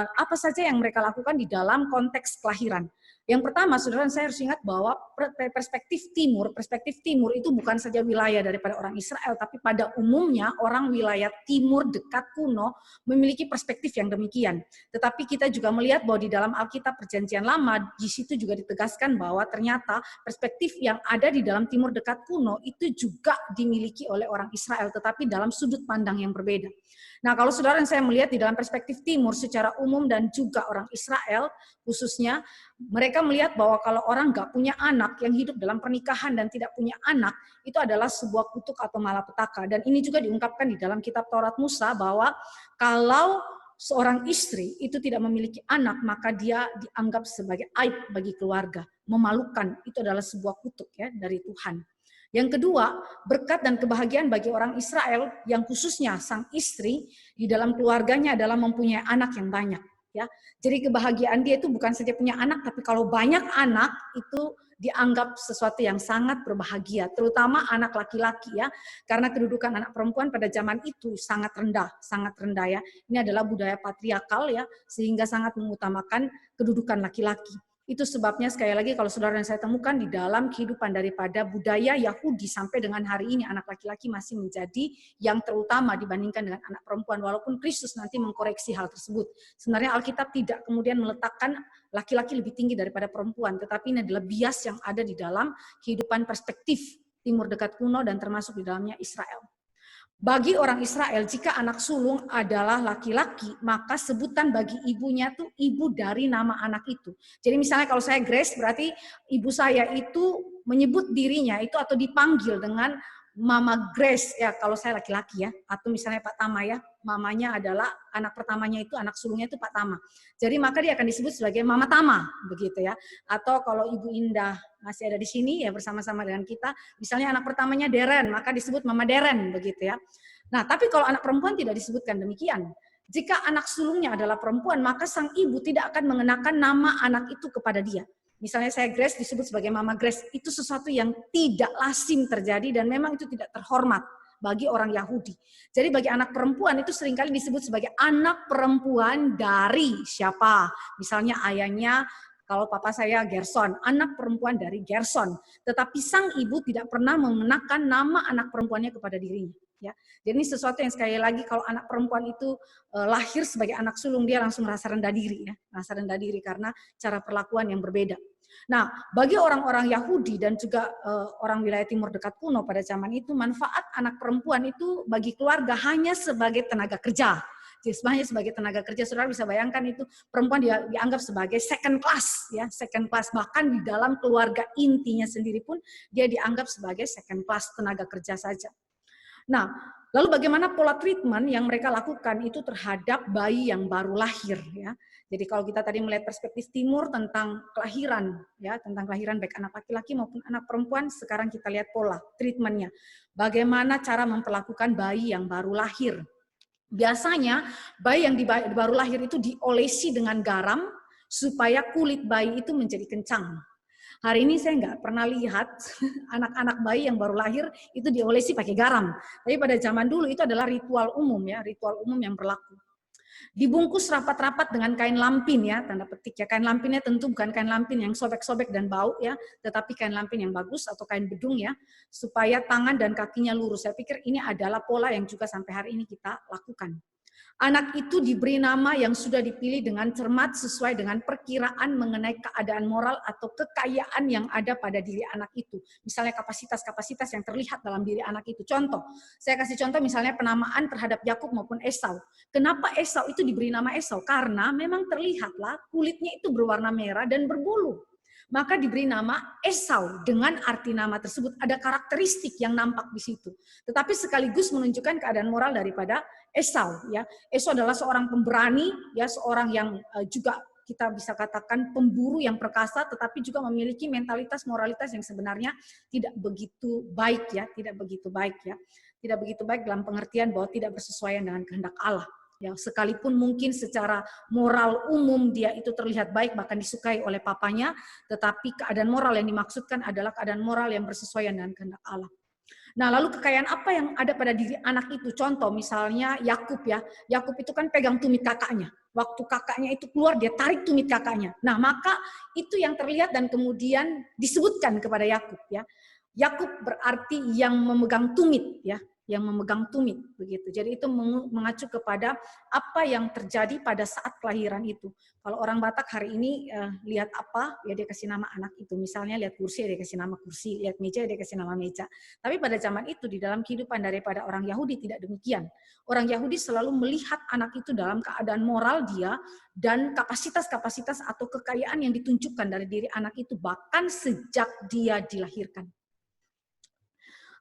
apa saja yang mereka lakukan di dalam konteks kelahiran. Yang pertama, saudara, saya harus ingat bahwa perspektif timur itu bukan saja wilayah daripada orang Israel, tapi pada umumnya orang wilayah timur dekat kuno memiliki perspektif yang demikian. Tetapi kita juga melihat bahwa di dalam Alkitab Perjanjian Lama, di situ juga ditegaskan bahwa ternyata perspektif yang ada di dalam timur dekat kuno itu juga dimiliki oleh orang Israel, tetapi dalam sudut pandang yang berbeda. Nah, kalau saudara dan saya melihat di dalam perspektif timur secara umum dan juga orang Israel khususnya, mereka melihat bahwa kalau orang nggak punya anak yang hidup dalam pernikahan dan tidak punya anak, itu adalah sebuah kutuk atau malapetaka. Dan ini juga diungkapkan di dalam kitab Taurat Musa bahwa kalau seorang istri itu tidak memiliki anak, maka dia dianggap sebagai aib bagi keluarga, memalukan. Itu adalah sebuah kutuk ya dari Tuhan. Yang kedua, berkat dan kebahagiaan bagi orang Israel yang khususnya sang istri di dalam keluarganya adalah mempunyai anak yang banyak. Ya, jadi kebahagiaan dia itu bukan saja punya anak, tapi kalau banyak anak itu dianggap sesuatu yang sangat berbahagia, terutama anak laki-laki ya, karena kedudukan anak perempuan pada zaman itu sangat rendah ya. Ini adalah budaya patriarkal ya, sehingga sangat mengutamakan kedudukan laki-laki. Itu sebabnya sekali lagi kalau saudara dan saya temukan di dalam kehidupan daripada budaya Yahudi sampai dengan hari ini anak laki-laki masih menjadi yang terutama dibandingkan dengan anak perempuan, walaupun Kristus nanti mengkoreksi hal tersebut. Sebenarnya Alkitab tidak kemudian meletakkan laki-laki lebih tinggi daripada perempuan, tetapi ini adalah bias yang ada di dalam kehidupan perspektif timur dekat kuno dan termasuk di dalamnya Israel. Bagi orang Israel, jika anak sulung adalah laki-laki, maka sebutan bagi ibunya tuh ibu dari nama anak itu. Jadi misalnya kalau saya Grace, berarti ibu saya itu menyebut dirinya itu atau dipanggil dengan Mama Grace ya kalau saya laki-laki ya, atau misalnya Pak Tama ya, mamanya adalah anak pertamanya itu anak sulungnya itu Pak Tama. Jadi maka dia akan disebut sebagai Mama Tama begitu ya. Atau kalau Ibu Indah masih ada di sini ya bersama-sama dengan kita, misalnya anak pertamanya Deren, maka disebut Mama Deren begitu ya. Nah, tapi kalau anak perempuan tidak disebutkan demikian. Jika anak sulungnya adalah perempuan, maka sang ibu tidak akan mengenakan nama anak itu kepada dia. Misalnya saya Grace disebut sebagai Mama Grace, itu sesuatu yang tidak lazim terjadi dan memang itu tidak terhormat bagi orang Yahudi. Jadi bagi anak perempuan itu seringkali disebut sebagai anak perempuan dari siapa? Misalnya ayahnya, kalau papa saya Gerson, anak perempuan dari Gerson. Tetapi sang ibu tidak pernah mengenakan nama anak perempuannya kepada dirinya. Ya, jadi ini sesuatu yang sekali lagi kalau anak perempuan itu lahir sebagai anak sulung, dia langsung merasa rendah diri ya, merasa rendah diri karena cara perlakuan yang berbeda. Nah, bagi orang-orang Yahudi dan juga orang wilayah timur dekat kuno pada zaman itu, manfaat anak perempuan itu bagi keluarga hanya sebagai tenaga kerja. Jadi sebagai tenaga kerja, saudara bisa bayangkan itu perempuan dianggap sebagai second class, ya, second class. Bahkan di dalam keluarga intinya sendiri pun dia dianggap sebagai second class tenaga kerja saja. Nah, lalu bagaimana pola treatment yang mereka lakukan itu terhadap bayi yang baru lahir ya. Jadi kalau kita tadi melihat perspektif timur tentang kelahiran ya, tentang kelahiran baik anak laki-laki maupun anak perempuan, sekarang kita lihat pola treatmentnya. Bagaimana cara memperlakukan bayi yang baru lahir. Biasanya bayi yang baru lahir itu diolesi dengan garam supaya kulit bayi itu menjadi kencang. Hari ini saya nggak pernah lihat anak-anak bayi yang baru lahir itu diolesi pakai garam. Tapi pada zaman dulu itu adalah ritual umum ya, ritual umum yang berlaku. Dibungkus rapat-rapat dengan kain lampin ya, tanda petik ya. Kain lampinnya tentu bukan kain lampin yang sobek-sobek dan bau ya, tetapi kain lampin yang bagus atau kain bedung ya, supaya tangan dan kakinya lurus. Saya pikir ini adalah pola yang juga sampai hari ini kita lakukan. Anak itu diberi nama yang sudah dipilih dengan cermat sesuai dengan perkiraan mengenai keadaan moral atau kekayaan yang ada pada diri anak itu. Misalnya kapasitas-kapasitas yang terlihat dalam diri anak itu. Contoh, saya kasih contoh misalnya penamaan terhadap Yakub maupun Esau. Kenapa Esau itu diberi nama Esau? Karena memang terlihatlah kulitnya itu berwarna merah dan berbulu. Maka diberi nama Esau dengan arti nama tersebut. Ada karakteristik yang nampak di situ. Tetapi sekaligus menunjukkan keadaan moral daripada Esau. Ya, Esau adalah seorang pemberani, ya, seorang yang juga kita bisa katakan pemburu yang perkasa, tetapi juga memiliki mentalitas moralitas yang sebenarnya tidak begitu baik, ya, tidak begitu baik, ya, tidak begitu baik dalam pengertian bahwa tidak bersesuaian dengan kehendak Allah. Ya, sekalipun mungkin secara moral umum dia itu terlihat baik bahkan disukai oleh papanya, tetapi keadaan moral yang dimaksudkan adalah keadaan moral yang bersesuaian dengan kehendak Allah. Nah, lalu kekayaan apa yang ada pada diri anak itu? Contoh misalnya Yakub ya. Yakub itu kan pegang tumit kakaknya. Waktu kakaknya itu keluar, dia tarik tumit kakaknya. Nah, maka itu yang terlihat dan kemudian disebutkan kepada Yakub ya. Yakub berarti yang memegang tumit ya, yang memegang tumit begitu. Jadi itu mengacu kepada apa yang terjadi pada saat kelahiran itu. Kalau orang Batak hari ini lihat apa, ya dia kasih nama anak itu. Misalnya lihat kursi, dia kasih nama kursi. Lihat meja, dia kasih nama meja. Tapi pada zaman itu, di dalam kehidupan daripada orang Yahudi tidak demikian. Orang Yahudi selalu melihat anak itu dalam keadaan moral dia, dan kapasitas-kapasitas atau kekayaan yang ditunjukkan dari diri anak itu, bahkan sejak dia dilahirkan.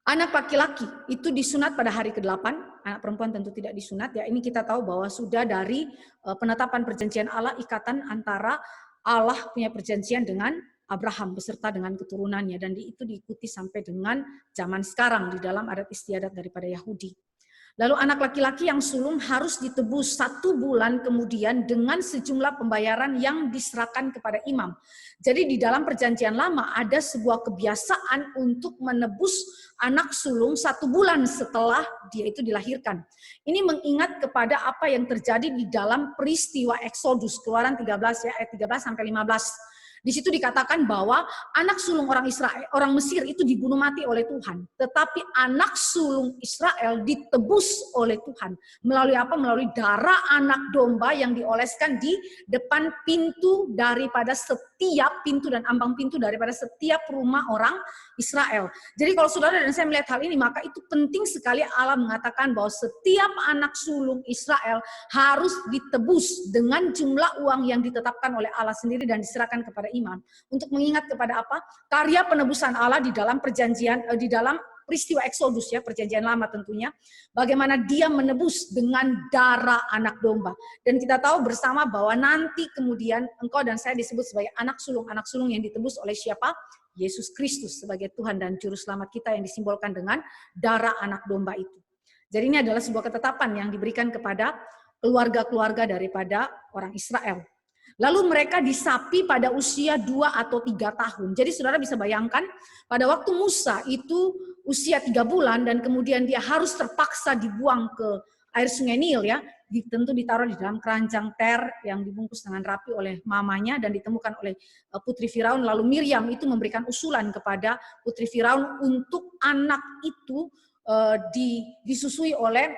Anak laki-laki itu disunat pada hari ke-8, anak perempuan tentu tidak disunat. Ya, ini kita tahu bahwa sudah dari penetapan perjanjian Allah, ikatan antara Allah punya perjanjian dengan Abraham beserta dengan keturunannya, dan itu diikuti sampai dengan zaman sekarang di dalam adat istiadat daripada Yahudi. Lalu anak laki-laki yang sulung harus ditebus 1 bulan kemudian dengan sejumlah pembayaran yang diserahkan kepada imam. Jadi di dalam perjanjian lama ada sebuah kebiasaan untuk menebus anak sulung 1 bulan setelah dia itu dilahirkan. Ini mengingat kepada apa yang terjadi di dalam peristiwa Eksodus, Keluaran 13 ya, ayat 13 sampai 15. Di situ dikatakan bahwa anak sulung orang Israel, orang Mesir itu dibunuh mati oleh Tuhan. Tetapi anak sulung Israel ditebus oleh Tuhan. Melalui apa? Melalui darah anak domba yang dioleskan di depan pintu daripada setiap pintu dan ambang pintu daripada setiap rumah orang Israel. Jadi kalau saudara dan saya melihat hal ini, maka itu penting sekali Allah mengatakan bahwa setiap anak sulung Israel harus ditebus dengan jumlah uang yang ditetapkan oleh Allah sendiri dan diserahkan kepada imam, untuk mengingat kepada apa? Karya penebusan Allah di dalam perjanjian, di dalam peristiwa Eksodus ya, perjanjian lama tentunya, bagaimana dia menebus dengan darah anak domba. Dan kita tahu bersama bahwa nanti kemudian engkau dan saya disebut sebagai anak sulung yang ditebus oleh siapa? Yesus Kristus sebagai Tuhan dan Juru Selamat kita yang disimbolkan dengan darah anak domba itu. Jadi ini adalah sebuah ketetapan yang diberikan kepada keluarga-keluarga daripada orang Israel. Lalu mereka disapi pada usia 2 atau 3 tahun. Jadi saudara bisa bayangkan pada waktu Musa itu usia 3 bulan dan kemudian dia harus terpaksa dibuang ke air sungai Nil ya. Tentu ditaruh di dalam keranjang ter yang dibungkus dengan rapi oleh mamanya dan ditemukan oleh putri Firaun. Lalu Miriam itu memberikan usulan kepada putri Firaun untuk anak itu disusui oleh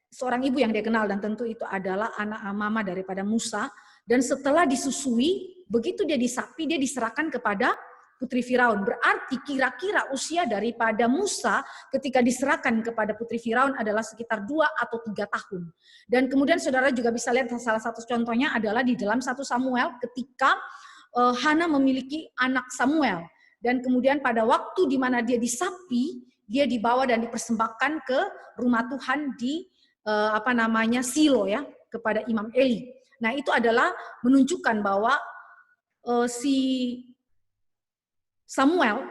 seorang ibu yang dia kenal, dan tentu itu adalah anak mama daripada Musa. Dan setelah disusui, begitu dia disapi, dia diserahkan kepada putri Firaun. Berarti kira-kira usia daripada Musa ketika diserahkan kepada putri Firaun adalah sekitar 2 atau 3 tahun. Dan kemudian saudara juga bisa lihat salah satu contohnya adalah di dalam 1 Samuel ketika Hana memiliki anak Samuel. Dan kemudian pada waktu di mana dia disapi, dia dibawa dan dipersembahkan ke rumah Tuhan di Silo ya, kepada Imam Eli. Nah, itu adalah menunjukkan bahwa si Samuel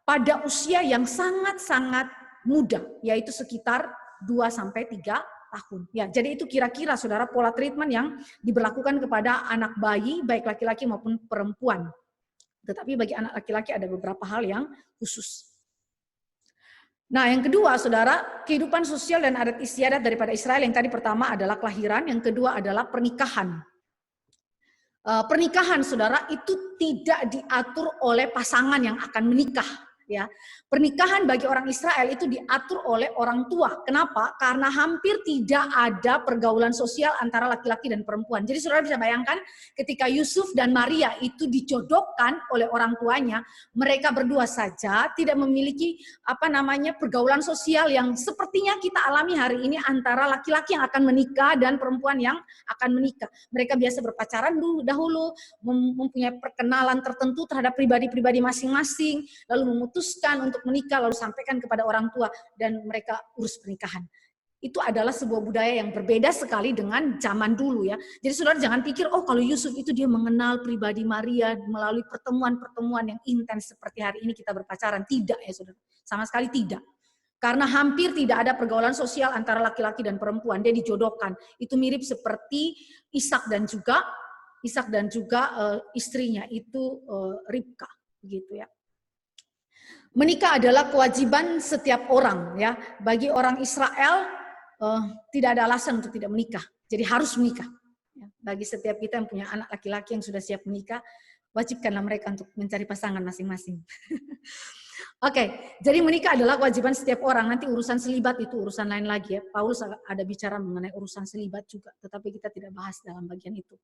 pada usia yang sangat-sangat muda, yaitu sekitar 2-3 tahun. Ya, jadi itu kira-kira saudara pola treatment yang diberlakukan kepada anak bayi, baik laki-laki maupun perempuan. Tetapi bagi anak laki-laki ada beberapa hal yang khusus. Nah, yang kedua, saudara, kehidupan sosial dan adat istiadat daripada Israel yang tadi pertama adalah kelahiran, yang kedua adalah pernikahan. Pernikahan, saudara, itu tidak diatur oleh pasangan yang akan menikah. Ya, pernikahan bagi orang Israel itu diatur oleh orang tua. Kenapa? Karena hampir tidak ada pergaulan sosial antara laki-laki dan perempuan. Jadi saudara bisa bayangkan ketika Yusuf dan Maria itu dijodohkan oleh orang tuanya, mereka berdua saja tidak memiliki pergaulan sosial yang sepertinya kita alami hari ini antara laki-laki yang akan menikah dan perempuan yang akan menikah. Mereka biasa berpacaran dahulu, mempunyai perkenalan tertentu terhadap pribadi-pribadi masing-masing, lalu memutuskan untuk menikah, lalu sampaikan kepada orang tua dan mereka urus pernikahan. Itu adalah sebuah budaya yang berbeda sekali dengan zaman dulu ya. Jadi saudara jangan pikir, oh kalau Yusuf itu dia mengenal pribadi Maria melalui pertemuan-pertemuan yang intens seperti hari ini kita berpacaran. Tidak ya saudara, sama sekali tidak. Karena hampir tidak ada pergaulan sosial antara laki-laki dan perempuan. Dia dijodohkan. Itu mirip seperti Ishak dan juga istrinya itu Ribka, begitu ya. Menikah adalah kewajiban setiap orang, ya. Bagi orang Israel tidak ada alasan untuk tidak menikah. Jadi harus menikah. Ya. Bagi setiap kita yang punya anak laki-laki yang sudah siap menikah, wajibkanlah mereka untuk mencari pasangan masing-masing. Oke, jadi menikah adalah kewajiban setiap orang. Nanti urusan selibat itu urusan lain lagi ya. Paulus ada bicara mengenai urusan selibat juga, tetapi kita tidak bahas dalam bagian itu.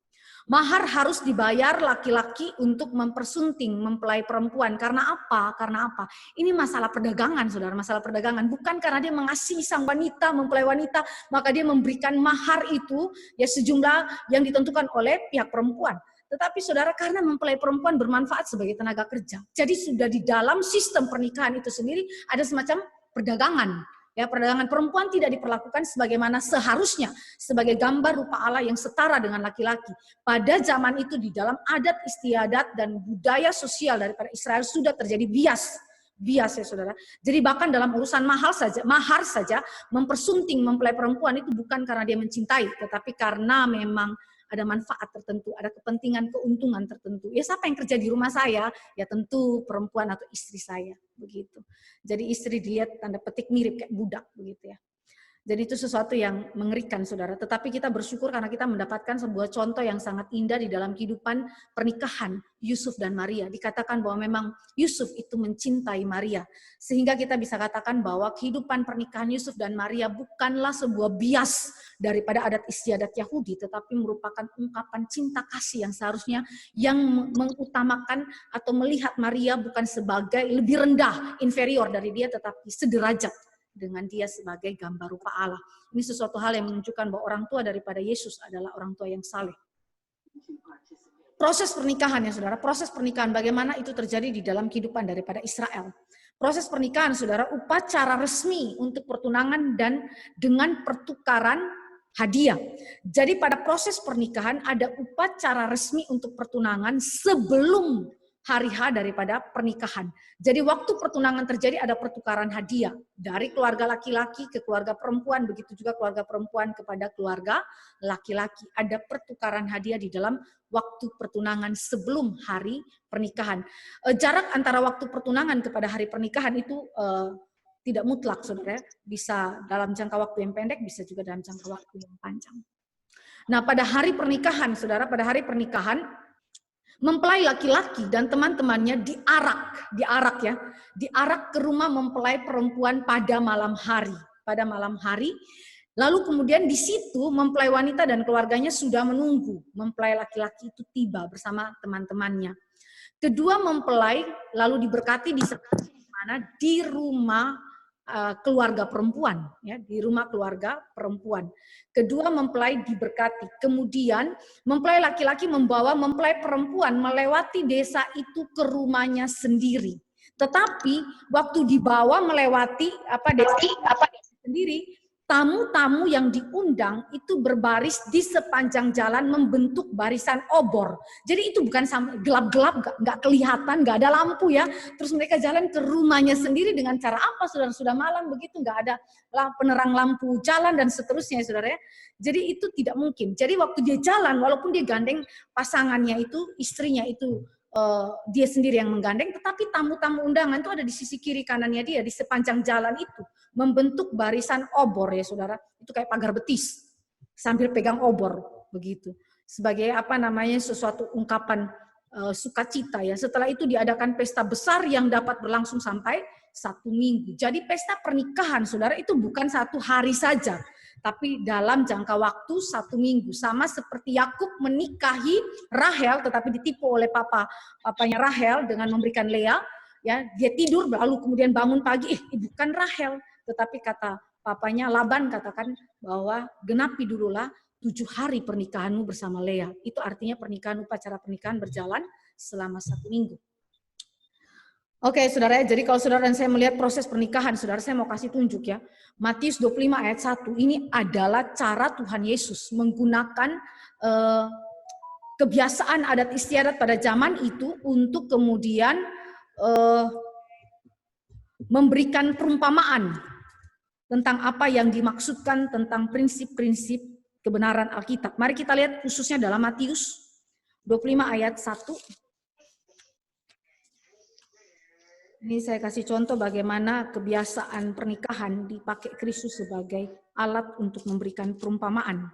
Mahar harus dibayar laki-laki untuk mempersunting mempelai perempuan. Karena apa? Karena apa? Ini masalah perdagangan, saudara. Masalah perdagangan. Bukan karena dia mengasihi sang wanita, mempelai wanita, maka dia memberikan mahar itu ya sejumlah yang ditentukan oleh pihak perempuan. Tetapi saudara, karena mempelai perempuan bermanfaat sebagai tenaga kerja. Jadi sudah di dalam sistem pernikahan itu sendiri ada semacam perdagangan. Ya, perdagangan perempuan tidak diperlakukan sebagaimana seharusnya sebagai gambar rupa Allah yang setara dengan laki-laki. Pada zaman itu di dalam adat istiadat dan budaya sosial daripada Israel sudah terjadi bias ya saudara. Jadi bahkan dalam urusan mahar saja mempersunting mempelai perempuan itu bukan karena dia mencintai, tetapi karena memang ada manfaat tertentu, ada kepentingan, keuntungan tertentu. Ya siapa yang kerja di rumah saya? Ya tentu perempuan atau istri saya, begitu. Jadi istri dilihat tanda petik mirip kayak budak, begitu ya. Jadi itu sesuatu yang mengerikan, saudara. Tetapi kita bersyukur karena kita mendapatkan sebuah contoh yang sangat indah di dalam kehidupan pernikahan Yusuf dan Maria. Dikatakan bahwa memang Yusuf itu mencintai Maria. Sehingga kita bisa katakan bahwa kehidupan pernikahan Yusuf dan Maria bukanlah sebuah bias daripada adat istiadat Yahudi, tetapi merupakan ungkapan cinta kasih yang seharusnya yang mengutamakan atau melihat Maria bukan sebagai lebih rendah, inferior dari dia, tetapi sederajat dengan dia sebagai gambar rupa Allah. Ini sesuatu hal yang menunjukkan bahwa orang tua daripada Yesus adalah orang tua yang saleh. Proses pernikahan ya saudara, proses pernikahan bagaimana itu terjadi di dalam kehidupan daripada Israel. Proses pernikahan saudara, upacara resmi untuk pertunangan dan dengan pertukaran hadiah. Jadi pada proses pernikahan ada upacara resmi untuk pertunangan sebelum hari H daripada pernikahan. Jadi waktu pertunangan terjadi ada pertukaran hadiah dari keluarga laki-laki ke keluarga perempuan, begitu juga keluarga perempuan kepada keluarga laki-laki. Ada pertukaran hadiah di dalam waktu pertunangan sebelum hari pernikahan. Jarak antara waktu pertunangan kepada hari pernikahan itu tidak mutlak, saudara. Bisa dalam jangka waktu yang pendek, bisa juga dalam jangka waktu yang panjang. Nah, pada hari pernikahan, saudara, pada hari pernikahan, mempelai laki-laki dan teman-temannya diarak ke rumah mempelai perempuan pada malam hari. Lalu kemudian di situ mempelai wanita dan keluarganya sudah menunggu mempelai laki-laki itu tiba bersama teman-temannya. Kedua mempelai lalu diberkati di rumah keluarga perempuan, ya, di rumah keluarga perempuan. Kedua mempelai diberkati. Kemudian mempelai laki-laki membawa mempelai perempuan melewati desa itu ke rumahnya sendiri. Tetapi waktu dibawa melewati desa sendiri, tamu-tamu yang diundang itu berbaris di sepanjang jalan membentuk barisan obor. Jadi itu bukan gelap-gelap, nggak kelihatan, nggak ada lampu ya. Terus mereka jalan ke rumahnya sendiri dengan cara apa? Sudah malam begitu, nggak ada penerang lampu jalan dan seterusnya, saudara ya. Jadi itu tidak mungkin. Jadi waktu dia jalan, walaupun dia gandeng pasangannya itu, istrinya itu dia sendiri yang menggandeng, tetapi tamu-tamu undangan itu ada di sisi kiri kanannya dia, di sepanjang jalan itu. Membentuk barisan obor ya saudara, itu kayak pagar betis sambil pegang obor begitu sebagai sesuatu ungkapan sukacita ya. Setelah itu diadakan pesta besar yang dapat berlangsung sampai 1 minggu. Jadi pesta pernikahan saudara itu bukan 1 hari saja, tapi dalam jangka waktu 1 minggu. Sama seperti Yakub menikahi Rahel tetapi ditipu oleh papanya Rahel dengan memberikan Lea. Ya, dia tidur lalu kemudian bangun pagi, bukan Rahel. Tetapi kata papanya Laban katakan bahwa genapi dululah 7 hari pernikahanmu bersama Lea. Itu artinya upacara pernikahan berjalan selama 1 minggu. Oke, saudara, jadi kalau saudara dan saya melihat proses pernikahan, saudara, saya mau kasih tunjuk ya. Matius 25 ayat 1, ini adalah cara Tuhan Yesus menggunakan kebiasaan adat istiadat pada zaman itu untuk kemudian memberikan perumpamaan tentang apa yang dimaksudkan tentang prinsip-prinsip kebenaran Alkitab. Mari kita lihat khususnya dalam Matius 25 ayat 1. Ini saya kasih contoh bagaimana kebiasaan pernikahan dipakai Kristus sebagai alat untuk memberikan perumpamaan.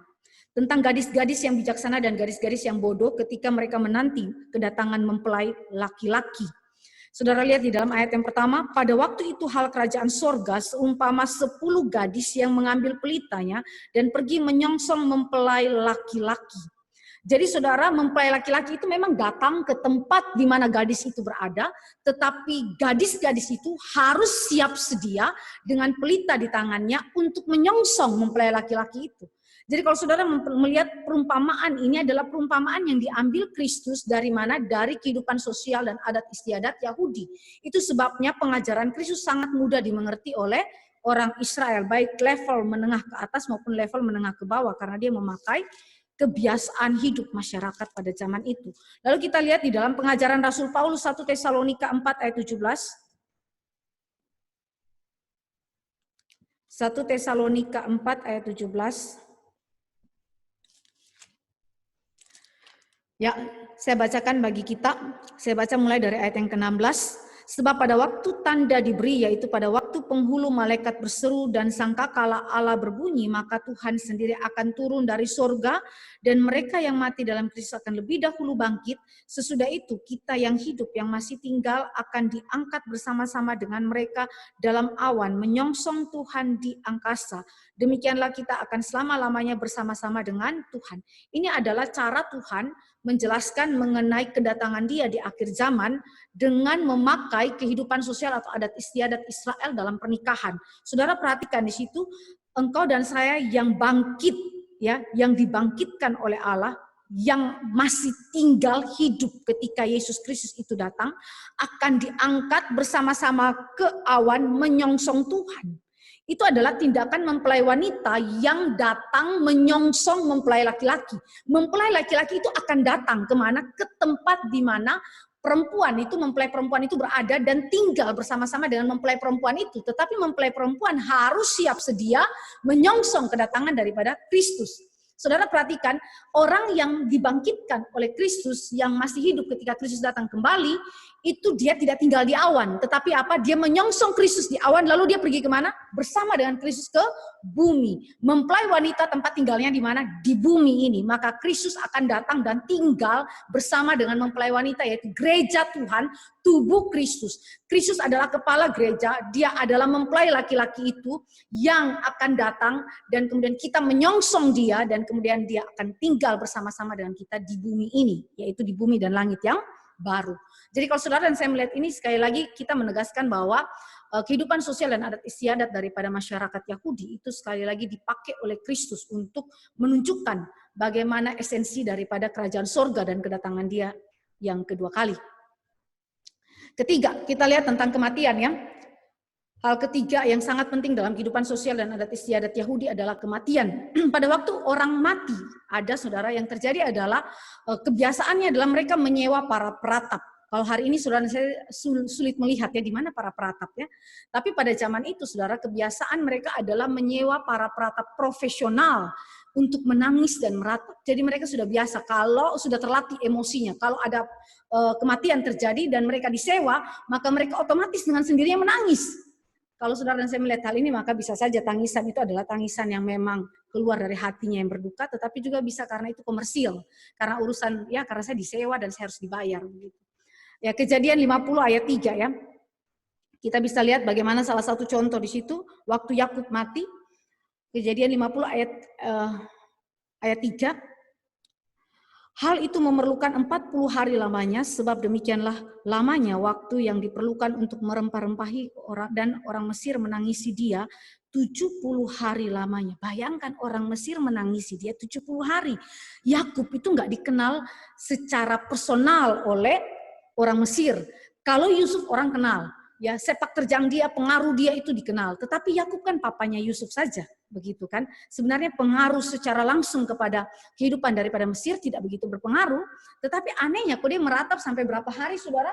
Tentang gadis-gadis yang bijaksana dan gadis-gadis yang bodoh ketika mereka menanti kedatangan mempelai laki-laki. Saudara lihat di dalam ayat yang pertama, pada waktu itu hal kerajaan sorga seumpama 10 gadis yang mengambil pelitanya dan pergi menyongsong mempelai laki-laki. Jadi saudara, mempelai laki-laki itu memang datang ke tempat di mana gadis itu berada, tetapi gadis-gadis itu harus siap sedia dengan pelita di tangannya untuk menyongsong mempelai laki-laki itu. Jadi kalau saudara melihat perumpamaan ini adalah perumpamaan yang diambil Kristus dari mana? Dari kehidupan sosial dan adat istiadat Yahudi. Itu sebabnya pengajaran Kristus sangat mudah dimengerti oleh orang Israel, baik level menengah ke atas maupun level menengah ke bawah, karena dia memakai kebiasaan hidup masyarakat pada zaman itu. Lalu kita lihat di dalam pengajaran Rasul Paulus 1 Tesalonika 4 ayat 17. 1 Tesalonika 4 ayat 17. Ya, saya bacakan bagi kita. Saya baca mulai dari ayat yang ke-16. Sebab pada waktu tanda diberi, yaitu pada waktu penghulu malaikat berseru dan sangkakala Allah berbunyi, maka Tuhan sendiri akan turun dari sorga dan mereka yang mati dalam Kristus akan lebih dahulu bangkit. Sesudah itu kita yang hidup yang masih tinggal akan diangkat bersama-sama dengan mereka dalam awan menyongsong Tuhan di angkasa. Demikianlah kita akan selama-lamanya bersama-sama dengan Tuhan. Ini adalah cara Tuhan menjelaskan mengenai kedatangan Dia di akhir zaman dengan memakai kehidupan sosial atau adat istiadat Israel dalam pernikahan. Saudara perhatikan di situ, engkau dan saya yang bangkit, ya, yang dibangkitkan oleh Allah, yang masih tinggal hidup ketika Yesus Kristus itu datang, akan diangkat bersama-sama ke awan menyongsong Tuhan. Itu adalah tindakan mempelai wanita yang datang menyongsong mempelai laki-laki. Mempelai laki-laki itu akan datang kemana? Ke tempat di mana perempuan itu, mempelai perempuan itu berada dan tinggal bersama-sama dengan mempelai perempuan itu. Tetapi mempelai perempuan harus siap sedia menyongsong kedatangan daripada Kristus. Saudara perhatikan, orang yang dibangkitkan oleh Kristus yang masih hidup ketika Kristus datang kembali, itu dia tidak tinggal di awan, tetapi apa? Dia menyongsong Kristus di awan, lalu dia pergi kemana? Bersama dengan Kristus ke bumi. Mempelai wanita tempat tinggalnya di mana? Di bumi ini. Maka Kristus akan datang dan tinggal bersama dengan mempelai wanita, yaitu gereja Tuhan, tubuh Kristus. Kristus adalah kepala gereja, dia adalah mempelai laki-laki itu yang akan datang dan kemudian kita menyongsong dia dan kemudian dia akan tinggal bersama-sama dengan kita di bumi ini, yaitu di bumi dan langit yang baru. Jadi kalau saudara dan saya melihat ini, sekali lagi kita menegaskan bahwa kehidupan sosial dan adat istiadat daripada masyarakat Yahudi itu sekali lagi dipakai oleh Kristus untuk menunjukkan bagaimana esensi daripada kerajaan sorga dan kedatangan Dia yang kedua kali. Ketiga, kita lihat tentang kematian ya. Hal ketiga yang sangat penting dalam kehidupan sosial dan adat istiadat Yahudi adalah kematian. Pada waktu orang mati, ada saudara yang terjadi adalah kebiasaannya adalah mereka menyewa para peratap. Kalau hari ini saudara saya sulit melihat ya di mana para peratap ya. Tapi pada zaman itu saudara kebiasaan mereka adalah menyewa para peratap profesional untuk menangis dan meratap. Jadi mereka sudah biasa kalau sudah terlatih emosinya. Kalau ada kematian terjadi dan mereka disewa, maka mereka otomatis dengan sendirinya menangis. Kalau saudara dan saya melihat hal ini, maka bisa saja tangisan itu adalah tangisan yang memang keluar dari hatinya yang berduka, tetapi juga bisa karena itu komersil. Karena urusan, ya karena saya disewa dan saya harus dibayar. Begitu. Ya, Kejadian 50 ayat 3 ya. Kita bisa lihat bagaimana salah satu contoh di situ, waktu Yakub mati, Kejadian 50 ayat 3. Hal itu memerlukan 40 hari lamanya, sebab demikianlah lamanya waktu yang diperlukan untuk merempah-rempahi orang, dan orang Mesir menangisi dia 70 hari lamanya. Bayangkan orang Mesir menangisi dia 70 hari. Yakub itu nggak dikenal secara personal oleh orang Mesir. Kalau Yusuf orang kenal, ya sepak terjang dia, pengaruh dia itu dikenal. Tetapi Yakub kan papanya Yusuf saja. Begitu kan, sebenarnya pengaruh secara langsung kepada kehidupan daripada Mesir tidak begitu berpengaruh, tetapi anehnya kok dia meratap sampai berapa hari saudara?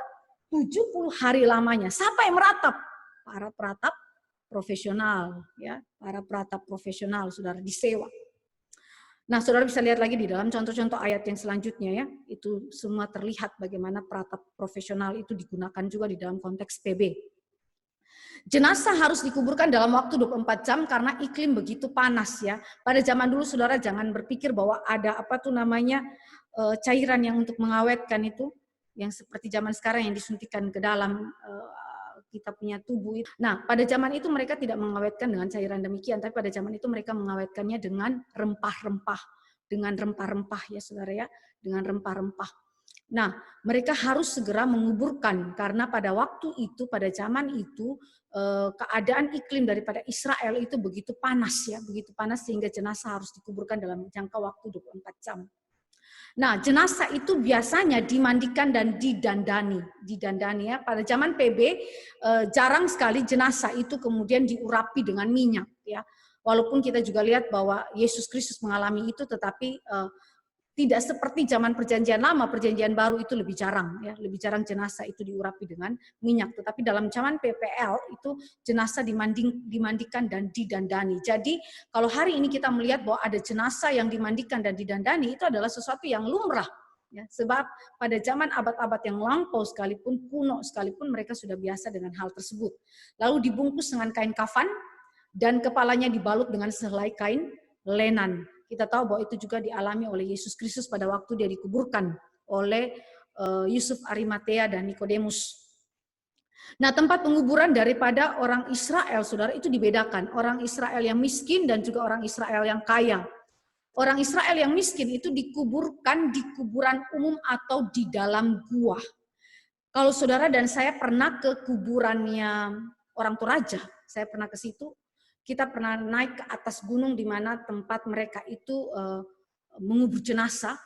70 hari lamanya. Siapa yang meratap? Para peratap profesional ya, para peratap profesional saudara disewa. Nah, saudara bisa lihat lagi di dalam contoh-contoh ayat yang selanjutnya ya, itu semua terlihat bagaimana peratap profesional itu digunakan juga di dalam konteks PB. Jenazah harus dikuburkan dalam waktu 24 jam karena iklim begitu panas ya. Pada zaman dulu saudara jangan berpikir bahwa ada cairan yang untuk mengawetkan itu, yang seperti zaman sekarang yang disuntikan ke dalam kita punya tubuh. Nah, pada zaman itu mereka tidak mengawetkan dengan cairan demikian, tapi pada zaman itu mereka mengawetkannya dengan rempah-rempah, ya saudara ya, dengan rempah-rempah. Nah, mereka harus segera menguburkan karena pada waktu itu, pada zaman itu keadaan iklim daripada Israel itu begitu panas ya, begitu panas sehingga jenazah harus dikuburkan dalam jangka waktu 24 jam. Nah, jenazah itu biasanya dimandikan dan didandani ya. Pada zaman PB jarang sekali jenazah itu kemudian diurapi dengan minyak ya. Walaupun kita juga lihat bahwa Yesus Kristus mengalami itu, tetapi tidak seperti zaman perjanjian lama, perjanjian baru itu lebih jarang ya, lebih jarang jenazah itu diurapi dengan minyak. Tetapi dalam zaman PPL itu jenazah dimandikan dan didandani. Jadi kalau hari ini kita melihat bahwa ada jenazah yang dimandikan dan didandani, itu adalah sesuatu yang lumrah. Ya, sebab pada zaman abad-abad yang lampau sekalipun, kuno sekalipun, mereka sudah biasa dengan hal tersebut. Lalu dibungkus dengan kain kafan dan kepalanya dibalut dengan sehelai kain lenan. Kita tahu bahwa itu juga dialami oleh Yesus Kristus pada waktu dia dikuburkan oleh Yusuf Arimatea dan Nikodemus. Nah, tempat penguburan daripada orang Israel, saudara, itu dibedakan. Orang Israel yang miskin dan juga orang Israel yang kaya. Orang Israel yang miskin itu dikuburkan di kuburan umum atau di dalam gua. Kalau saudara dan saya pernah ke kuburannya orang Toraja, saya pernah ke situ. Kita pernah naik ke atas gunung di mana tempat mereka itu mengubur jenazah.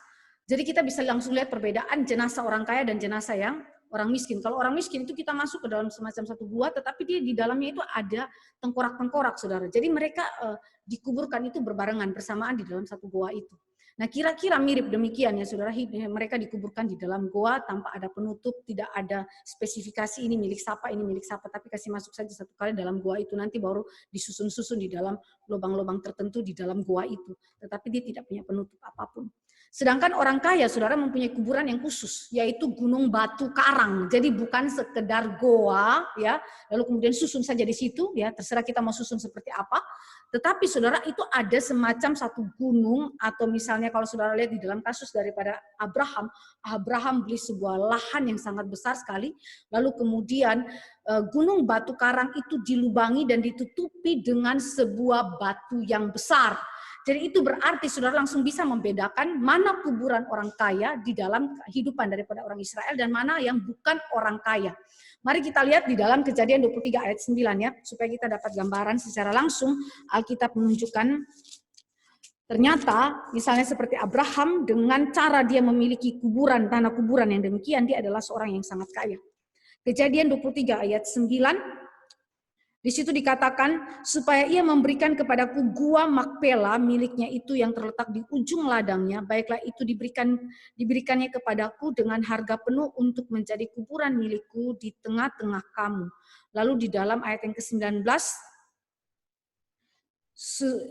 Jadi kita bisa langsung lihat perbedaan jenazah orang kaya dan jenazah yang orang miskin. Kalau orang miskin itu kita masuk ke dalam semacam satu gua, tetapi dia di dalamnya itu ada tengkorak-tengkorak, saudara. Jadi mereka dikuburkan itu berbarengan bersamaan di dalam satu gua itu. Nah, kira-kira mirip demikian ya saudara, mereka dikuburkan di dalam goa tanpa ada penutup, tidak ada spesifikasi ini milik siapa, tapi kasih masuk saja satu kali dalam goa itu, nanti baru disusun-susun di dalam lubang-lubang tertentu di dalam goa itu. Tetapi dia tidak punya penutup apapun. Sedangkan orang kaya, saudara, mempunyai kuburan yang khusus, yaitu gunung batu karang. Jadi bukan sekedar goa, ya, lalu kemudian susun saja di situ, ya, terserah kita mau susun seperti apa. Tetapi saudara, itu ada semacam satu gunung, atau misalnya kalau saudara lihat di dalam kasus daripada Abraham beli sebuah lahan yang sangat besar sekali, lalu kemudian gunung batu karang itu dilubangi dan ditutupi dengan sebuah batu yang besar. Jadi itu berarti saudara langsung bisa membedakan mana kuburan orang kaya di dalam kehidupan daripada orang Israel dan mana yang bukan orang kaya. Mari kita lihat di dalam Kejadian 23 ayat 9 ya, supaya kita dapat gambaran secara langsung. Alkitab menunjukkan ternyata misalnya seperti Abraham, dengan cara dia memiliki kuburan, tanah kuburan yang demikian, dia adalah seorang yang sangat kaya. Kejadian 23 ayat 9, di situ dikatakan, supaya ia memberikan kepadaku gua Makpela miliknya itu yang terletak di ujung ladangnya, baiklah itu diberikannya kepadaku dengan harga penuh untuk menjadi kuburan milikku di tengah-tengah kamu. Lalu di dalam ayat yang ke-19,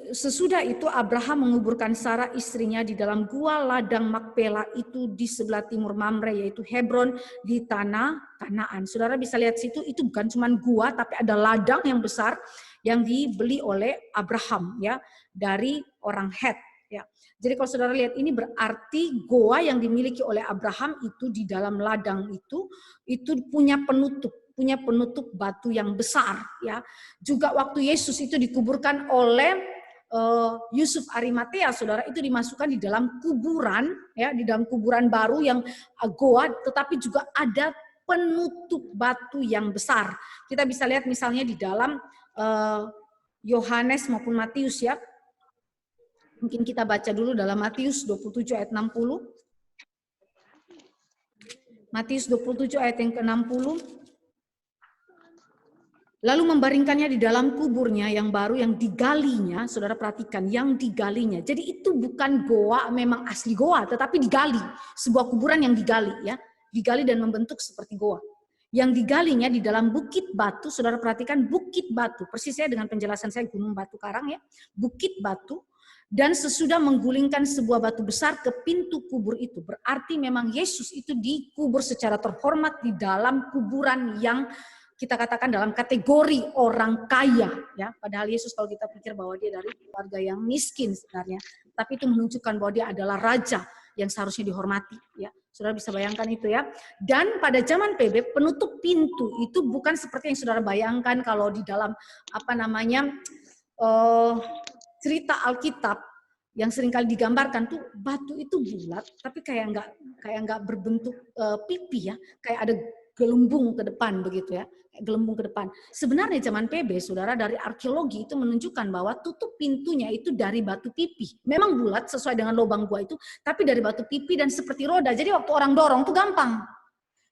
sesudah itu Abraham menguburkan Sarah istrinya di dalam gua ladang Makpela itu di sebelah timur Mamre, yaitu Hebron di tanah Kanaan. Saudara bisa lihat situ, itu bukan cuma gua, tapi ada ladang yang besar yang dibeli oleh Abraham ya, dari orang Het ya. Jadi kalau saudara lihat ini berarti goa yang dimiliki oleh Abraham itu di dalam ladang itu punya penutup batu yang besar ya. Juga waktu Yesus itu dikuburkan oleh Yusuf Arimatea, saudara, itu dimasukkan di dalam kuburan ya, di dalam kuburan baru yang goa, tetapi juga ada penutup batu yang besar. Kita bisa lihat misalnya di dalam Yohanes maupun Matius ya. Mungkin kita baca dulu dalam Matius 27 ayat 60. Matius 27 ayat yang ke-60. Lalu membaringkannya di dalam kuburnya yang baru yang digalinya, saudara perhatikan, yang digalinya. Jadi itu bukan goa, memang asli goa, tetapi digali. Sebuah kuburan yang digali ya, digali dan membentuk seperti goa. Yang digalinya di dalam bukit batu, saudara perhatikan bukit batu, persisnya dengan penjelasan saya gunung batu karang ya, bukit batu. Dan sesudah menggulingkan sebuah batu besar ke pintu kubur itu. Berarti memang Yesus itu dikubur secara terhormat di dalam kuburan yang kita katakan dalam kategori orang kaya. Ya, padahal Yesus kalau kita pikir bahwa dia dari keluarga yang miskin sebenarnya. Tapi itu menunjukkan bahwa dia adalah raja yang seharusnya dihormati. Ya, saudara bisa bayangkan itu ya. Dan pada zaman PB penutup pintu itu bukan seperti yang saudara bayangkan kalau di dalam cerita Alkitab yang seringkali digambarkan tuh batu itu bulat tapi kayak nggak berbentuk pipi ya, kayak ada gelembung ke depan begitu ya, gelembung ke depan. Sebenarnya zaman PB, saudara, dari arkeologi itu menunjukkan bahwa tutup pintunya itu dari batu pipi. Memang bulat sesuai dengan lubang gua itu, tapi dari batu pipi dan seperti roda. Jadi waktu orang dorong tuh gampang.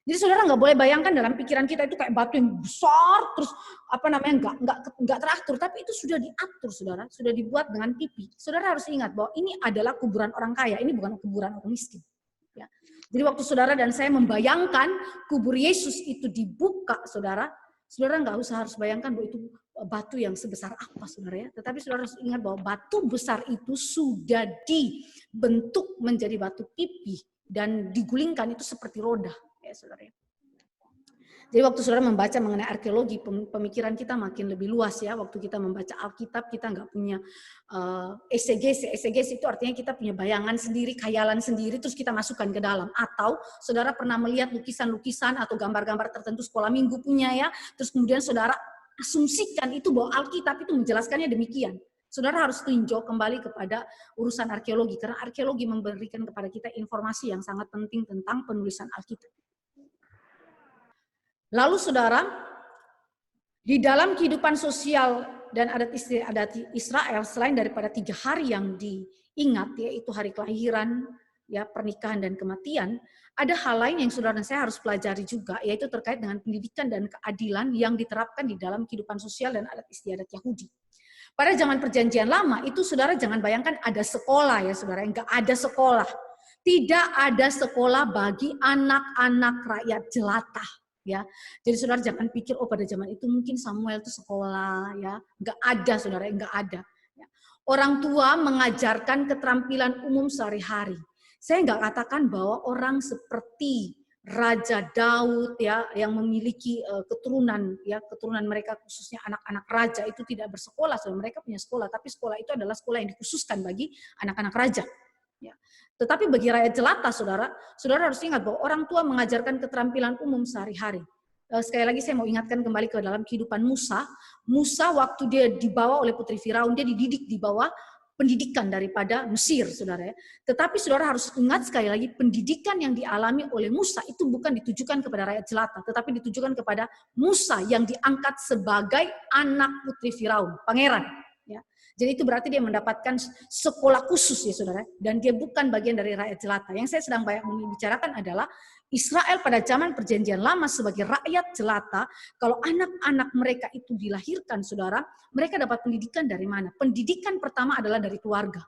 Jadi saudara nggak boleh bayangkan dalam pikiran kita itu kayak batu yang besar terus nggak teratur, tapi itu sudah diatur, saudara, sudah dibuat dengan pipi. Saudara harus ingat bahwa ini adalah kuburan orang kaya, ini bukan kuburan orang miskin. Ya. Jadi waktu saudara dan saya membayangkan kubur Yesus itu dibuka, saudara nggak usah harus bayangkan bahwa itu batu yang sebesar apa, saudara ya. Tetapi saudara harus ingat bahwa batu besar itu sudah dibentuk menjadi batu pipi dan digulingkan itu seperti roda. Ya, saudara. Jadi waktu saudara membaca mengenai arkeologi, pemikiran kita makin lebih luas ya. Waktu kita membaca Alkitab, kita nggak punya eksegesi. Eksegesi itu artinya kita punya bayangan sendiri, khayalan sendiri, terus kita masukkan ke dalam. Atau saudara pernah melihat lukisan-lukisan atau gambar-gambar tertentu sekolah minggu punya ya, terus kemudian saudara asumsikan itu bahwa Alkitab itu menjelaskannya demikian. Saudara harus tinjau kembali kepada urusan arkeologi, karena arkeologi memberikan kepada kita informasi yang sangat penting tentang penulisan Alkitab. Lalu saudara, di dalam kehidupan sosial dan adat Israel, selain daripada 3 hari yang diingat, yaitu hari kelahiran, ya, pernikahan dan kematian, ada hal lain yang saudara dan saya harus pelajari juga, yaitu terkait dengan pendidikan dan keadilan yang diterapkan di dalam kehidupan sosial dan adat istiadat Yahudi. Pada zaman perjanjian lama, itu saudara jangan bayangkan ada sekolah ya saudara, enggak ada sekolah. Tidak ada sekolah bagi anak-anak rakyat jelata. Ya, jadi saudara jangan pikir pada zaman itu mungkin Samuel itu sekolah ya, nggak ada saudara, nggak ada. Ya. Orang tua mengajarkan keterampilan umum sehari-hari. Saya nggak katakan bahwa orang seperti Raja Daud ya yang memiliki keturunan mereka khususnya anak-anak raja itu tidak bersekolah, saudara. Mereka punya sekolah, tapi sekolah itu adalah sekolah yang dikhususkan bagi anak-anak raja. Ya. Tetapi bagi rakyat jelata, saudara harus ingat bahwa orang tua mengajarkan keterampilan umum sehari-hari. Sekali lagi saya mau ingatkan kembali ke dalam kehidupan Musa. Musa waktu dia dibawa oleh putri Firaun, dia dididik di bawah pendidikan daripada Mesir, saudara ya. Tetapi saudara harus ingat sekali lagi, pendidikan yang dialami oleh Musa itu bukan ditujukan kepada rakyat jelata, tetapi ditujukan kepada Musa yang diangkat sebagai anak putri Firaun, pangeran. Ya. Jadi itu berarti dia mendapatkan sekolah khusus ya saudara, dan dia bukan bagian dari rakyat jelata. Yang saya sedang membicarakan adalah Israel pada zaman perjanjian lama sebagai rakyat jelata. Kalau anak-anak mereka itu dilahirkan saudara, mereka dapat pendidikan dari mana? Pendidikan pertama adalah dari keluarga,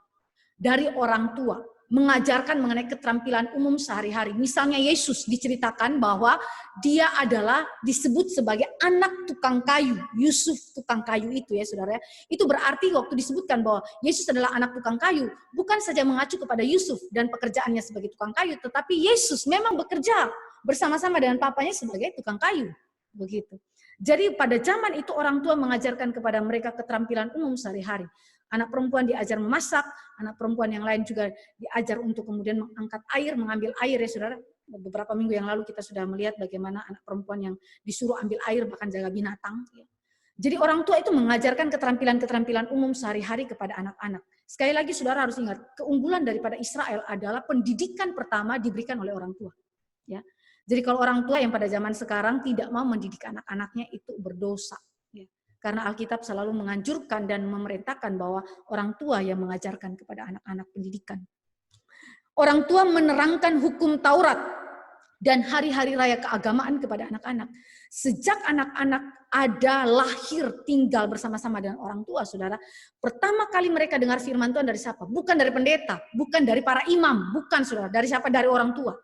dari orang tua, mengajarkan mengenai keterampilan umum sehari-hari. Misalnya Yesus diceritakan bahwa dia adalah disebut sebagai anak tukang kayu, Yusuf tukang kayu itu ya saudara. Itu berarti waktu disebutkan bahwa Yesus adalah anak tukang kayu, bukan saja mengacu kepada Yusuf dan pekerjaannya sebagai tukang kayu, tetapi Yesus memang bekerja bersama-sama dengan papanya sebagai tukang kayu. Begitu. Jadi pada zaman itu orang tua mengajarkan kepada mereka keterampilan umum sehari-hari. Anak perempuan diajar memasak, anak perempuan yang lain juga diajar untuk kemudian mengangkat air, mengambil air ya saudara. Beberapa minggu yang lalu kita sudah melihat bagaimana anak perempuan yang disuruh ambil air bahkan jaga binatang. Jadi orang tua itu mengajarkan keterampilan-keterampilan umum sehari-hari kepada anak-anak. Sekali lagi saudara harus ingat, keunggulan daripada Israel adalah pendidikan pertama diberikan oleh orang tua. Ya. Jadi kalau orang tua yang pada zaman sekarang tidak mau mendidik anak-anaknya itu berdosa. Karena Alkitab selalu menganjurkan dan memerintahkan bahwa orang tua yang mengajarkan kepada anak-anak pendidikan. Orang tua menerangkan hukum Taurat dan hari-hari raya keagamaan kepada anak-anak. Sejak anak-anak ada lahir tinggal bersama-sama dengan orang tua, saudara. Pertama kali mereka dengar firman Tuhan dari siapa? Bukan dari pendeta, bukan dari para imam, bukan saudara. Dari siapa? Dari orang tua.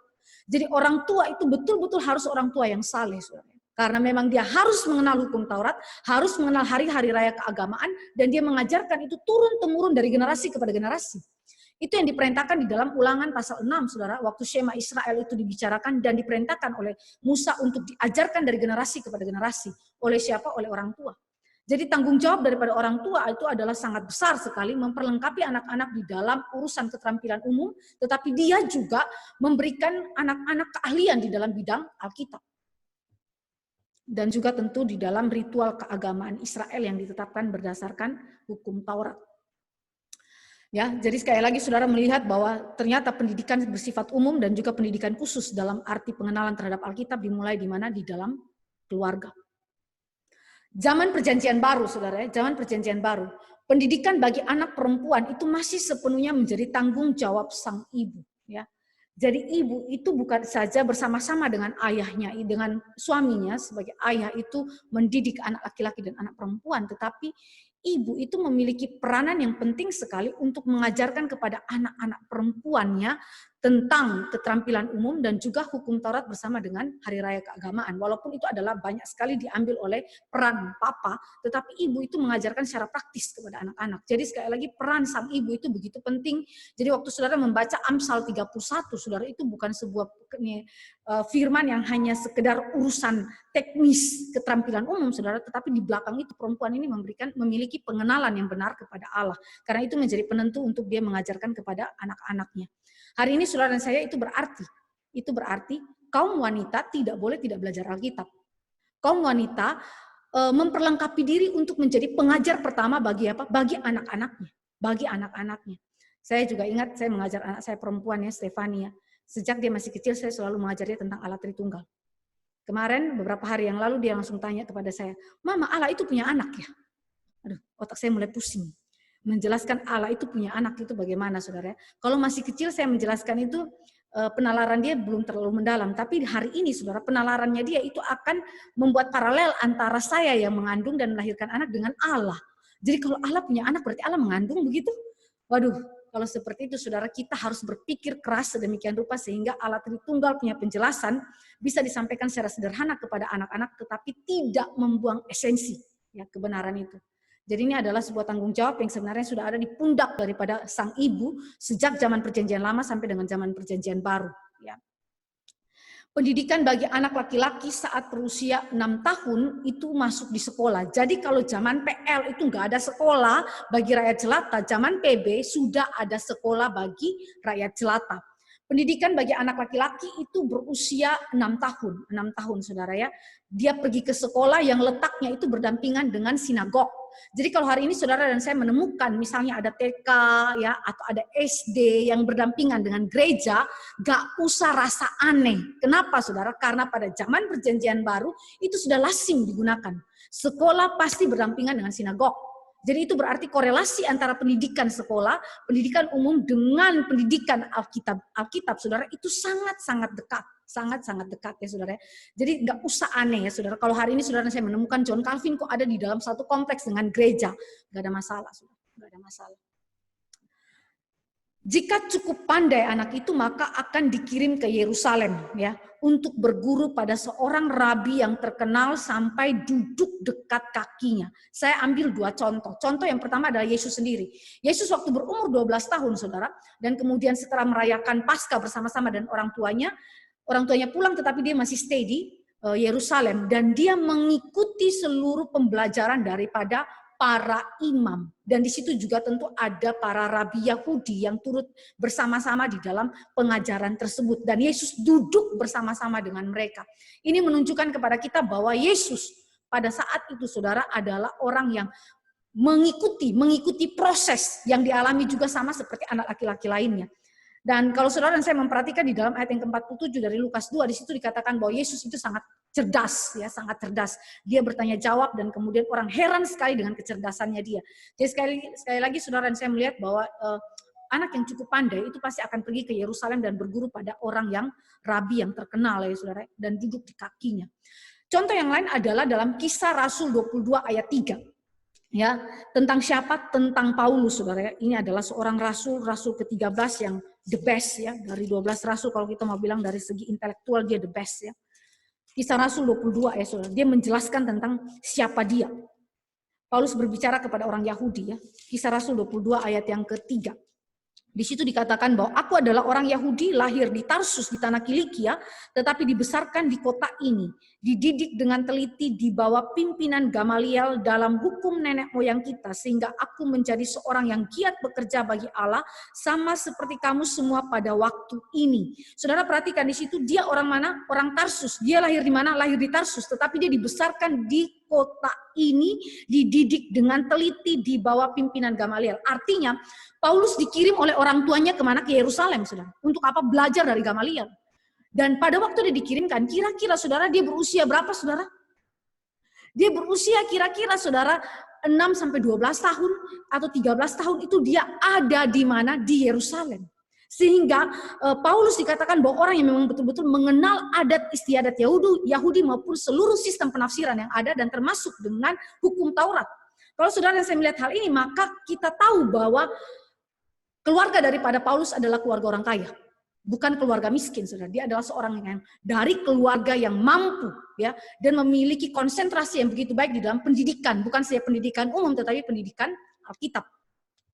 Jadi orang tua itu betul-betul harus orang tua yang saleh, saudara. Karena memang dia harus mengenal hukum Taurat, harus mengenal hari-hari raya keagamaan, dan dia mengajarkan itu turun-temurun dari generasi kepada generasi. Itu yang diperintahkan di dalam Ulangan pasal 6, saudara, waktu Shema Israel itu dibicarakan dan diperintahkan oleh Musa untuk diajarkan dari generasi kepada generasi. Oleh siapa? Oleh orang tua. Jadi tanggung jawab daripada orang tua itu adalah sangat besar sekali, memperlengkapi anak-anak di dalam urusan keterampilan umum, tetapi dia juga memberikan anak-anak keahlian di dalam bidang Alkitab. Dan juga tentu di dalam ritual keagamaan Israel yang ditetapkan berdasarkan hukum Taurat. Ya, jadi sekali lagi saudara melihat bahwa ternyata pendidikan bersifat umum dan juga pendidikan khusus dalam arti pengenalan terhadap Alkitab dimulai di mana? Di dalam keluarga. Zaman perjanjian baru, saudara, zaman perjanjian baru. Pendidikan bagi anak perempuan itu masih sepenuhnya menjadi tanggung jawab sang ibu. Ya. Jadi ibu itu bukan saja bersama-sama dengan ayahnya, dengan suaminya sebagai ayah itu mendidik anak laki-laki dan anak perempuan, tetapi ibu itu memiliki peranan yang penting sekali untuk mengajarkan kepada anak-anak perempuannya tentang keterampilan umum dan juga hukum Taurat bersama dengan hari raya keagamaan. Walaupun itu adalah banyak sekali diambil oleh peran papa, tetapi ibu itu mengajarkan secara praktis kepada anak-anak. Jadi sekali lagi peran sang ibu itu begitu penting. Jadi waktu saudara membaca Amsal 31, saudara, itu bukan sebuah firman yang hanya sekedar urusan teknis keterampilan umum, saudara, tetapi di belakang itu perempuan ini memiliki pengenalan yang benar kepada Allah. Karena itu menjadi penentu untuk dia mengajarkan kepada anak-anaknya. Hari ini saudara dan saya itu berarti kaum wanita tidak boleh tidak belajar Alkitab. Kaum wanita memperlengkapi diri untuk menjadi pengajar pertama bagi apa? Bagi anak-anaknya. Saya juga ingat saya mengajar anak saya perempuan ya, Stefania. Sejak dia masih kecil saya selalu mengajar dia tentang Allah Tritunggal. Kemarin beberapa hari yang lalu dia langsung tanya kepada saya, "Mama, Allah itu punya anak ya?" Aduh, otak saya mulai pusing. Menjelaskan Allah itu punya anak itu bagaimana, saudara? Kalau masih kecil saya menjelaskan itu penalaran dia belum terlalu mendalam. Tapi hari ini, saudara, penalarannya dia itu akan membuat paralel antara saya yang mengandung dan melahirkan anak dengan Allah. Jadi kalau Allah punya anak berarti Allah mengandung begitu? Waduh, kalau seperti itu, saudara, kita harus berpikir keras sedemikian rupa sehingga Allah Tritunggal punya penjelasan bisa disampaikan secara sederhana kepada anak-anak, tetapi tidak membuang esensi ya kebenaran itu. Jadi ini adalah sebuah tanggung jawab yang sebenarnya sudah ada di pundak daripada sang ibu sejak zaman perjanjian lama sampai dengan zaman perjanjian baru. Ya. Pendidikan bagi anak laki-laki saat berusia 6 tahun itu masuk di sekolah. Jadi kalau zaman PL itu nggak ada sekolah bagi rakyat jelata, zaman PB sudah ada sekolah bagi rakyat jelata. Pendidikan bagi anak laki-laki itu berusia 6 tahun. 6 tahun, saudara ya. Dia pergi ke sekolah yang letaknya itu berdampingan dengan sinagog. Jadi kalau hari ini saudara dan saya menemukan misalnya ada TK ya atau ada SD yang berdampingan dengan gereja, gak usah rasa aneh. Kenapa, saudara? Karena pada zaman perjanjian baru itu sudah lazim digunakan. Sekolah pasti berdampingan dengan sinagog. Jadi itu berarti korelasi antara pendidikan sekolah, pendidikan umum dengan pendidikan Alkitab, saudara, itu sangat-sangat dekat. Sangat-sangat dekat ya, saudara. Jadi nggak usah aneh ya, saudara. Kalau hari ini saudara saya menemukan John Calvin kok ada di dalam satu kompleks dengan gereja, nggak ada masalah, saudara. Nggak ada masalah. Jika cukup pandai anak itu, maka akan dikirim ke Yerusalem ya untuk berguru pada seorang rabi yang terkenal sampai duduk dekat kakinya. Saya ambil 2 contoh. Contoh yang pertama adalah Yesus sendiri. Yesus waktu berumur 12 tahun, saudara, dan kemudian setelah merayakan Paskah bersama-sama dan orang tuanya pulang tetapi dia masih stay di Yerusalem dan dia mengikuti seluruh pembelajaran daripada para imam. Dan di situ juga tentu ada para rabi Yahudi yang turut bersama-sama di dalam pengajaran tersebut. Dan Yesus duduk bersama-sama dengan mereka. Ini menunjukkan kepada kita bahwa Yesus pada saat itu, saudara, adalah orang yang mengikuti proses yang dialami juga sama seperti anak laki-laki lainnya. Dan kalau saudara dan saya memperhatikan di dalam ayat yang ke-47 dari Lukas 2, di situ dikatakan bahwa Yesus itu sangat cerdas, ya, sangat cerdas. Dia bertanya jawab dan kemudian orang heran sekali dengan kecerdasannya dia. Jadi sekali lagi saudara dan saya melihat bahwa anak yang cukup pandai itu pasti akan pergi ke Yerusalem dan berguru pada orang yang rabi yang terkenal ya saudara, dan duduk di kakinya. Contoh yang lain adalah dalam Kisah Rasul 22 ayat 3. Ya, tentang siapa? Tentang Paulus, saudara. Ini adalah seorang rasul ke-13 yang the best ya, dari 12 rasul kalau kita mau bilang dari segi intelektual dia the best ya. Kisah Rasul 22 ya saudara, dia menjelaskan tentang siapa dia. Paulus berbicara kepada orang Yahudi ya. Kisah Rasul 22 ayat yang ketiga. Di situ dikatakan bahwa aku adalah orang Yahudi lahir di Tarsus di tanah Kilikia, tetapi dibesarkan di kota ini, dididik dengan teliti di bawah pimpinan Gamaliel dalam hukum nenek moyang kita, sehingga aku menjadi seorang yang giat bekerja bagi Allah, sama seperti kamu semua pada waktu ini. Saudara perhatikan di situ dia orang mana? Orang Tarsus. Dia lahir di mana? Lahir di Tarsus, tetapi dia dibesarkan di kota ini, dididik dengan teliti di bawah pimpinan Gamaliel. Artinya Paulus dikirim oleh orang tuanya kemana? Ke Yerusalem, saudara. Untuk apa? Belajar dari Gamaliel. Dan pada waktu dia dikirimkan, kira-kira saudara dia berusia berapa saudara? Dia berusia kira-kira saudara 6-12 tahun atau 13 tahun itu dia ada di mana? Di Yerusalem. Sehingga Paulus dikatakan bahwa orang yang memang betul-betul mengenal adat istiadat Yahudi maupun seluruh sistem penafsiran yang ada dan termasuk dengan hukum Taurat. Kalau saudara dan saya melihat hal ini, maka kita tahu bahwa keluarga daripada Paulus adalah keluarga orang kaya. Bukan keluarga miskin, saudara. Dia adalah seorang yang dari keluarga yang mampu ya dan memiliki konsentrasi yang begitu baik di dalam pendidikan. Bukan saja pendidikan umum, tetapi pendidikan Alkitab.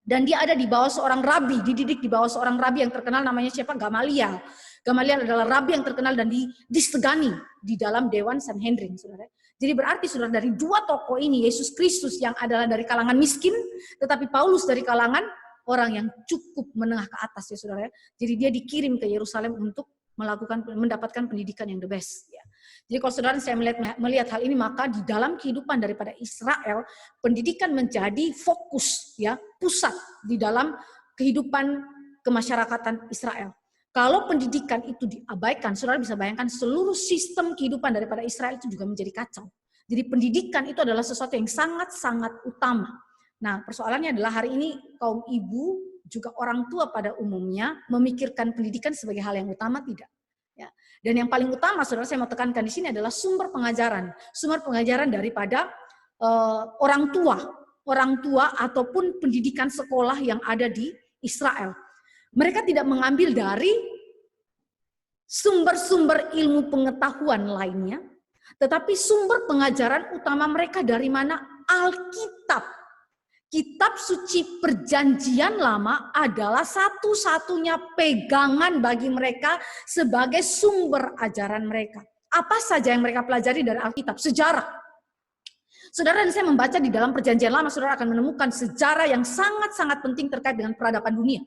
Dan dia ada di bawah seorang rabi, dididik di bawah seorang rabi yang terkenal namanya siapa? Gamaliel. Gamaliel adalah rabi yang terkenal dan disegani di dalam Dewan Sanhedrin, saudara. Jadi berarti saudara dari dua tokoh ini, Yesus Kristus yang adalah dari kalangan miskin, tetapi Paulus dari kalangan orang yang cukup menengah ke atas ya saudara. Jadi dia dikirim ke Yerusalem untuk mendapatkan pendidikan yang the best ya. Jadi kalau saudara saya melihat hal ini, maka di dalam kehidupan daripada Israel, pendidikan menjadi fokus ya, pusat di dalam kehidupan kemasyarakatan Israel. Kalau pendidikan itu diabaikan, saudara bisa bayangkan seluruh sistem kehidupan daripada Israel itu juga menjadi kacau. Jadi pendidikan itu adalah sesuatu yang sangat-sangat utama. Nah, persoalannya adalah hari ini kaum ibu juga orang tua pada umumnya memikirkan pendidikan sebagai hal yang utama tidak. Ya. Dan yang paling utama, saudara saya mau tekankan di sini adalah sumber pengajaran daripada orang tua ataupun pendidikan sekolah yang ada di Israel. Mereka tidak mengambil dari sumber-sumber ilmu pengetahuan lainnya, tetapi sumber pengajaran utama mereka dari mana? Alkitab. Kitab suci perjanjian lama adalah satu-satunya pegangan bagi mereka sebagai sumber ajaran mereka. Apa saja yang mereka pelajari dari Alkitab? Sejarah. Saudara dan saya membaca di dalam perjanjian lama, saudara akan menemukan sejarah yang sangat-sangat penting terkait dengan peradaban dunia.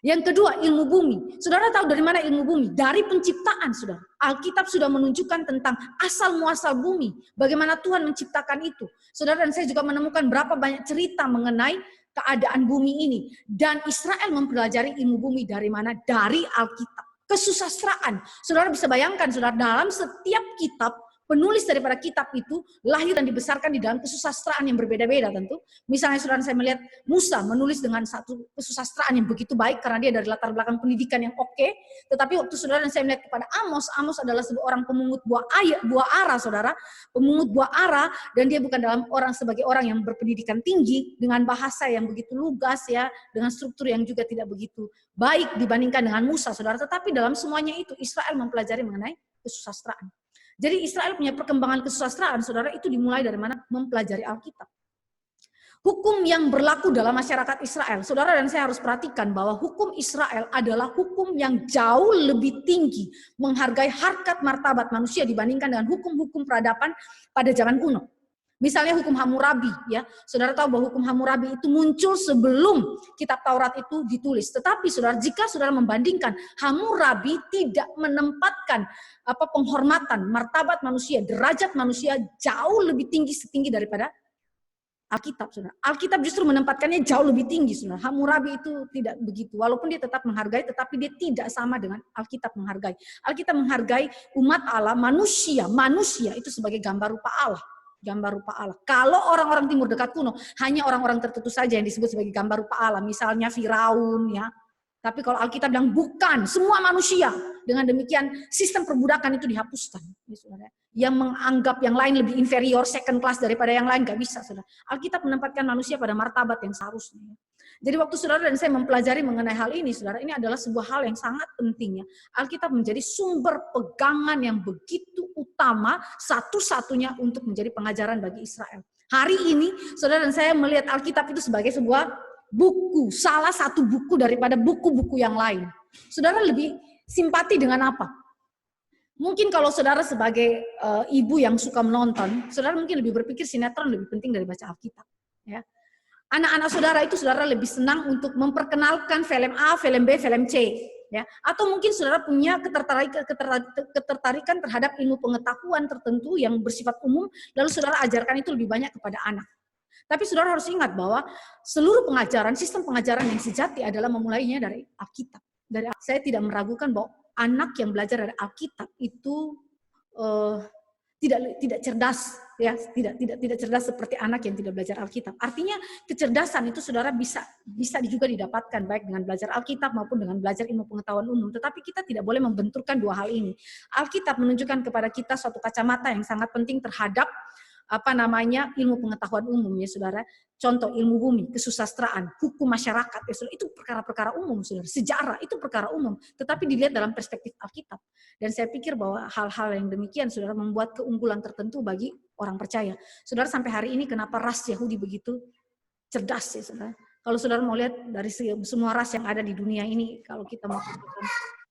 Yang kedua, ilmu bumi. Saudara tahu dari mana ilmu bumi? Dari penciptaan, saudara. Alkitab sudah menunjukkan tentang asal-muasal bumi. Bagaimana Tuhan menciptakan itu. Saudara dan saya juga menemukan berapa banyak cerita mengenai keadaan bumi ini. Dan Israel mempelajari ilmu bumi dari mana? Dari Alkitab. Kesusastraan. Saudara bisa bayangkan, saudara, dalam setiap kitab, penulis daripada kitab itu lahir dan dibesarkan di dalam kesusastraan yang berbeda-beda tentu. Misalnya saudara saya melihat Musa menulis dengan satu kesusastraan yang begitu baik karena dia dari latar belakang pendidikan yang oke. Tetapi waktu saudara dan saya melihat kepada Amos adalah seorang pemungut buah ara, saudara. Pemungut buah ara, dan dia bukan sebagai orang yang berpendidikan tinggi dengan bahasa yang begitu lugas ya, dengan struktur yang juga tidak begitu baik dibandingkan dengan Musa, saudara. Tetapi dalam semuanya itu Israel mempelajari mengenai kesusastraan. Jadi Israel punya perkembangan kesusastraan, saudara, itu dimulai dari mana? Mempelajari Alkitab. Hukum yang berlaku dalam masyarakat Israel, saudara dan saya harus perhatikan bahwa hukum Israel adalah hukum yang jauh lebih tinggi, menghargai harkat martabat manusia dibandingkan dengan hukum-hukum peradaban pada zaman kuno. Misalnya hukum Hammurabi, ya, saudara tahu bahwa hukum Hammurabi itu muncul sebelum kitab Taurat itu ditulis. Tetapi saudara, jika saudara membandingkan, Hammurabi tidak menempatkan penghormatan, martabat manusia, derajat manusia jauh lebih setinggi daripada Alkitab, saudara. Alkitab justru menempatkannya jauh lebih tinggi, saudara. Hammurabi itu tidak begitu. Walaupun dia tetap menghargai, tetapi dia tidak sama dengan Alkitab menghargai. Alkitab menghargai umat Allah, manusia itu sebagai gambar rupa Allah. Gambar rupa Allah. Kalau orang-orang timur dekat kuno, hanya orang-orang tertentu saja yang disebut sebagai gambar rupa Allah. Misalnya Firaun, ya. Tapi kalau Alkitab bilang bukan, semua manusia. Dengan demikian sistem perbudakan itu dihapuskan. Yang menganggap yang lain lebih inferior, second class daripada yang lain, gak bisa. Saudara. Alkitab menempatkan manusia pada martabat yang seharusnya. Jadi waktu saudara dan saya mempelajari mengenai hal ini, saudara, ini adalah sebuah hal yang sangat penting ya. Alkitab menjadi sumber pegangan yang begitu utama, satu-satunya untuk menjadi pengajaran bagi Israel. Hari ini, saudara dan saya melihat Alkitab itu sebagai sebuah buku, salah satu buku daripada buku-buku yang lain. Saudara lebih simpati dengan apa? Mungkin kalau saudara sebagai ibu yang suka menonton, saudara mungkin lebih berpikir sinetron lebih penting dari baca Alkitab. Ya. Anak-anak saudara itu saudara lebih senang untuk memperkenalkan film A, film B, film C. Ya. Atau mungkin saudara punya ketertarikan terhadap ilmu pengetahuan tertentu yang bersifat umum, lalu saudara ajarkan itu lebih banyak kepada anak. Tapi saudara harus ingat bahwa seluruh pengajaran, sistem pengajaran yang sejati adalah memulainya dari Alkitab. Saya tidak meragukan bahwa anak yang belajar dari Alkitab itu tidak cerdas, ya, tidak cerdas seperti anak yang tidak belajar Alkitab. Artinya kecerdasan itu saudara bisa juga didapatkan baik dengan belajar Alkitab maupun dengan belajar ilmu pengetahuan umum. Tetapi kita tidak boleh membenturkan dua hal ini. Alkitab menunjukkan kepada kita suatu kacamata yang sangat penting terhadap ilmu pengetahuan umum ya saudara. Contoh ilmu bumi, kesusastraan, hukum masyarakat ya saudara, itu perkara-perkara umum saudara. Sejarah itu perkara umum, tetapi dilihat dalam perspektif Alkitab. Dan saya pikir bahwa hal-hal yang demikian saudara membuat keunggulan tertentu bagi orang percaya. Saudara sampai hari ini kenapa ras Yahudi begitu cerdas ya saudara. Kalau saudara mau lihat dari semua ras yang ada di dunia ini, kalau kita mau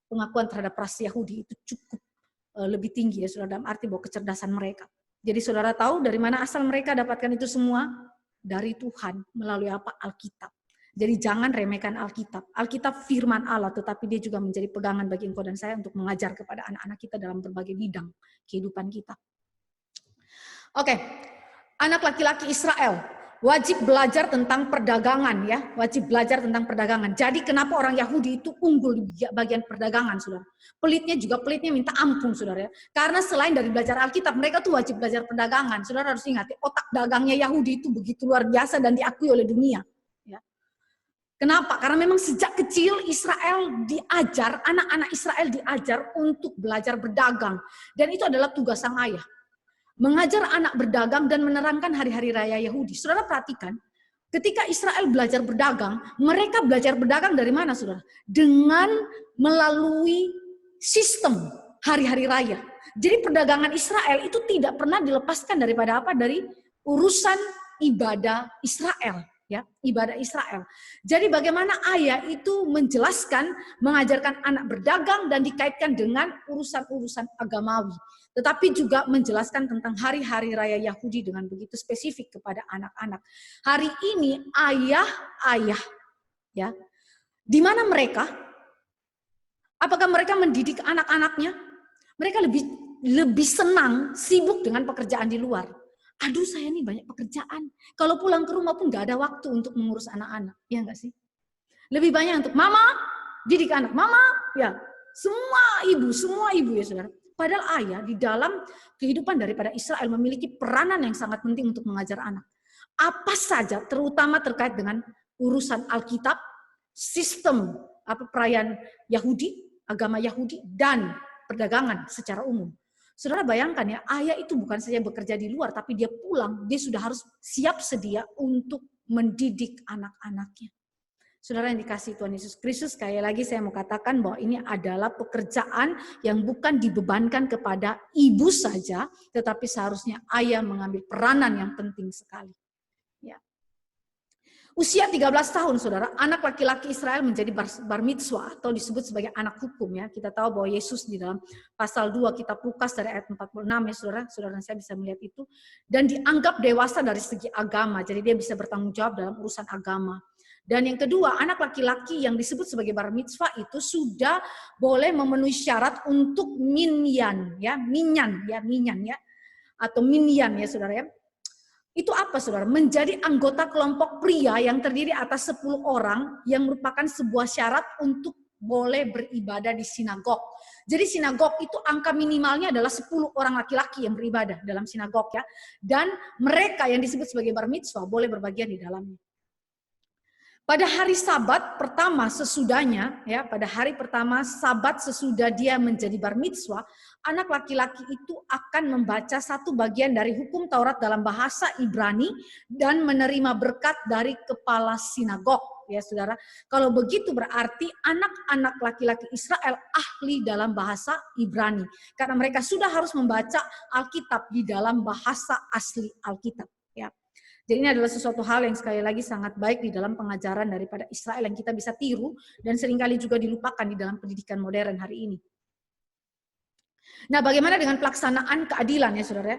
pengakuan terhadap ras Yahudi itu cukup lebih tinggi ya saudara, dalam arti bahwa kecerdasan mereka. Jadi saudara tahu dari mana asal mereka dapatkan itu semua? Dari Tuhan melalui apa? Alkitab. Jadi jangan remehkan Alkitab. Alkitab firman Allah, tetapi dia juga menjadi pegangan bagi engkau dan saya untuk mengajar kepada anak-anak kita dalam berbagai bidang kehidupan kita. Oke, anak laki-laki Israel wajib belajar tentang perdagangan ya, wajib belajar tentang perdagangan. Jadi kenapa orang Yahudi itu unggul di bagian perdagangan, saudara? Pelitnya minta ampun, saudara ya. Karena selain dari belajar Alkitab, mereka tuh wajib belajar perdagangan. Saudara harus ingat, otak dagangnya Yahudi itu begitu luar biasa dan diakui oleh dunia. Ya. Kenapa? Karena memang sejak kecil Israel diajar, anak-anak Israel diajar untuk belajar berdagang. Dan itu adalah tugas sang ayah. Mengajar anak berdagang dan menerangkan hari-hari raya Yahudi. Saudara perhatikan, ketika Israel belajar berdagang, mereka belajar berdagang dari mana, saudara? Dengan melalui sistem hari-hari raya. Jadi perdagangan Israel itu tidak pernah dilepaskan daripada apa? Dari urusan ibadah Israel. Ya, ibadah Israel. Jadi bagaimana ayah itu menjelaskan, mengajarkan anak berdagang dan dikaitkan dengan urusan-urusan agamawi. Tetapi juga menjelaskan tentang hari-hari raya Yahudi dengan begitu spesifik kepada anak-anak. Hari ini ayah-ayah, ya, di mana mereka? Apakah mereka mendidik anak-anaknya? Mereka lebih senang sibuk dengan pekerjaan di luar. Aduh, saya nih banyak pekerjaan. Kalau pulang ke rumah pun gak ada waktu untuk mengurus anak-anak, ya enggak sih? Lebih banyak untuk mama, didik anak mama, ya. Semua ibu ya saudara. Padahal ayah di dalam kehidupan daripada Israel memiliki peranan yang sangat penting untuk mengajar anak. Apa saja, terutama terkait dengan urusan Alkitab, sistem perayaan Yahudi, agama Yahudi, dan perdagangan secara umum. Saudara bayangkan ya, ayah itu bukan saja bekerja di luar, tapi dia pulang, dia sudah harus siap sedia untuk mendidik anak-anaknya. Saudara yang dikasihi Tuhan Yesus Kristus, sekali lagi saya mau katakan bahwa ini adalah pekerjaan yang bukan dibebankan kepada ibu saja, tetapi seharusnya ayah mengambil peranan yang penting sekali. Ya. Usia 13 tahun, saudara, anak laki-laki Israel menjadi bar mitzvah atau disebut sebagai anak hukum. Ya, kita tahu bahwa Yesus di dalam pasal 2 kitab Lukas dari ayat 46 ya, saudara saya bisa melihat itu, dan dianggap dewasa dari segi agama, jadi dia bisa bertanggung jawab dalam urusan agama. Dan yang kedua, anak laki-laki yang disebut sebagai bar mitzvah itu sudah boleh memenuhi syarat untuk minyan ya, atau minyan ya saudara ya. Itu apa saudara? Menjadi anggota kelompok pria yang terdiri atas 10 orang yang merupakan sebuah syarat untuk boleh beribadah di sinagog. Jadi sinagog itu angka minimalnya adalah 10 orang laki-laki yang beribadah dalam sinagog ya. Dan mereka yang disebut sebagai bar mitzvah boleh berbagian di dalamnya. Pada hari Sabat pertama sesudahnya, ya, pada hari pertama Sabat sesudah dia menjadi bar mitzvah, anak laki-laki itu akan membaca satu bagian dari hukum Taurat dalam bahasa Ibrani dan menerima berkat dari kepala sinagog. ya saudara. Kalau begitu berarti anak-anak laki-laki Israel ahli dalam bahasa Ibrani. Karena mereka sudah harus membaca Alkitab di dalam bahasa asli Alkitab. Ya. Jadi ini adalah sesuatu hal yang sekali lagi sangat baik di dalam pengajaran daripada Israel yang kita bisa tiru dan seringkali juga dilupakan di dalam pendidikan modern hari ini. Nah, bagaimana dengan pelaksanaan keadilan ya saudara?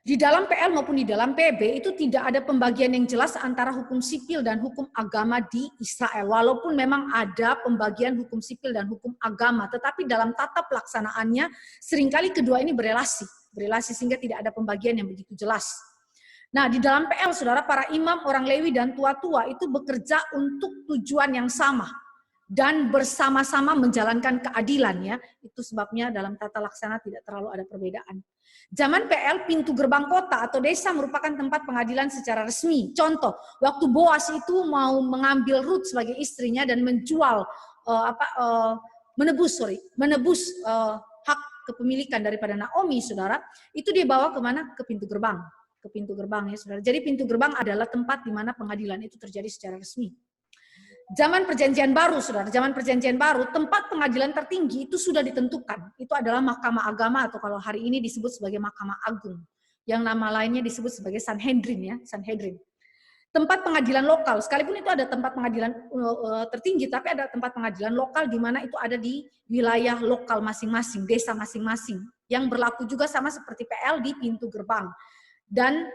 Di dalam PL maupun di dalam PB itu tidak ada pembagian yang jelas antara hukum sipil dan hukum agama di Israel. Walaupun memang ada pembagian hukum sipil dan hukum agama, tetapi dalam tata pelaksanaannya seringkali kedua ini berelasi sehingga tidak ada pembagian yang begitu jelas. Nah, di dalam PL saudara, para imam, orang Lewi dan tua-tua itu bekerja untuk tujuan yang sama dan bersama-sama menjalankan keadilan ya. Itu sebabnya dalam tata laksana tidak terlalu ada perbedaan. Zaman PL, pintu gerbang kota atau desa merupakan tempat pengadilan secara resmi. Contoh, waktu Boas itu mau mengambil Ruth sebagai istrinya dan menjual menebus hak kepemilikan daripada Naomi, saudara, itu dia bawa kemana? Ke pintu gerbang. Ke pintu gerbang ya, saudara. Jadi pintu gerbang adalah tempat di mana pengadilan itu terjadi secara resmi. Zaman Perjanjian Baru, saudara, zaman Perjanjian Baru, tempat pengadilan tertinggi itu sudah ditentukan. Itu adalah Mahkamah Agama atau kalau hari ini disebut sebagai Mahkamah Agung. Yang nama lainnya disebut sebagai Sanhedrin ya, Sanhedrin. Tempat pengadilan lokal, sekalipun itu ada tempat pengadilan tertinggi, tapi ada tempat pengadilan lokal di mana itu ada di wilayah lokal masing-masing, desa masing-masing. Yang berlaku juga sama seperti PL di pintu gerbang. Dan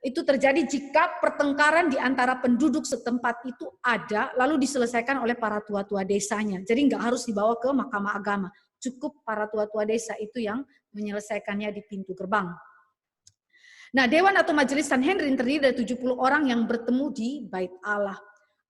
itu terjadi jika pertengkaran di antara penduduk setempat itu ada, lalu diselesaikan oleh para tua-tua desanya. Jadi nggak harus dibawa ke Mahkamah Agama. Cukup para tua-tua desa itu yang menyelesaikannya di pintu gerbang. Nah, Dewan atau Majelis Sanhedrin terdiri dari 70 orang yang bertemu di Bait Allah.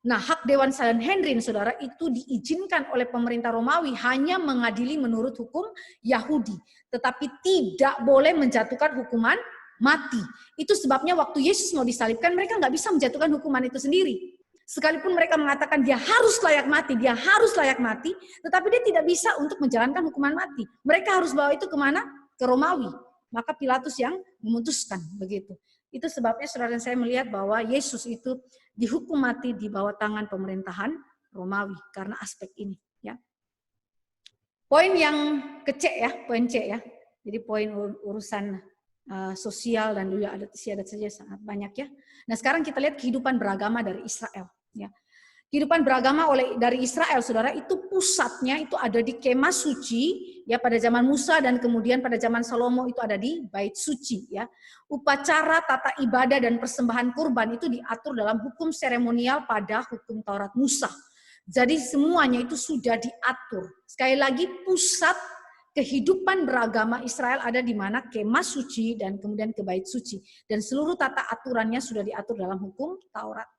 Nah, hak Dewan Sanhedrin, saudara, itu diizinkan oleh pemerintah Romawi hanya mengadili menurut hukum Yahudi. Tetapi tidak boleh menjatuhkan hukuman mati. Itu sebabnya waktu Yesus mau disalibkan, mereka nggak bisa menjatuhkan hukuman itu sendiri. Sekalipun mereka mengatakan dia harus layak mati, tetapi dia tidak bisa untuk menjalankan hukuman mati. Mereka harus bawa itu kemana? Ke Romawi. Maka Pilatus yang memutuskan begitu. Itu sebabnya saudara dan saya melihat bahwa Yesus itu dihukum mati di bawah tangan pemerintahan Romawi karena aspek ini. Ya. Poin yang ke C ya, poin C ya. Jadi poin urusan sosial dan juga adat istiadat saja sangat banyak ya. Nah, sekarang kita lihat kehidupan beragama dari Israel ya. Kehidupan beragama dari Israel, saudara, itu pusatnya itu ada di kemah suci ya pada zaman Musa dan kemudian pada zaman Salomo itu ada di bait suci ya. Upacara, tata ibadah dan persembahan kurban itu diatur dalam hukum seremonial pada hukum Taurat Musa. Jadi semuanya itu sudah diatur. Sekali lagi pusat kehidupan beragama Israel ada di mana kemah suci dan kemudian ke bait suci. Dan seluruh tata aturannya sudah diatur dalam hukum Taurat.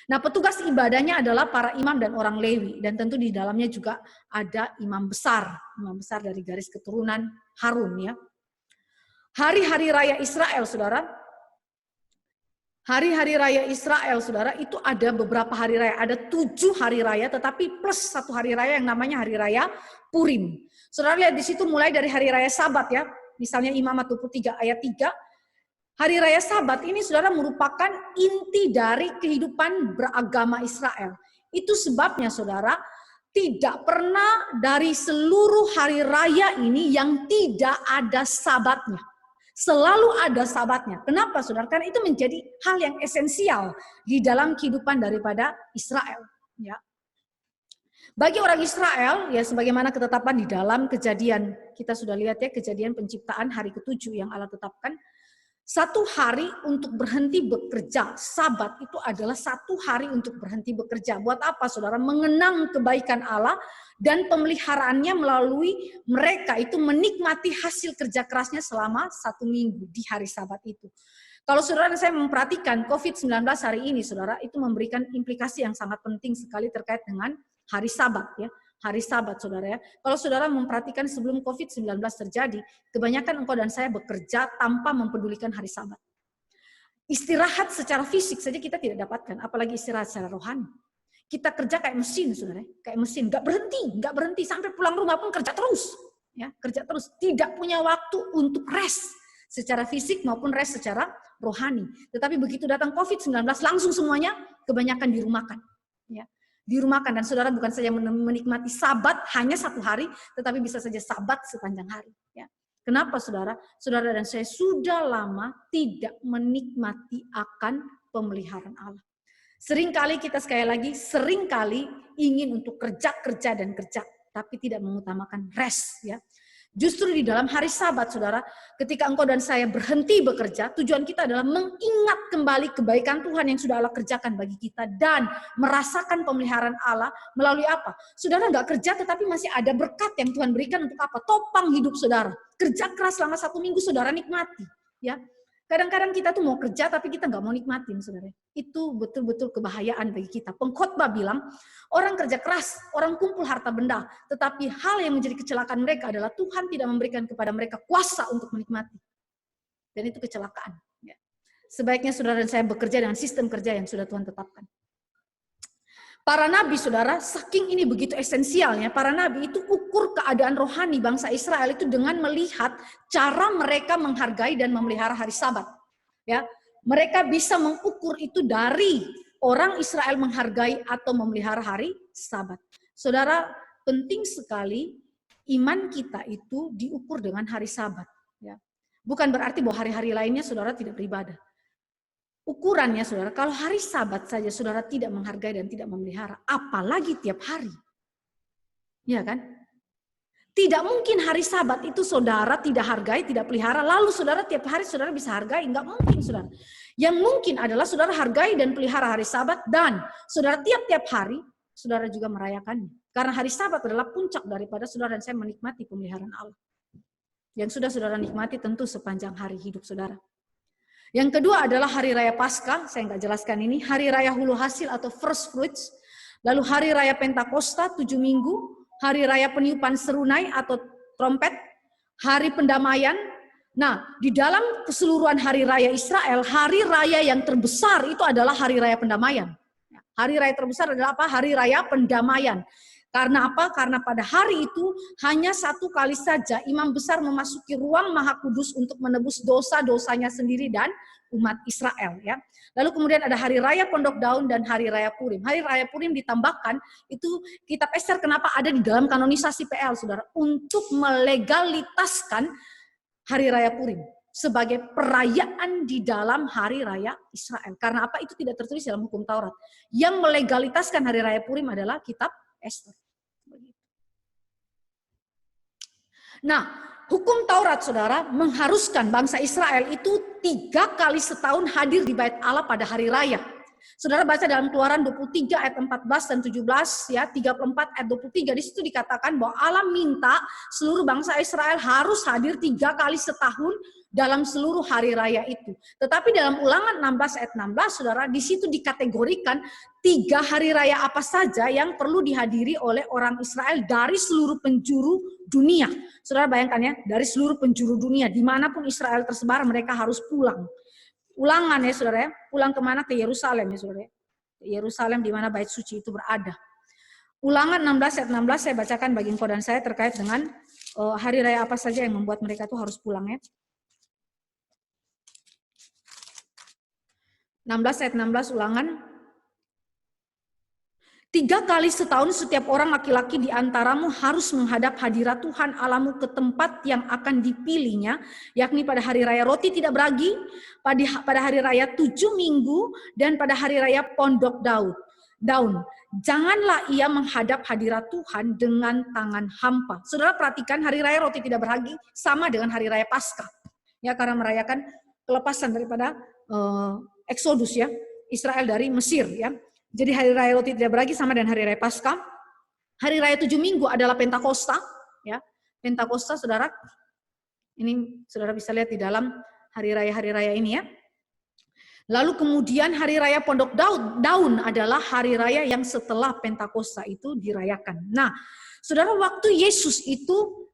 Nah, petugas ibadahnya adalah para imam dan orang Lewi. Dan tentu di dalamnya juga ada imam besar dari garis keturunan Harun ya. Hari-hari raya Israel, saudara. Hari-hari raya Israel, saudara, itu ada beberapa hari raya. Ada 7 hari raya, tetapi plus 1 hari raya yang namanya hari raya Purim. Saudara lihat di situ mulai dari hari raya Sabat ya. Misalnya Imamat 23 ayat 3. Hari raya Sabat ini saudara merupakan inti dari kehidupan beragama Israel. Itu sebabnya saudara tidak pernah dari seluruh hari raya ini yang tidak ada Sabatnya. Selalu ada Sabatnya. Kenapa saudara? Karena itu menjadi hal yang esensial di dalam kehidupan daripada Israel. Ya. Bagi orang Israel, ya sebagaimana ketetapan di dalam Kejadian, kita sudah lihat ya Kejadian penciptaan hari ke-7 yang Allah tetapkan, 1 hari untuk berhenti bekerja. Sabat itu adalah 1 hari untuk berhenti bekerja. Buat apa saudara? Mengenang kebaikan Allah dan pemeliharaannya melalui mereka itu menikmati hasil kerja kerasnya selama 1 minggu di hari Sabat itu. Kalau saudara dan saya memperhatikan COVID-19 hari ini, saudara, itu memberikan implikasi yang sangat penting sekali terkait dengan hari Sabat ya, hari Sabat saudara ya. Kalau saudara memperhatikan sebelum COVID-19 terjadi, kebanyakan engkau dan saya bekerja tanpa mempedulikan hari Sabat. Istirahat secara fisik saja kita tidak dapatkan, apalagi istirahat secara rohani. Kita kerja kayak mesin saudara, kayak mesin, nggak berhenti sampai pulang rumah pun kerja terus, ya kerja terus, tidak punya waktu untuk rest secara fisik maupun rest secara rohani. Tetapi begitu datang COVID-19 langsung semuanya kebanyakan dirumahkan, ya. dirumahkan. Dan saudara bukan saja menikmati Sabat hanya 1 hari, tetapi bisa saja Sabat sepanjang hari. Ya. Kenapa saudara? Saudara dan saya sudah lama tidak menikmati akan pemeliharaan Allah. Seringkali kita sekali lagi, seringkali ingin untuk kerja dan kerja, tapi tidak mengutamakan rest. Ya. Justru di dalam hari Sabat, saudara, ketika engkau dan saya berhenti bekerja, tujuan kita adalah mengingat kembali kebaikan Tuhan yang sudah Allah kerjakan bagi kita dan merasakan pemeliharaan Allah melalui apa? Saudara nggak kerja tetapi masih ada berkat yang Tuhan berikan untuk apa? Topang hidup saudara. Kerja keras selama 1 minggu saudara nikmati. Ya. Kadang-kadang kita tuh mau kerja tapi kita nggak mau nikmatin, saudara. Itu betul-betul kebahayaan bagi kita. Pengkhotbah bilang, orang kerja keras, orang kumpul harta benda, tetapi hal yang menjadi kecelakaan mereka adalah Tuhan tidak memberikan kepada mereka kuasa untuk menikmati. Dan itu kecelakaan. Ya. Sebaiknya saudara dan saya bekerja dengan sistem kerja yang sudah Tuhan tetapkan. Para nabi, saudara, saking ini begitu esensialnya, para nabi itu ukur keadaan rohani bangsa Israel itu dengan melihat cara mereka menghargai dan memelihara hari Sabat. Ya, mereka bisa mengukur itu dari orang Israel menghargai atau memelihara hari Sabat. Saudara, penting sekali iman kita itu diukur dengan hari Sabat. Ya. Bukan berarti bahwa hari-hari lainnya saudara tidak beribadah. Ukurannya saudara, kalau hari Sabat saja saudara tidak menghargai dan tidak memelihara, apalagi tiap hari. Ya kan? Tidak mungkin hari Sabat itu saudara tidak hargai, tidak pelihara, lalu saudara tiap hari saudara bisa hargai, enggak mungkin saudara. Yang mungkin adalah saudara hargai dan pelihara hari Sabat dan saudara tiap-tiap hari saudara juga merayakannya. Karena hari Sabat adalah puncak daripada saudara dan saya menikmati pemeliharaan Allah. Yang sudah saudara nikmati tentu sepanjang hari hidup saudara. Yang kedua adalah hari raya Paskah, saya nggak jelaskan ini, hari raya hulu hasil atau first fruits, lalu hari raya Pentakosta 7 minggu, hari raya peniupan serunai atau trompet, hari pendamaian. Nah, di dalam keseluruhan hari raya Israel, hari raya yang terbesar itu adalah hari raya pendamaian. Hari raya terbesar adalah apa? Hari raya pendamaian. Karena apa? Karena pada hari itu hanya 1 kali saja imam besar memasuki ruang maha kudus untuk menebus dosa-dosanya sendiri dan umat Israel. Ya. Lalu kemudian ada hari raya Pondok Daun dan hari raya Purim. Hari raya Purim ditambahkan, itu kitab Ester kenapa ada di dalam kanonisasi PL, saudara? Untuk melegalitaskan hari raya Purim sebagai perayaan di dalam hari raya Israel. Karena apa? Itu tidak tertulis dalam hukum Taurat. Yang melegalitaskan hari raya Purim adalah kitab Ester. Nah, hukum Taurat, saudara, mengharuskan bangsa Israel itu 3 kali setahun hadir di Bait Allah pada hari raya. Saudara baca dalam Keluaran 23 ayat 14 dan 17, ya, 34 ayat 23, di situ dikatakan bahwa Allah minta seluruh bangsa Israel harus hadir 3 kali setahun dalam seluruh hari raya itu. Tetapi dalam Ulangan 16 ayat 16, saudara, di situ dikategorikan 3 hari raya apa saja yang perlu dihadiri oleh orang Israel dari seluruh penjuru dunia. Saudara bayangkan ya, dari seluruh penjuru dunia, dimanapun Israel tersebar, mereka harus pulang. Ulangan ya saudara ya, pulang kemana? Ke Yerusalem ya saudara ya. Yerusalem di mana bait suci itu berada. Ulangan 16 ayat 16 saya bacakan bagi engkau dan saya terkait dengan hari raya apa saja yang membuat mereka itu harus pulang ya. 16 ayat 16 Ulangan. 3 kali setahun setiap orang laki-laki di antaramu harus menghadap hadirat Tuhan Allahmu ke tempat yang akan dipilihnya, yakni pada hari raya roti tidak beragi, pada hari raya 7 minggu, dan pada hari raya Pondok Daun. Janganlah ia menghadap hadirat Tuhan dengan tangan hampa. Saudara perhatikan, hari raya roti tidak beragi sama dengan hari raya Paskah. Ya, karena merayakan kelepasan daripada Exodus ya, Israel dari Mesir ya. Jadi hari raya roti tidak beragi sama dengan hari raya Paskah. Hari raya 7 minggu adalah Pentakosta ya. Pentakosta saudara. Ini saudara bisa lihat di dalam hari raya ini ya. Lalu kemudian hari raya Pondok Daun adalah hari raya yang setelah Pentakosta itu dirayakan. Nah, saudara, waktu Yesus itu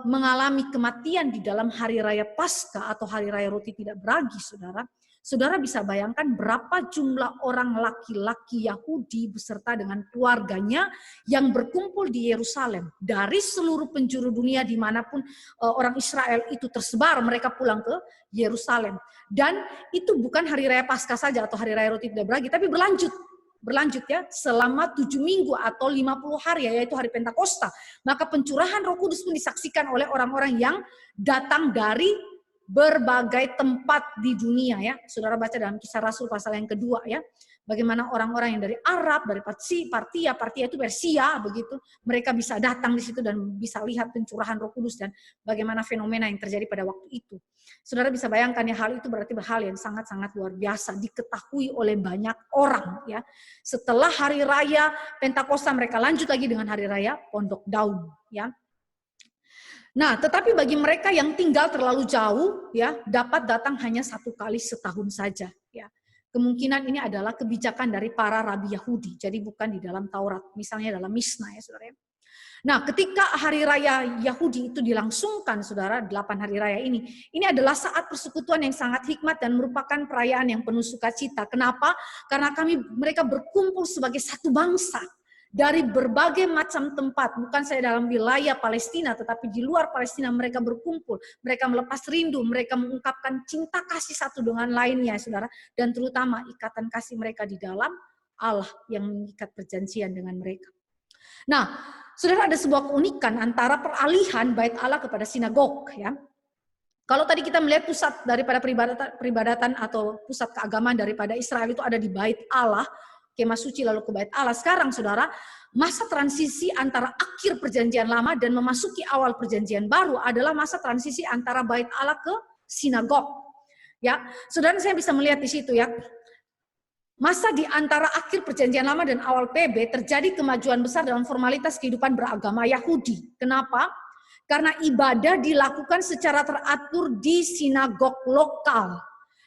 mengalami kematian di dalam hari raya Paskah atau hari raya roti tidak beragi, saudara bisa bayangkan berapa jumlah orang laki-laki Yahudi beserta dengan keluarganya yang berkumpul di Yerusalem. Dari seluruh penjuru dunia dimanapun orang Israel itu tersebar, mereka pulang ke Yerusalem. Dan itu bukan hari raya Paskah saja atau hari raya roti tidak beragi, tapi berlanjut. berlanjut ya selama 7 minggu atau 50 hari ya, yaitu hari Pentakosta. Maka pencurahan Roh Kudus pun disaksikan oleh orang-orang yang datang dari berbagai tempat di dunia ya. Saudara baca dalam Kisah Rasul pasal yang kedua ya. Bagaimana orang-orang yang dari Arab, dari Partia itu Persia begitu, mereka bisa datang di situ dan bisa lihat pencurahan Roh Kudus dan bagaimana fenomena yang terjadi pada waktu itu. Saudara bisa bayangkan ya, hal itu berarti hal yang sangat-sangat luar biasa diketahui oleh banyak orang ya. Setelah hari raya Pentakosta mereka lanjut lagi dengan hari raya Pondok Daun ya. Nah, tetapi bagi mereka yang tinggal terlalu jauh ya, dapat datang hanya 1 kali setahun saja ya. Kemungkinan ini adalah kebijakan dari para rabi Yahudi, jadi bukan di dalam Taurat, misalnya dalam Misna ya saudara. Nah, ketika hari raya Yahudi itu dilangsungkan saudara, 8 hari raya ini adalah saat persekutuan yang sangat hikmat dan merupakan perayaan yang penuh sukacita. Kenapa? Karena mereka berkumpul sebagai satu bangsa dari berbagai macam tempat, bukan saja dalam wilayah Palestina, tetapi di luar Palestina mereka berkumpul, mereka melepas rindu, mereka mengungkapkan cinta kasih satu dengan lainnya, saudara, dan terutama ikatan kasih mereka di dalam Allah yang mengikat perjanjian dengan mereka. Nah, saudara, ada sebuah keunikan antara peralihan bait Allah kepada sinagog, ya. Kalau tadi kita melihat pusat daripada peribadatan atau pusat keagamaan daripada Israel itu ada di bait Allah, kemah suci lalu ke bait Allah. Sekarang saudara, masa transisi antara akhir perjanjian lama dan memasuki awal perjanjian baru adalah masa transisi antara bait Allah ke sinagog. Ya, saudara, saya bisa melihat di situ ya. Masa di antara akhir perjanjian lama dan awal PB terjadi kemajuan besar dalam formalitas kehidupan beragama Yahudi. Kenapa? Karena ibadah dilakukan secara teratur di sinagog lokal.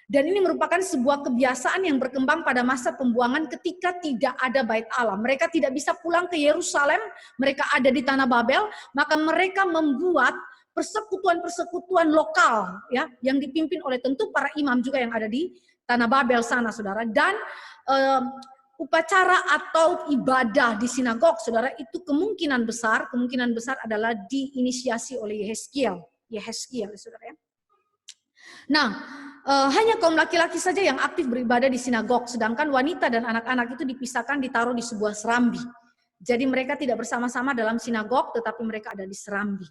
Dan ini merupakan sebuah kebiasaan yang berkembang pada masa pembuangan ketika tidak ada bait Allah. Mereka tidak bisa pulang ke Yerusalem, mereka ada di tanah Babel, maka mereka membuat persekutuan-persekutuan lokal ya, yang dipimpin oleh tentu para imam juga yang ada di tanah Babel sana, saudara. Dan upacara atau ibadah di sinagog, saudara, itu kemungkinan besar adalah diinisiasi oleh Yehezkiel, saudara ya. Nah, hanya kaum laki-laki saja yang aktif beribadah di sinagog, sedangkan wanita dan anak-anak itu dipisahkan, ditaruh di sebuah serambi. Jadi mereka tidak bersama-sama dalam sinagog, tetapi mereka ada di serambi.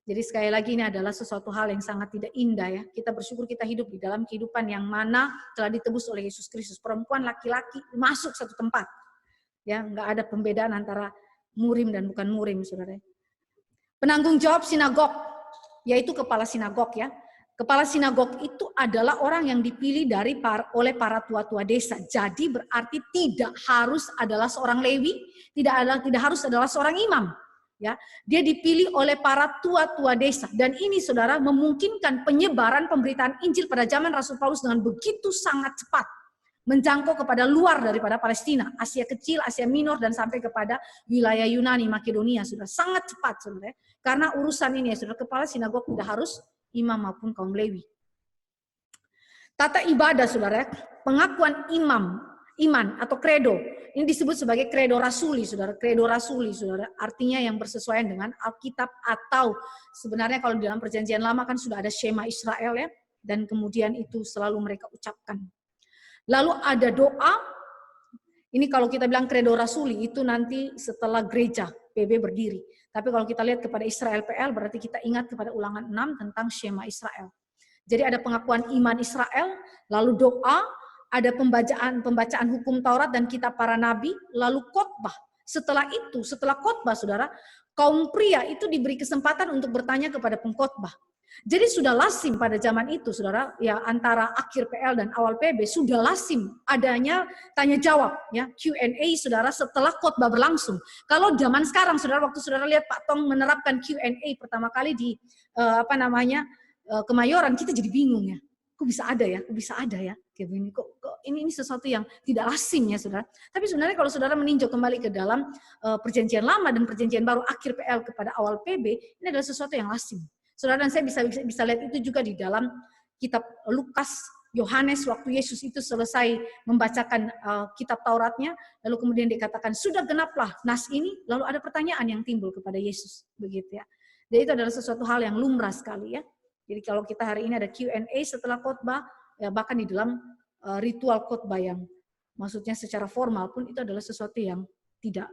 Jadi sekali lagi ini adalah sesuatu hal yang sangat tidak indah ya. Kita bersyukur kita hidup di dalam kehidupan yang mana telah ditebus oleh Yesus Kristus. Perempuan, laki-laki masuk satu tempat. Ya, nggak ada pembedaan antara murim dan bukan murim, saudara. Penanggung jawab sinagog, yaitu kepala sinagog ya. Kepala sinagog itu adalah orang yang dipilih oleh para tua-tua desa. Jadi berarti tidak harus adalah seorang Lewi, tidak harus adalah seorang imam. Ya, dia dipilih oleh para tua-tua desa. Dan ini saudara memungkinkan penyebaran pemberitaan Injil pada zaman Rasul Paulus dengan begitu sangat cepat. Menjangkau kepada luar daripada Palestina, Asia Kecil, Asia Minor, dan sampai kepada wilayah Yunani, Makedonia. Sudah sangat cepat saudara. Karena urusan ini ya saudara, kepala sinagog tidak harus imam maupun kaum Lewi. Tata ibadah saudara, pengakuan iman atau kredo, ini disebut sebagai kredo rasuli saudara. Kredo rasuli saudara, artinya yang bersesuaian dengan Alkitab, atau sebenarnya kalau di dalam perjanjian lama kan sudah ada Shema Israel ya, dan kemudian itu selalu mereka ucapkan. Lalu ada doa, ini kalau kita bilang kredo rasuli itu nanti setelah gereja PB berdiri. Tapi kalau kita lihat kepada Israel PL, berarti kita ingat kepada Ulangan 6 tentang Shema Israel. Jadi ada pengakuan iman Israel, lalu doa, ada pembacaan hukum Taurat dan kitab para nabi, lalu khotbah. Setelah itu, setelah khotbah saudara, kaum pria itu diberi kesempatan untuk bertanya kepada pengkhotbah. Jadi sudah lazim pada zaman itu saudara, ya antara akhir PL dan awal PB sudah lazim adanya tanya jawab ya, Q&A saudara setelah khotbah berlangsung. Kalau zaman sekarang saudara, waktu saudara lihat Pak Tong menerapkan Q&A pertama kali di Kemayoran, kita jadi bingung ya. Kok bisa ada ya? Kok bisa ada ya? Kayak begini, kok ini sesuatu yang tidak lazim ya saudara. Tapi sebenarnya kalau saudara meninjau kembali ke dalam perjanjian lama dan perjanjian baru akhir PL kepada awal PB, ini adalah sesuatu yang lazim. Saudara, dan saya bisa lihat itu juga di dalam kitab Lukas, Yohanes, waktu Yesus itu selesai membacakan kitab Tauratnya, lalu kemudian dikatakan sudah genaplah nas ini, lalu ada pertanyaan yang timbul kepada Yesus, begitu ya. Jadi itu adalah sesuatu hal yang lumrah sekali ya. Jadi kalau kita hari ini ada Q&A setelah khotbah, ya bahkan di dalam ritual khotbah yang Maksudnya secara formal pun itu adalah sesuatu yang tidak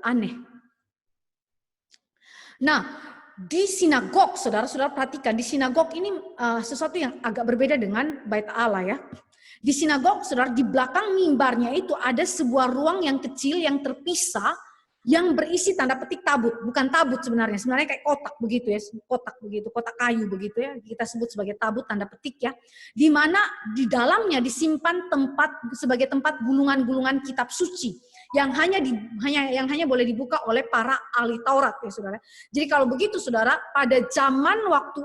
aneh. Nah, di sinagog, saudara-saudara perhatikan, di sinagog ini sesuatu yang agak berbeda dengan bait Allah ya. Di sinagog, saudara, di belakang mimbarnya itu ada sebuah ruang yang kecil yang terpisah yang berisi tanda petik tabut, bukan tabut sebenarnya kayak kotak begitu ya, kotak kayu begitu ya, kita sebut sebagai tabut tanda petik ya, di mana di dalamnya disimpan sebagai tempat gulungan-gulungan kitab suci yang hanya boleh dibuka oleh para ahli Taurat ya saudara. Jadi kalau begitu saudara, pada zaman waktu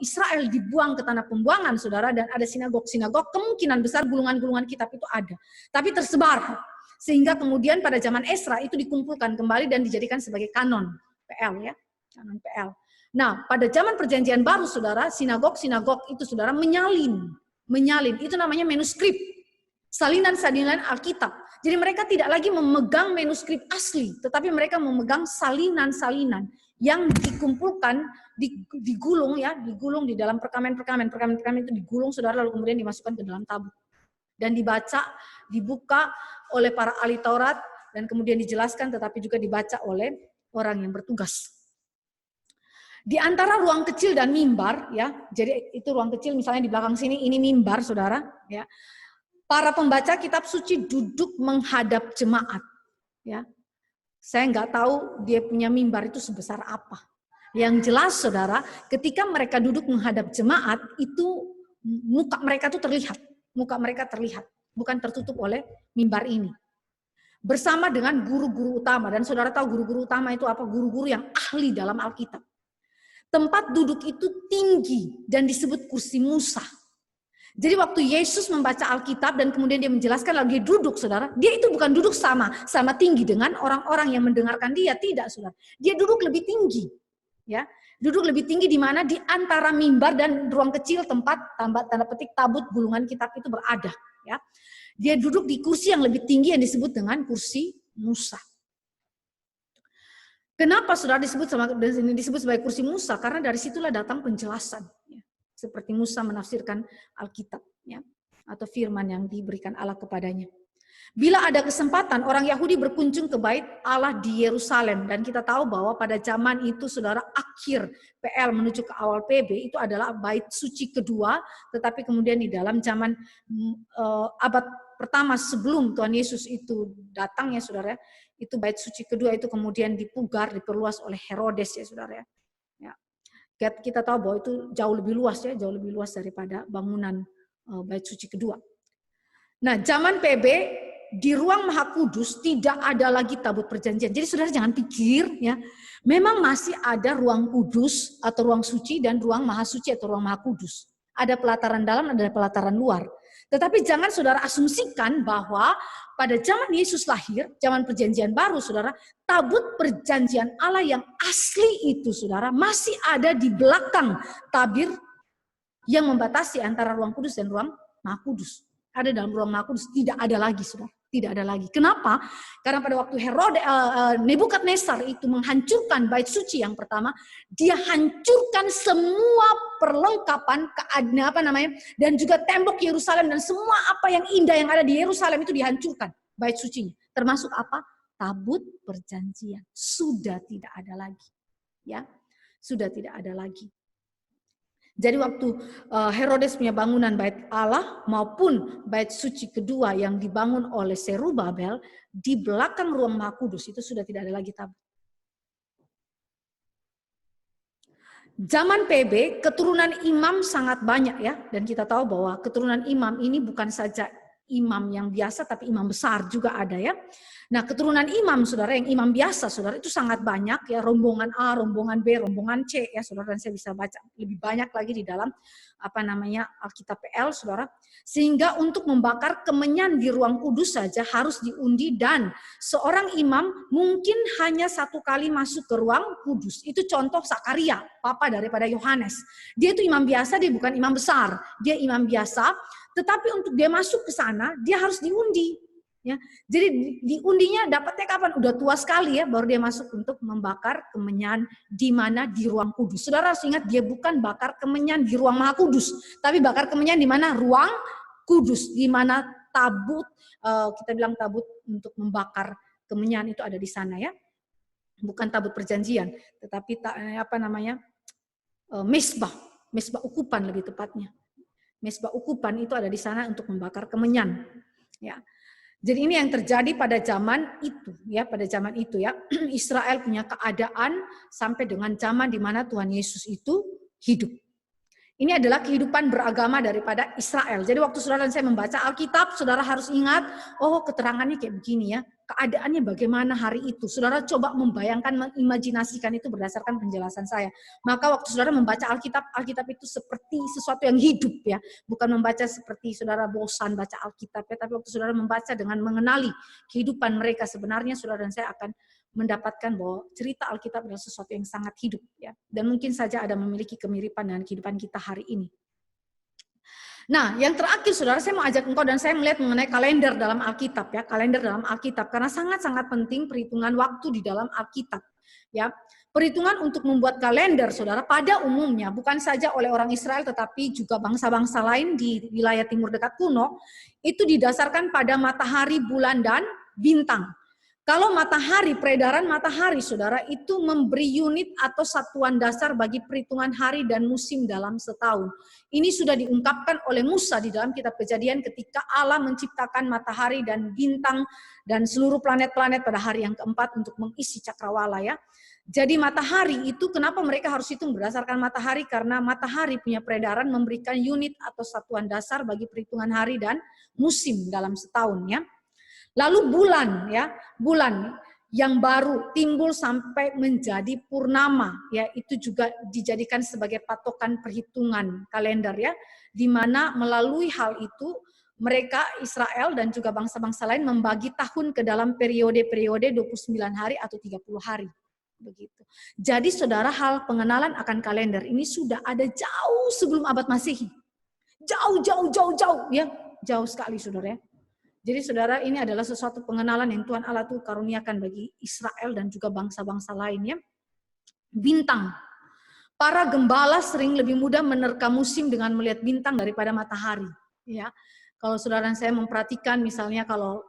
Israel dibuang ke tanah pembuangan saudara, dan ada sinagog, kemungkinan besar gulungan-gulungan kitab itu ada, tapi tersebar. Sehingga kemudian pada zaman Esra itu dikumpulkan kembali dan dijadikan sebagai kanon PL ya, kanon PL. Nah, pada zaman Perjanjian Baru saudara, sinagog itu saudara menyalin, itu namanya manuskrip, salinan Alkitab. Jadi mereka tidak lagi memegang manuskrip asli, tetapi mereka memegang salinan-salinan yang dikumpulkan, digulung di dalam perkamen itu digulung saudara, lalu kemudian dimasukkan ke dalam tabut dan dibuka oleh para ahli Taurat dan kemudian dijelaskan, tetapi juga dibaca oleh orang yang bertugas. Di antara ruang kecil dan mimbar ya, jadi itu ruang kecil misalnya di belakang sini ini mimbar saudara ya. Para pembaca kitab suci duduk menghadap jemaat ya. Saya nggak tahu dia punya mimbar itu sebesar apa. Yang jelas saudara, ketika mereka duduk menghadap jemaat itu muka mereka terlihat, bukan tertutup oleh mimbar ini. Bersama dengan guru-guru utama, dan saudara tahu guru-guru utama itu apa? Guru-guru yang ahli dalam Alkitab. Tempat duduk itu tinggi dan disebut kursi Musa. Jadi waktu Yesus membaca Alkitab dan kemudian dia menjelaskan, lalu dia duduk saudara, dia itu bukan duduk sama tinggi dengan orang-orang yang mendengarkan dia, tidak saudara. Dia duduk lebih tinggi. Ya, duduk lebih tinggi di mana? Di antara mimbar dan ruang kecil tempat tanda petik tabut gulungan kitab itu berada. Ya, dia duduk di kursi yang lebih tinggi yang disebut dengan kursi Musa. Kenapa saudara disebut sebagai kursi Musa? Karena dari situlah datang penjelasan. Ya. Seperti Musa menafsirkan Alkitab, ya, atau firman yang diberikan Allah kepadanya. Bila ada kesempatan, orang Yahudi berkunjung ke bait Allah di Yerusalem. Dan kita tahu bahwa pada zaman itu, saudara, akhir PL menuju ke awal PB, itu adalah bait suci kedua. Tetapi kemudian di dalam zaman abad pertama sebelum Tuhan Yesus itu datang, ya saudara, itu bait suci kedua itu kemudian diperluas oleh Herodes, ya saudara. Ya. Kita tahu bahwa itu jauh lebih luas daripada bangunan bait suci kedua. Nah, zaman PB, di ruang Maha Kudus tidak ada lagi tabut perjanjian. Jadi saudara jangan pikir ya, memang masih ada ruang kudus atau ruang suci dan ruang Maha Suci atau ruang Maha Kudus. Ada pelataran dalam, ada pelataran luar. Tetapi jangan saudara asumsikan bahwa pada zaman Yesus lahir, zaman Perjanjian Baru saudara, tabut perjanjian Allah yang asli itu saudara masih ada di belakang tabir yang membatasi antara ruang kudus dan ruang Maha Kudus. Ada dalam ruang Maha Kudus, tidak ada lagi saudara. Tidak ada lagi. Kenapa? Karena pada waktu Nebukadnezar itu menghancurkan bait suci yang pertama, dia hancurkan semua perlengkapan dan juga tembok Yerusalem dan semua apa yang indah yang ada di Yerusalem itu dihancurkan bait sucinya. Termasuk apa? Tabut perjanjian sudah tidak ada lagi. Ya, sudah tidak ada lagi. Jadi waktu Herodes punya bangunan bait Allah maupun bait suci kedua yang dibangun oleh Serubabel, di belakang ruang Maha Kudus itu sudah tidak ada lagi tabut. Zaman PB keturunan imam sangat banyak ya, dan kita tahu bahwa keturunan imam ini bukan saja imam yang biasa tapi imam besar juga ada ya. Nah, keturunan imam saudara, yang imam biasa saudara itu sangat banyak ya, rombongan A, rombongan B, rombongan C ya saudara, dan saya bisa baca lebih banyak lagi di dalam Alkitab PL saudara. Sehingga untuk membakar kemenyan di ruang kudus saja harus diundi, dan seorang imam mungkin hanya satu kali masuk ke ruang kudus. Itu contoh Zakaria, papa daripada Yohanes. Dia itu imam biasa, dia bukan imam besar. Dia imam biasa, tetapi untuk dia masuk ke sana dia harus diundi. Ya, jadi diundinya dapatnya kapan? Udah tua sekali ya, baru dia masuk untuk membakar kemenyan di mana? Di ruang kudus. Saudara harus ingat, dia bukan bakar kemenyan di ruang Maha Kudus, tapi bakar kemenyan di mana? Ruang kudus, di mana tabut, kita bilang tabut untuk membakar kemenyan itu ada di sana ya. Bukan tabut perjanjian, tetapi mesbah ukupan lebih tepatnya. Mesbah ukupan itu ada di sana untuk membakar kemenyan. Ya. Jadi ini yang terjadi pada zaman itu ya, Israel punya keadaan sampai dengan zaman di mana Tuhan Yesus itu hidup. Ini adalah kehidupan beragama daripada Israel. Jadi waktu saudara dan saya membaca Alkitab, saudara harus ingat, oh keterangannya kayak begini ya. Keadaannya bagaimana hari itu. Saudara coba membayangkan, mengimajinasikan itu berdasarkan penjelasan saya. Maka waktu saudara membaca Alkitab, Alkitab itu seperti sesuatu yang hidup ya. Bukan membaca seperti saudara bosan baca Alkitab ya. Tapi waktu saudara membaca dengan mengenali kehidupan mereka, sebenarnya saudara dan saya akan mendapatkan bahwa cerita Alkitab adalah sesuatu yang sangat hidup ya, dan mungkin saja ada memiliki kemiripan dengan kehidupan kita hari ini. Nah, yang terakhir saudara, saya mau ajak engkau dan saya melihat mengenai kalender dalam Alkitab ya, kalender dalam Alkitab, karena sangat-sangat penting perhitungan waktu di dalam Alkitab ya. Perhitungan untuk membuat kalender saudara pada umumnya bukan saja oleh orang Israel tetapi juga bangsa-bangsa lain di wilayah timur dekat kuno itu didasarkan pada matahari, bulan dan bintang. Kalau matahari, peredaran matahari, saudara, itu memberi unit atau satuan dasar bagi perhitungan hari dan musim dalam setahun. Ini sudah diungkapkan oleh Musa di dalam kitab Kejadian ketika Allah menciptakan matahari dan bintang dan seluruh planet-planet pada hari yang keempat untuk mengisi cakrawala ya. Jadi matahari itu kenapa mereka harus hitung berdasarkan matahari? Karena matahari punya peredaran memberikan unit atau satuan dasar bagi perhitungan hari dan musim dalam setahun ya. Lalu bulan ya, bulan yang baru timbul sampai menjadi purnama ya, itu juga dijadikan sebagai patokan perhitungan kalender ya, di mana melalui hal itu mereka Israel dan juga bangsa-bangsa lain membagi tahun ke dalam periode-periode 29 hari atau 30 hari. Begitu. Jadi saudara, hal pengenalan akan kalender ini sudah ada jauh sebelum abad Masehi. Jauh ya, jauh sekali saudara ya. Jadi saudara, ini adalah sesuatu pengenalan yang Tuhan Allah tuh karuniakan bagi Israel dan juga bangsa-bangsa lainnya. Bintang. Para gembala sering lebih mudah menerka musim dengan melihat bintang daripada matahari. Ya, kalau saudara dan saya memperhatikan misalnya kalau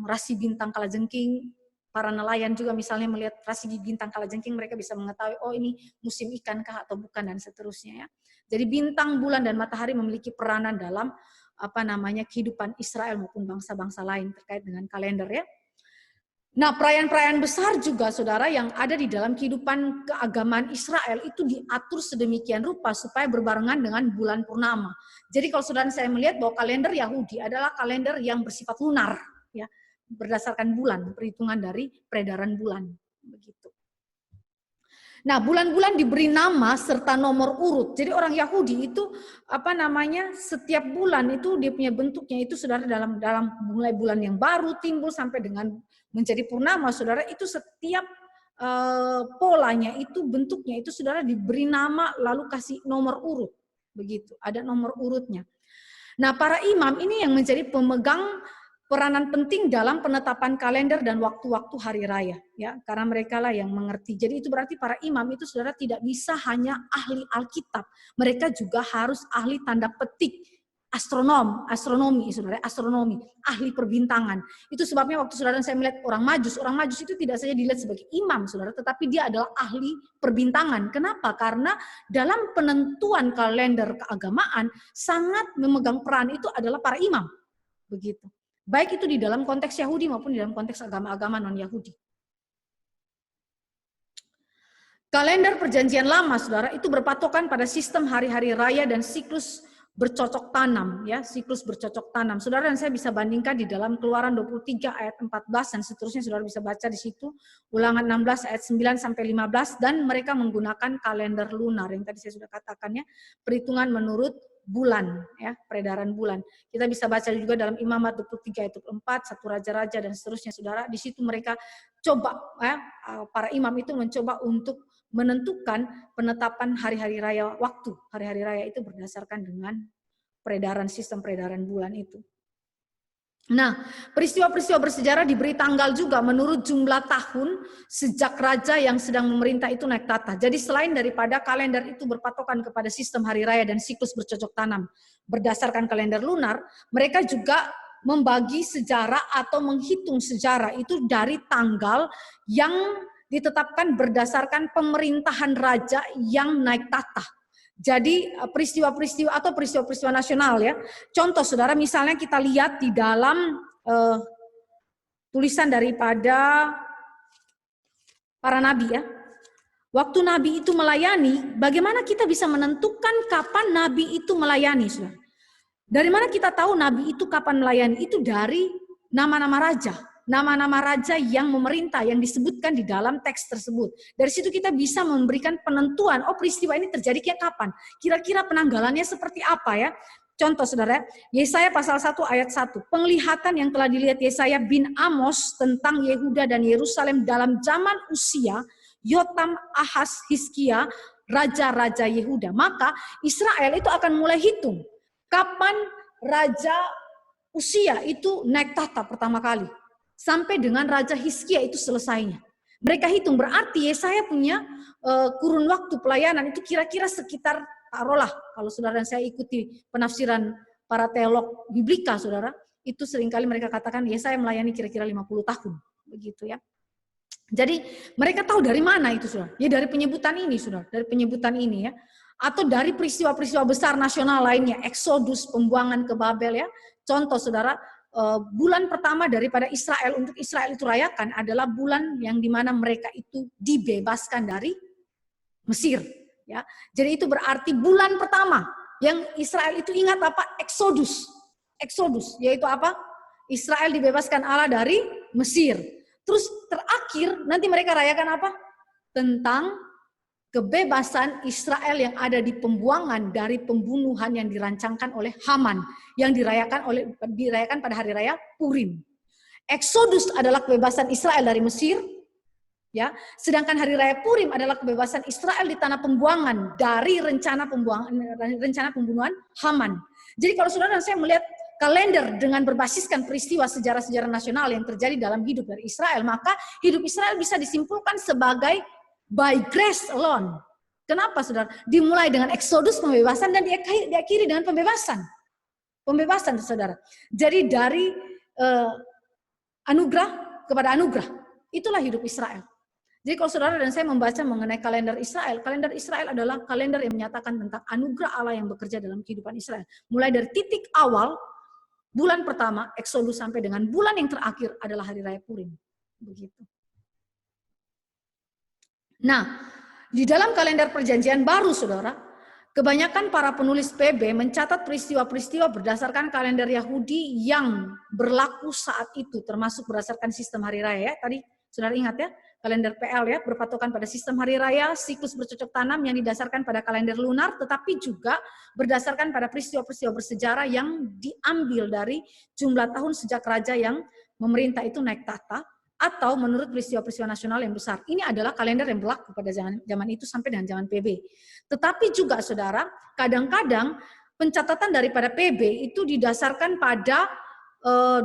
rasi bintang kalajengking, para nelayan juga misalnya melihat rasi bintang kalajengking, mereka bisa mengetahui oh ini musim ikan kah atau bukan dan seterusnya ya. Jadi bintang, bulan dan matahari memiliki peranan dalam kehidupan Israel maupun bangsa-bangsa lain terkait dengan kalender ya. Nah, perayaan-perayaan besar juga saudara yang ada di dalam kehidupan keagamaan Israel itu diatur sedemikian rupa supaya berbarengan dengan bulan purnama. Jadi kalau saudara saya melihat bahwa kalender Yahudi adalah kalender yang bersifat lunar ya, berdasarkan bulan, perhitungan dari peredaran bulan begitu. Nah, bulan-bulan diberi nama serta nomor urut. Jadi orang Yahudi itu setiap bulan itu dia punya bentuknya itu saudara, dalam mulai bulan yang baru timbul sampai dengan menjadi purnama saudara, itu setiap polanya itu bentuknya itu saudara diberi nama lalu kasih nomor urut. Begitu, ada nomor urutnya. Nah, para imam ini yang menjadi pemegang peranan penting dalam penetapan kalender dan waktu-waktu hari raya ya, karena mereka lah yang mengerti. Jadi itu berarti para imam itu saudara tidak bisa hanya ahli Alkitab, mereka juga harus ahli tanda petik, astronomi saudara, ahli perbintangan. Itu sebabnya waktu saudara saya melihat orang Majus itu tidak saja dilihat sebagai imam saudara, tetapi dia adalah ahli perbintangan. Kenapa? Karena dalam penentuan kalender keagamaan sangat memegang peran itu adalah para imam. Begitu. Baik itu di dalam konteks Yahudi maupun di dalam konteks agama-agama non-Yahudi. Kalender perjanjian lama, saudara, itu berpatokan pada sistem hari-hari raya dan siklus bercocok tanam. Ya, siklus bercocok tanam. Saudara dan saya bisa bandingkan di dalam Keluaran 23 ayat 14 dan seterusnya, saudara bisa baca di situ. Ulangan 16 ayat 9 sampai 15, dan mereka menggunakan kalender lunar yang tadi saya sudah katakan ya, perhitungan menurut bulan ya, peredaran bulan. Kita bisa baca juga dalam Imamat 23 ayat 4, 1 Raja-Raja dan seterusnya saudara. Di situ mereka coba ya, para imam itu mencoba untuk menentukan penetapan hari-hari raya, waktu hari-hari raya itu berdasarkan dengan peredaran, sistem peredaran bulan itu. Nah, peristiwa-peristiwa bersejarah diberi tanggal juga menurut jumlah tahun sejak raja yang sedang memerintah itu naik tahta. Jadi selain daripada kalender itu berpatokan kepada sistem hari raya dan siklus bercocok tanam berdasarkan kalender lunar, mereka juga membagi sejarah atau menghitung sejarah itu dari tanggal yang ditetapkan berdasarkan pemerintahan raja yang naik tahta. Jadi peristiwa-peristiwa atau peristiwa-peristiwa nasional ya. Contoh saudara, misalnya kita lihat di dalam tulisan daripada para nabi ya. Waktu nabi itu melayani, bagaimana kita bisa menentukan kapan nabi itu melayani, saudara? Dari mana kita tahu nabi itu kapan melayani? Itu dari nama-nama raja. Nama-nama raja yang memerintah, yang disebutkan di dalam teks tersebut. Dari situ kita bisa memberikan penentuan, oh peristiwa ini terjadi kapan? Kira-kira penanggalannya seperti apa ya? Contoh saudara, Yesaya pasal 1 ayat 1. Penglihatan yang telah dilihat Yesaya bin Amos tentang Yehuda dan Yerusalem dalam zaman Usia, Yotam, Ahaz, Hizkia, raja-raja Yehuda. Maka Israel itu akan mulai hitung. Kapan Raja Usia itu naik tahta pertama kali. Sampai dengan Raja Hizkia itu selesainya. Mereka hitung, berarti Yesaya punya kurun waktu pelayanan itu kira-kira sekitar, taruhlah, kalau saudara dan saya ikuti penafsiran para teolog biblika saudara, itu seringkali mereka katakan Yesaya melayani kira-kira 50 tahun. Begitu ya. Jadi mereka tahu dari mana itu saudara. Ya dari penyebutan ini saudara, dari penyebutan ini ya. Atau dari peristiwa-peristiwa besar nasional lainnya, Eksodus, pembuangan ke Babel ya. Contoh saudara, bulan pertama daripada Israel untuk Israel itu rayakan adalah bulan yang dimana mereka itu dibebaskan dari Mesir. Ya, jadi itu berarti bulan pertama yang Israel itu ingat apa? Eksodus. Eksodus, yaitu apa? Israel dibebaskan Allah dari Mesir. Terus terakhir nanti mereka rayakan apa? Tentang kebebasan Israel yang ada di pembuangan dari pembunuhan yang dirancangkan oleh Haman, yang dirayakan pada hari raya Purim. Eksodus adalah kebebasan Israel dari Mesir, ya. Sedangkan hari raya Purim adalah kebebasan Israel di tanah pembuangan dari rencana pembunuhan Haman. Jadi kalau saudara dan saya melihat kalender dengan berbasiskan peristiwa sejarah-sejarah nasional yang terjadi dalam hidup dari Israel, maka hidup Israel bisa disimpulkan sebagai by grace alone. Kenapa saudara? Dimulai dengan Eksodus, pembebasan, dan diakhiri dengan pembebasan. Pembebasan saudara. Jadi dari anugerah kepada anugerah. Itulah hidup Israel. Jadi kalau saudara dan saya membaca mengenai kalender Israel adalah kalender yang menyatakan tentang anugerah Allah yang bekerja dalam kehidupan Israel. Mulai dari titik awal, bulan pertama, Eksodus, sampai dengan bulan yang terakhir adalah hari raya Purim. Begitu. Nah, di dalam kalender perjanjian baru, saudara, kebanyakan para penulis PB mencatat peristiwa-peristiwa berdasarkan kalender Yahudi yang berlaku saat itu, termasuk berdasarkan sistem hari raya. Tadi saudara ingat ya, kalender PL ya, berpatokan pada sistem hari raya, siklus bercocok tanam yang didasarkan pada kalender lunar, tetapi juga berdasarkan pada peristiwa-peristiwa bersejarah yang diambil dari jumlah tahun sejak raja yang memerintah itu naik tahta, atau menurut peristiwa-peristiwa nasional yang besar. Ini adalah kalender yang berlaku pada zaman itu sampai dengan zaman PB. Tetapi juga saudara, kadang-kadang pencatatan daripada PB itu didasarkan pada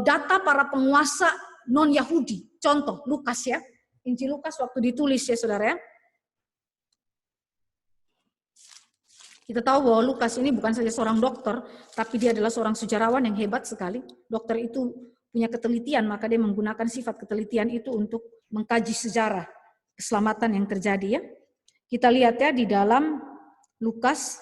data para penguasa non-Yahudi. Contoh, Lukas ya. Injil Lukas waktu ditulis ya saudara ya. Kita tahu bahwa Lukas ini bukan saja seorang dokter, tapi dia adalah seorang sejarawan yang hebat sekali. Dokter itu punya ketelitian, maka dia menggunakan sifat ketelitian itu untuk mengkaji sejarah keselamatan yang terjadi ya. Kita lihat ya di dalam Lukas.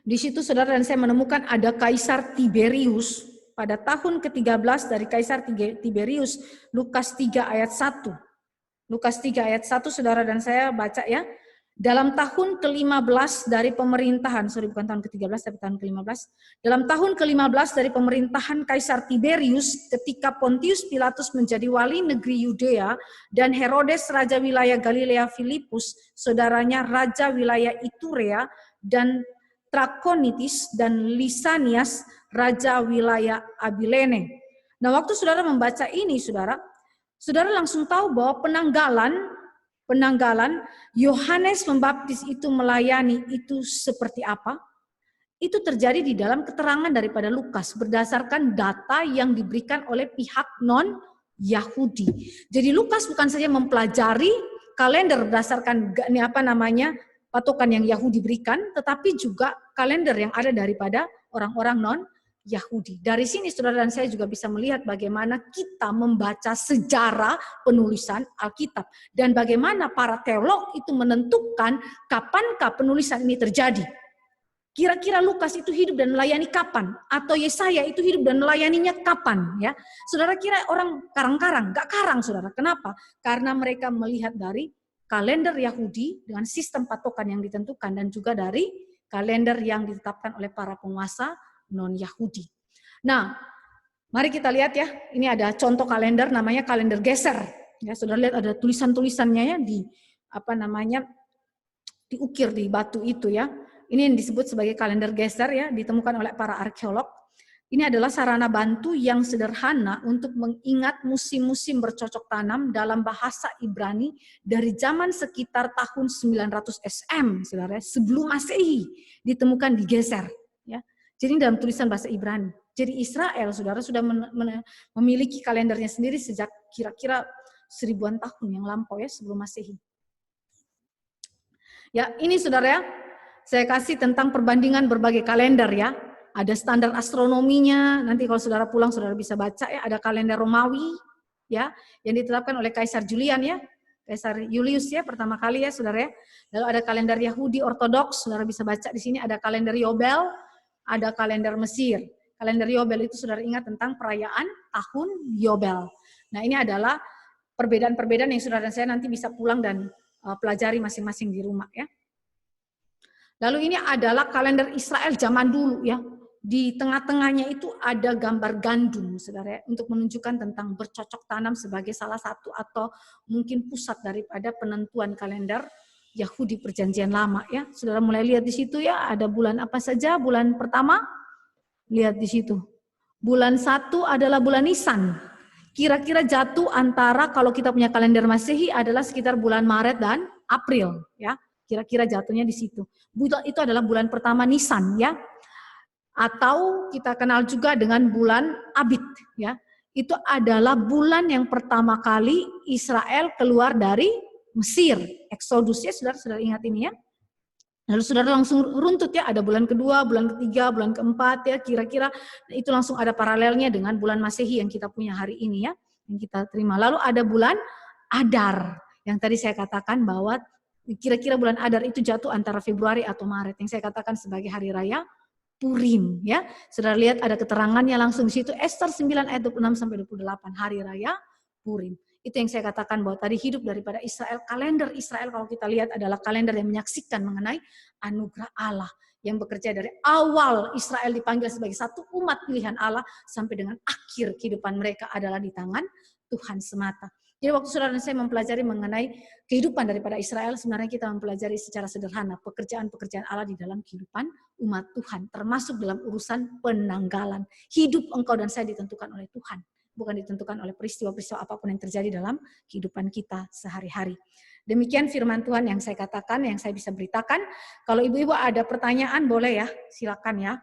Di situ saudara dan saya menemukan ada Kaisar Tiberius pada tahun ke-13 dari Kaisar Tiberius, Lukas 3 ayat 1. Lukas 3 ayat 1 saudara dan saya baca ya. Dalam tahun ke-15 dari pemerintahan, bukan tahun ke-13 tapi tahun ke-15. Dalam tahun ke-15 dari pemerintahan Kaisar Tiberius, ketika Pontius Pilatus menjadi wali negeri Yudea dan Herodes raja wilayah Galilea Filipus, saudaranya raja wilayah Iturea dan Trakonitis dan Lisanias raja wilayah Abilene. Nah, waktu saudara membaca ini, saudara langsung tahu bahwa penanggalan Yohanes Pembaptis itu melayani itu seperti apa? Itu terjadi di dalam keterangan daripada Lukas berdasarkan data yang diberikan oleh pihak non-Yahudi. Jadi Lukas bukan saja mempelajari kalender berdasarkan patokan yang Yahudi berikan, tetapi juga kalender yang ada daripada orang-orang Yahudi. Dari sini saudara dan saya juga bisa melihat bagaimana kita membaca sejarah penulisan Alkitab dan bagaimana para teolog itu menentukan kapankah penulisan ini terjadi. Kira-kira Lukas itu hidup dan melayani kapan? Atau Yesaya itu hidup dan melayaninya kapan? Ya, saudara kira orang karang-karang? Gak karang, saudara. Kenapa? Karena mereka melihat dari kalender Yahudi dengan sistem patokan yang ditentukan dan juga dari kalender yang ditetapkan oleh para penguasa non-Yahudi. Nah, mari kita lihat ya. Ini ada contoh kalender namanya kalender geser. Ya, saudara lihat ada tulisan-tulisannya ya di diukir di batu itu ya. Ini yang disebut sebagai kalender geser ya, ditemukan oleh para arkeolog. Ini adalah sarana bantu yang sederhana untuk mengingat musim-musim bercocok tanam dalam bahasa Ibrani dari zaman sekitar tahun 900 SM, saudara, sebelum Masehi ditemukan digeser. Ya. Jadi dalam tulisan bahasa Ibrani. Jadi Israel, saudara, sudah memiliki kalendernya sendiri sejak kira-kira 1000-an tahun yang lampau ya sebelum Masehi. Ya, ini saudara ya, saya kasih tentang perbandingan berbagai kalender ya. Ada standar astronominya, nanti kalau saudara pulang saudara bisa baca ya, ada kalender Romawi ya, yang ditetapkan oleh Kaisar Julian ya, Kaisar Julius ya pertama kali ya saudara ya. Lalu ada kalender Yahudi Ortodoks, saudara bisa baca di sini ada kalender Yobel, ada kalender Mesir. Kalender Yobel itu saudara ingat tentang perayaan tahun Yobel. Nah, ini adalah perbedaan-perbedaan yang saudara dan saya nanti bisa pulang dan pelajari masing-masing di rumah ya. Lalu ini adalah kalender Israel zaman dulu ya. Di tengah-tengahnya itu ada gambar gandum, saudara, untuk menunjukkan tentang bercocok tanam sebagai salah satu atau mungkin pusat daripada penentuan kalender Yahudi Perjanjian Lama ya. Saudara mulai lihat di situ ya, ada bulan apa saja. Bulan pertama, lihat di situ. Bulan 1 adalah bulan Nisan. Kira-kira jatuh antara kalau kita punya kalender Masehi adalah sekitar bulan Maret dan April ya. Kira-kira jatuhnya di situ. Bulan itu adalah bulan pertama Nisan ya. Atau kita kenal juga dengan bulan Abib ya. Itu adalah bulan yang pertama kali Israel keluar dari Mesir. Eksodusnya saudara ingat ini ya. Lalu saudara langsung runtut ya, ada bulan kedua, bulan ketiga, bulan keempat ya, kira-kira itu langsung ada paralelnya dengan bulan Masehi yang kita punya hari ini ya, yang kita terima. Lalu ada bulan Adar, yang tadi saya katakan bahwa kira-kira bulan Adar itu jatuh antara Februari atau Maret, yang saya katakan sebagai hari raya Purim ya. Saudara lihat ada keterangannya langsung di situ, Ester 9 ayat 26 sampai 28, hari raya Purim. Itu yang saya katakan bahwa tadi hidup daripada Israel, kalender Israel kalau kita lihat adalah kalender yang menyaksikan mengenai anugerah Allah yang bekerja dari awal Israel dipanggil sebagai satu umat pilihan Allah sampai dengan akhir kehidupan mereka adalah di tangan Tuhan semata. Jadi waktu saudara dan saya mempelajari mengenai kehidupan daripada Israel, sebenarnya kita mempelajari secara sederhana pekerjaan-pekerjaan Allah di dalam kehidupan umat Tuhan, termasuk dalam urusan penanggalan. Hidup engkau dan saya ditentukan oleh Tuhan, bukan ditentukan oleh peristiwa-peristiwa apapun yang terjadi dalam kehidupan kita sehari-hari. Demikian firman Tuhan yang saya katakan, yang saya bisa beritakan. Kalau ibu-ibu ada pertanyaan boleh ya, silakan ya.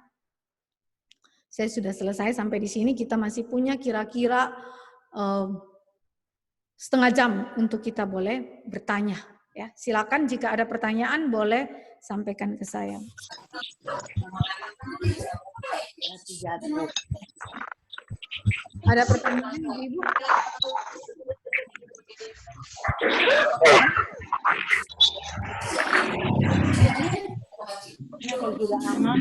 Saya sudah selesai sampai di sini, kita masih punya kira-kira setengah jam untuk kita boleh bertanya. Ya, silakan jika ada pertanyaan boleh sampaikan ke saya. Ada pertanyaan Ibu? Kalau juga aman.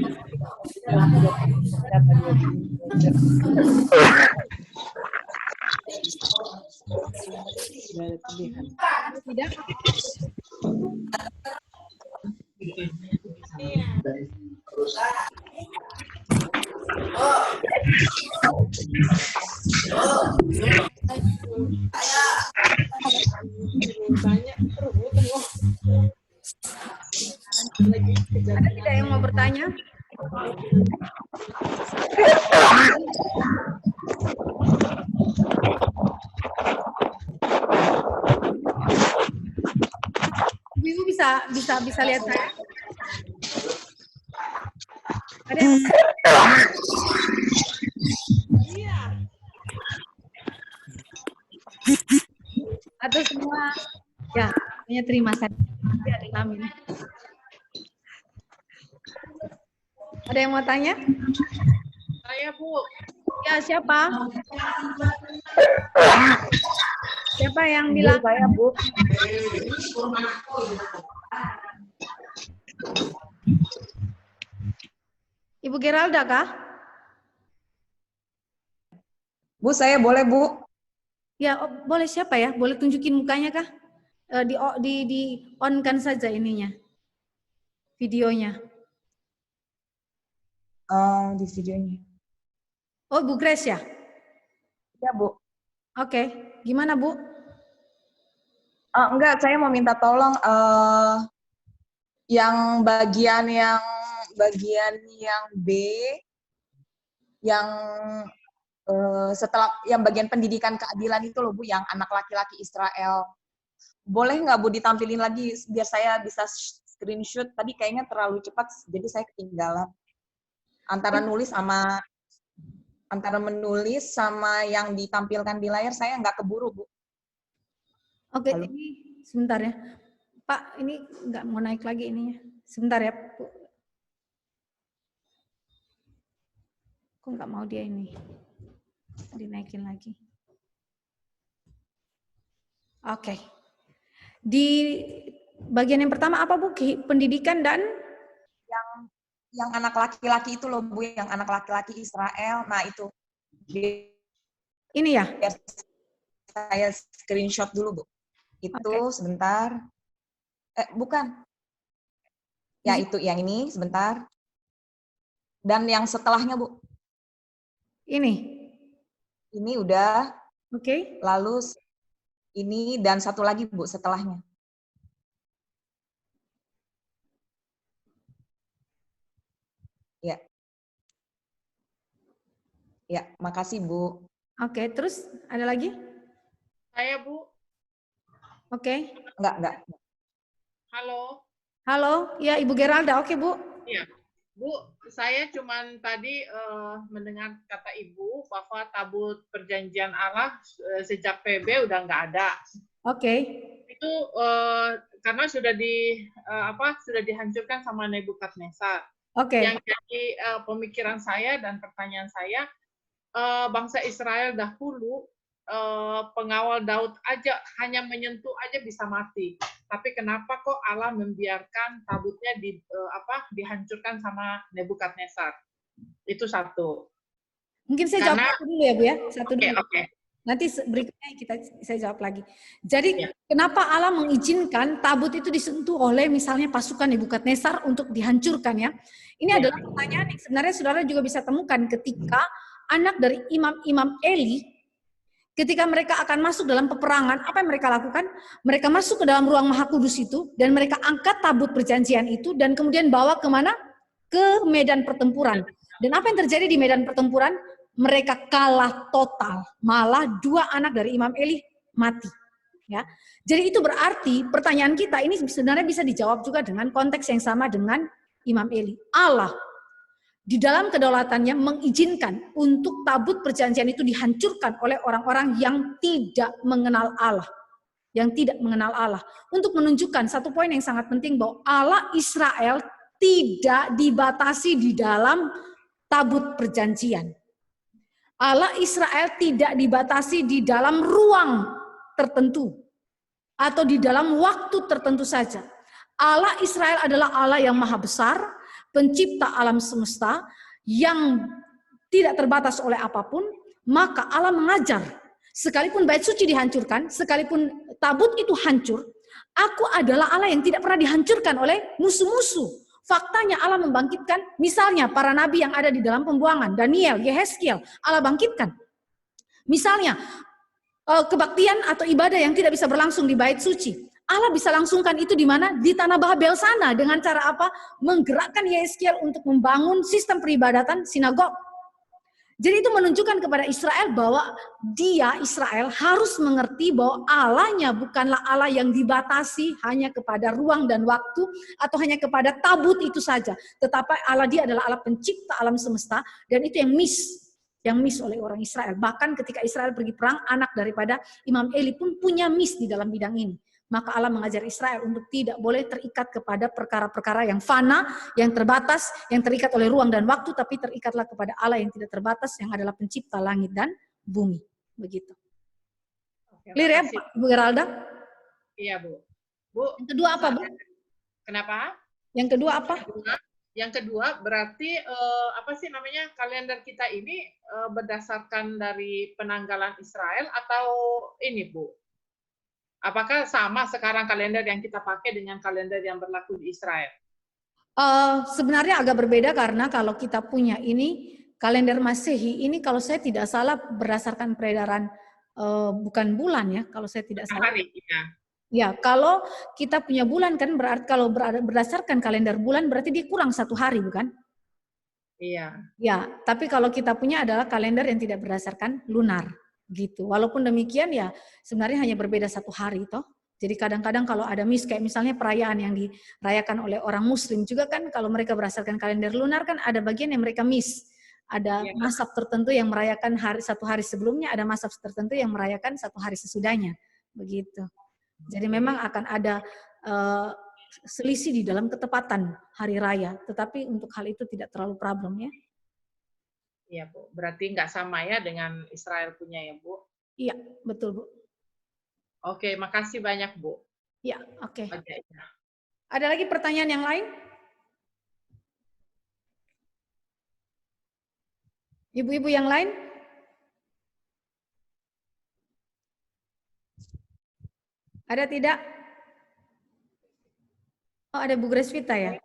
Tidak? Ada tidak yang mau bertanya? Ibu bisa lihat saya? Ada yang iya. Atau semua ya, hanya terima saja. Amin. Ada yang mau tanya? Saya, Bu. Ya, siapa? Siapa yang bilang? Saya, Bu. Ibu Geralda kah? Bu, saya boleh, Bu? Ya, boleh siapa ya? Boleh tunjukin mukanya kah? Di on-kan saja ininya. Videonya. Di videonya. Oh, Bu Grace ya? Ya, Bu. Oke. Gimana, Bu? Enggak, saya mau minta tolong yang bagian B, yang setelah yang bagian pendidikan keadilan itu loh, Bu, yang anak laki-laki Israel. Boleh nggak, Bu, ditampilin lagi biar saya bisa screenshot? Tadi kayaknya terlalu cepat, jadi saya ketinggalan. Antara menulis sama yang ditampilkan di layar, saya nggak keburu, Bu. Oke, Halo? ini sebentar ya. Pak, ini nggak mau naik lagi ininya. Sebentar ya, Bu. Kok nggak mau dia ini? Dinaikin lagi. Oke. Di bagian yang pertama apa, Bu? Pendidikan dan? Yang anak laki-laki itu loh, Bu, yang anak laki-laki Israel. Nah, itu. Ini ya? Biar saya screenshot dulu, Bu. Itu sebentar. Bukan. Ya, itu yang ini sebentar. Dan yang setelahnya, Bu. Ini. Ini udah. Oke. Lalu ini dan satu lagi, Bu, setelahnya. Ya. Ya, makasih, Bu. Oke, terus ada lagi? Saya, Bu. Oke. Enggak. Halo. Halo, ya Ibu Geralda. Oke, Bu. Iya. Bu, saya cuman tadi mendengar kata Ibu bahwa tabut perjanjian Allah sejak PB udah nggak ada. Oke. Itu karena sudah sudah dihancurkan sama Nebukadnezar. Oke. Yang jadi pemikiran saya dan pertanyaan saya, bangsa Israel dahulu pengawal Daud aja hanya menyentuh aja bisa mati. Tapi kenapa kok Allah membiarkan tabutnya dihancurkan sama Nebukadnezar? Itu satu. Mungkin saya jawab satu dulu ya, Bu ya. Satu dulu. Oke. Nanti berikutnya saya jawab lagi. Jadi kenapa Allah mengizinkan tabut itu disentuh oleh misalnya pasukan Nebukadnezar untuk dihancurkan ya? Ini adalah pertanyaan yang sebenarnya saudara juga bisa temukan ketika anak dari imam-imam Eli, ketika mereka akan masuk dalam peperangan, apa yang mereka lakukan? Mereka masuk ke dalam ruang Maha Kudus itu, dan mereka angkat tabut perjanjian itu, dan kemudian bawa kemana? Ke medan pertempuran. Dan apa yang terjadi di medan pertempuran? Mereka kalah total. Malah 2 anak dari Imam Eli mati. Ya. Jadi itu berarti pertanyaan kita ini sebenarnya bisa dijawab juga dengan konteks yang sama dengan Imam Eli. Allah di dalam kedaulatannya mengizinkan untuk tabut perjanjian itu dihancurkan oleh orang-orang yang tidak mengenal Allah. Yang tidak mengenal Allah. Untuk menunjukkan satu poin yang sangat penting bahwa Allah Israel tidak dibatasi di dalam tabut perjanjian. Allah Israel tidak dibatasi di dalam ruang tertentu atau di dalam waktu tertentu saja. Allah Israel adalah Allah yang maha besar, pencipta alam semesta yang tidak terbatas oleh apapun. Maka Allah mengajar, sekalipun bait suci dihancurkan, sekalipun tabut itu hancur, aku adalah Allah yang tidak pernah dihancurkan oleh musuh-musuh. Faktanya Allah membangkitkan, misalnya para nabi yang ada di dalam pembuangan, Daniel, Yehezkiel, Allah bangkitkan. Misalnya, kebaktian atau ibadah yang tidak bisa berlangsung di bait suci, Allah bisa langsungkan itu di mana? Di tanah Babel sana. Dengan cara apa? Menggerakkan Yehezkiel untuk membangun sistem peribadatan sinagog. Jadi itu menunjukkan kepada Israel bahwa dia, Israel, harus mengerti bahwa Allahnya bukanlah Allah yang dibatasi hanya kepada ruang dan waktu atau hanya kepada tabut itu saja. Tetapi Allah dia adalah Allah pencipta alam semesta, dan itu yang miss oleh orang Israel. Bahkan ketika Israel pergi perang, anak daripada Imam Eli pun punya miss di dalam bidang ini. Maka Allah mengajar Israel untuk tidak boleh terikat kepada perkara-perkara yang fana, yang terbatas, yang terikat oleh ruang dan waktu, tapi terikatlah kepada Allah yang tidak terbatas, yang adalah pencipta langit dan bumi. Begitu. Oke, Clear ya, makasih. Bu Geralda? Iya, Bu. Bu, Yang kedua apa, Bu? kenapa? Yang kedua apa? Yang kedua berarti apa sih namanya, kalender kita ini berdasarkan dari penanggalan Israel atau ini, Bu? Apakah sama sekarang kalender yang kita pakai dengan kalender yang berlaku di Israel? Sebenarnya agak berbeda karena kalau kita punya ini kalender Masehi ini, kalau saya tidak salah berdasarkan peredaran bukan bulan ya, kalau saya tidak salah. Hari, ya. Ya, kalau kita punya bulan kan berarti kalau berdasarkan kalender bulan berarti dia kurang 1 hari, bukan? Iya. Ya, tapi kalau kita punya adalah kalender yang tidak berdasarkan lunar, gitu. Walaupun demikian ya sebenarnya hanya berbeda 1 hari toh. Jadi kadang-kadang kalau ada kayak misalnya perayaan yang dirayakan oleh orang Muslim juga kan, kalau mereka berdasarkan kalender lunar kan ada bagian yang mereka miss. Ada mazhab tertentu yang merayakan 1 hari sebelumnya, ada mazhab tertentu yang merayakan 1 hari sesudahnya, begitu. Jadi memang akan ada selisih di dalam ketepatan hari raya, tetapi untuk hal itu tidak terlalu problem ya. Iya, Bu. Berarti nggak sama ya dengan Israel punya ya, Bu? Iya, betul, Bu. Oke, makasih banyak, Bu. Iya, oke. Okay. Ada lagi pertanyaan yang lain? Ibu-ibu yang lain? Ada tidak? Oh, ada Bu Gresvita ya?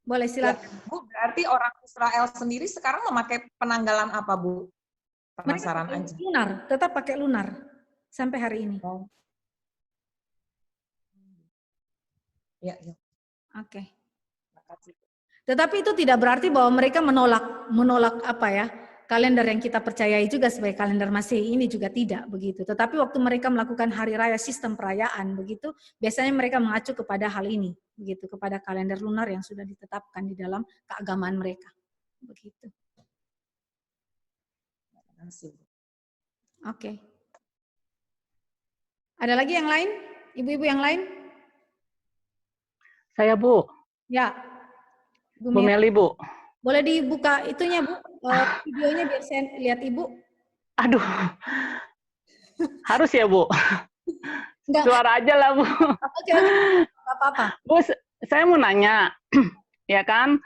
Boleh, silakan. Ya, Bu, berarti orang Israel sendiri sekarang memakai penanggalan apa, Bu? Penasaran aja. Lunar, tetap pakai lunar sampai hari ini. Oh. Ya, ya. Oke. Makasih. Tetapi itu tidak berarti bahwa mereka menolak apa ya, kalender yang kita percayai juga sebagai kalender Masehi ini juga tidak begitu. Tetapi waktu mereka melakukan hari raya sistem perayaan begitu, biasanya mereka mengacu kepada hal ini, begitu, kepada kalender lunar yang sudah ditetapkan di dalam keagamaan mereka. Begitu. Oke. Ada lagi yang lain? Ibu-ibu yang lain? Saya, Bu. Ya. Bu Meli, Bu. Boleh dibuka itunya, Bu, videonya biar saya lihat Ibu. Aduh. Harus ya, Bu? Enggak. Suara aja lah, Bu. Oke, enggak apa-apa. Bu, saya mau nanya, ya kan,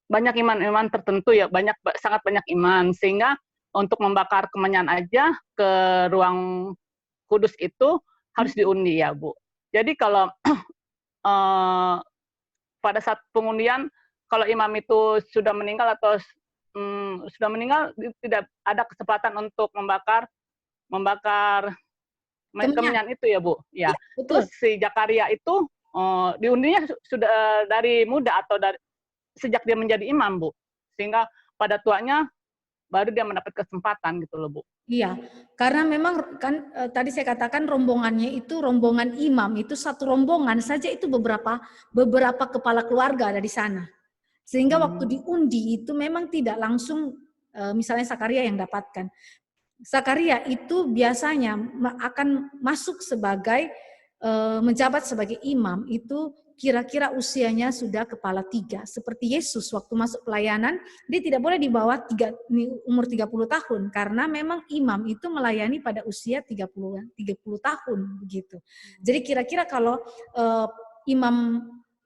banyak iman-iman tertentu ya, sangat banyak iman, sehingga untuk membakar kemenyan aja ke ruang kudus itu harus diundi ya, Bu. Jadi kalau pada saat pengundian, kalau imam itu sudah meninggal atau tidak ada kesempatan untuk membakar kemenyan itu ya, Bu. Ya. Betul. Terus si Zakaria itu diundinya sudah dari muda atau sejak dia menjadi imam, Bu. Sehingga pada tuanya baru dia mendapat kesempatan gitu loh, Bu. Iya, karena memang kan tadi saya katakan rombongannya itu rombongan imam, itu satu rombongan saja itu beberapa kepala keluarga ada di sana. Sehingga waktu diundi itu memang tidak langsung misalnya Zakaria yang dapatkan. Zakaria itu biasanya akan masuk sebagai menjabat sebagai imam itu kira-kira usianya sudah kepala 3. Seperti Yesus waktu masuk pelayanan, dia tidak boleh di bawah umur 30 tahun. Karena memang imam itu melayani pada usia 30 tahun. Begitu. Jadi kira-kira kalau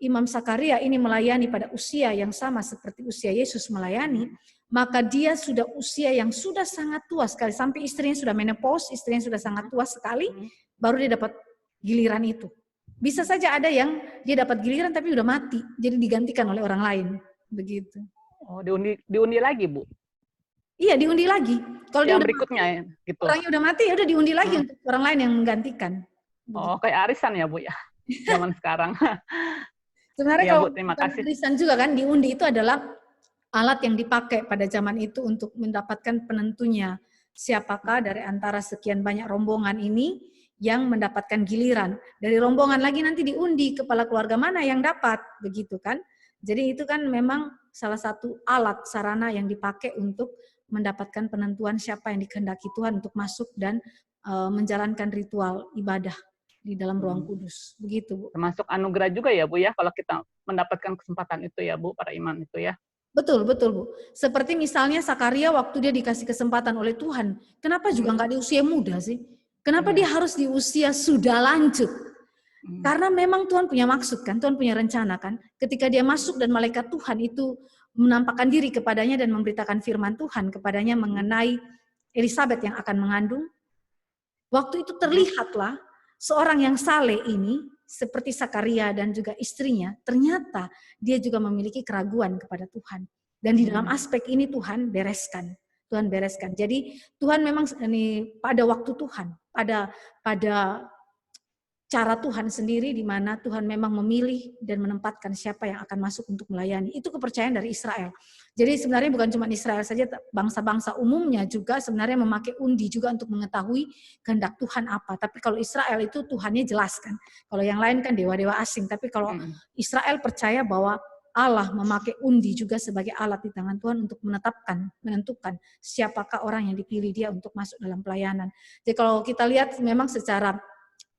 Imam Zakaria ini melayani pada usia yang sama seperti usia Yesus melayani, maka dia sudah usia yang sudah sangat tua sekali. Sampai istrinya sudah menopause, istrinya sudah sangat tua sekali, baru dia dapat giliran itu. Bisa saja ada yang dia dapat giliran tapi udah mati, jadi digantikan oleh orang lain, begitu. Oh, diundi lagi, Bu? Iya, diundi lagi. Kalau yang dia berikutnya mati, ya, gitu. Orangnya udah mati, ya udah diundi lagi untuk orang lain yang menggantikan. Begitu. Oh, kayak arisan ya, Bu ya, zaman sekarang. Sebenarnya ya, kalau Bu, terima kasih. arisan juga kan, diundi itu adalah alat yang dipakai pada zaman itu untuk mendapatkan penentunya siapakah dari antara sekian banyak rombongan ini yang mendapatkan giliran. Dari rombongan lagi nanti diundi kepala keluarga mana yang dapat, begitu kan. Jadi itu kan memang salah satu alat sarana yang dipakai untuk mendapatkan penentuan siapa yang dikehendaki Tuhan untuk masuk dan menjalankan ritual ibadah di dalam ruang kudus. Begitu, Bu. Termasuk anugerah juga ya, Bu ya, kalau kita mendapatkan kesempatan itu ya, Bu, para iman itu ya. Betul, betul, Bu. Seperti misalnya Sakaria waktu dia dikasih kesempatan oleh Tuhan, kenapa juga nggak di usia muda sih? Kenapa dia harus di usia sudah lanjut? Karena memang Tuhan punya maksud kan, Tuhan punya rencana kan. Ketika dia masuk dan malaikat Tuhan itu menampakkan diri kepadanya dan memberitakan firman Tuhan kepadanya mengenai Elisabeth yang akan mengandung, waktu itu terlihatlah seorang yang saleh ini, seperti Sakaria dan juga istrinya, ternyata dia juga memiliki keraguan kepada Tuhan. Dan di dalam aspek ini Tuhan bereskan. Tuhan bereskan. Jadi Tuhan memang ini pada waktu Tuhan, pada cara Tuhan sendiri di mana Tuhan memang memilih dan menempatkan siapa yang akan masuk untuk melayani. Itu kepercayaan dari Israel. Jadi sebenarnya bukan cuma Israel saja, bangsa-bangsa umumnya juga sebenarnya memakai undi juga untuk mengetahui kehendak Tuhan apa. Tapi kalau Israel itu Tuhannya jelaskan. Kalau yang lain kan dewa-dewa asing. Tapi kalau Israel percaya bahwa Allah memakai undi juga sebagai alat di tangan Tuhan untuk menentukan siapakah orang yang dipilih dia untuk masuk dalam pelayanan. Jadi kalau kita lihat memang secara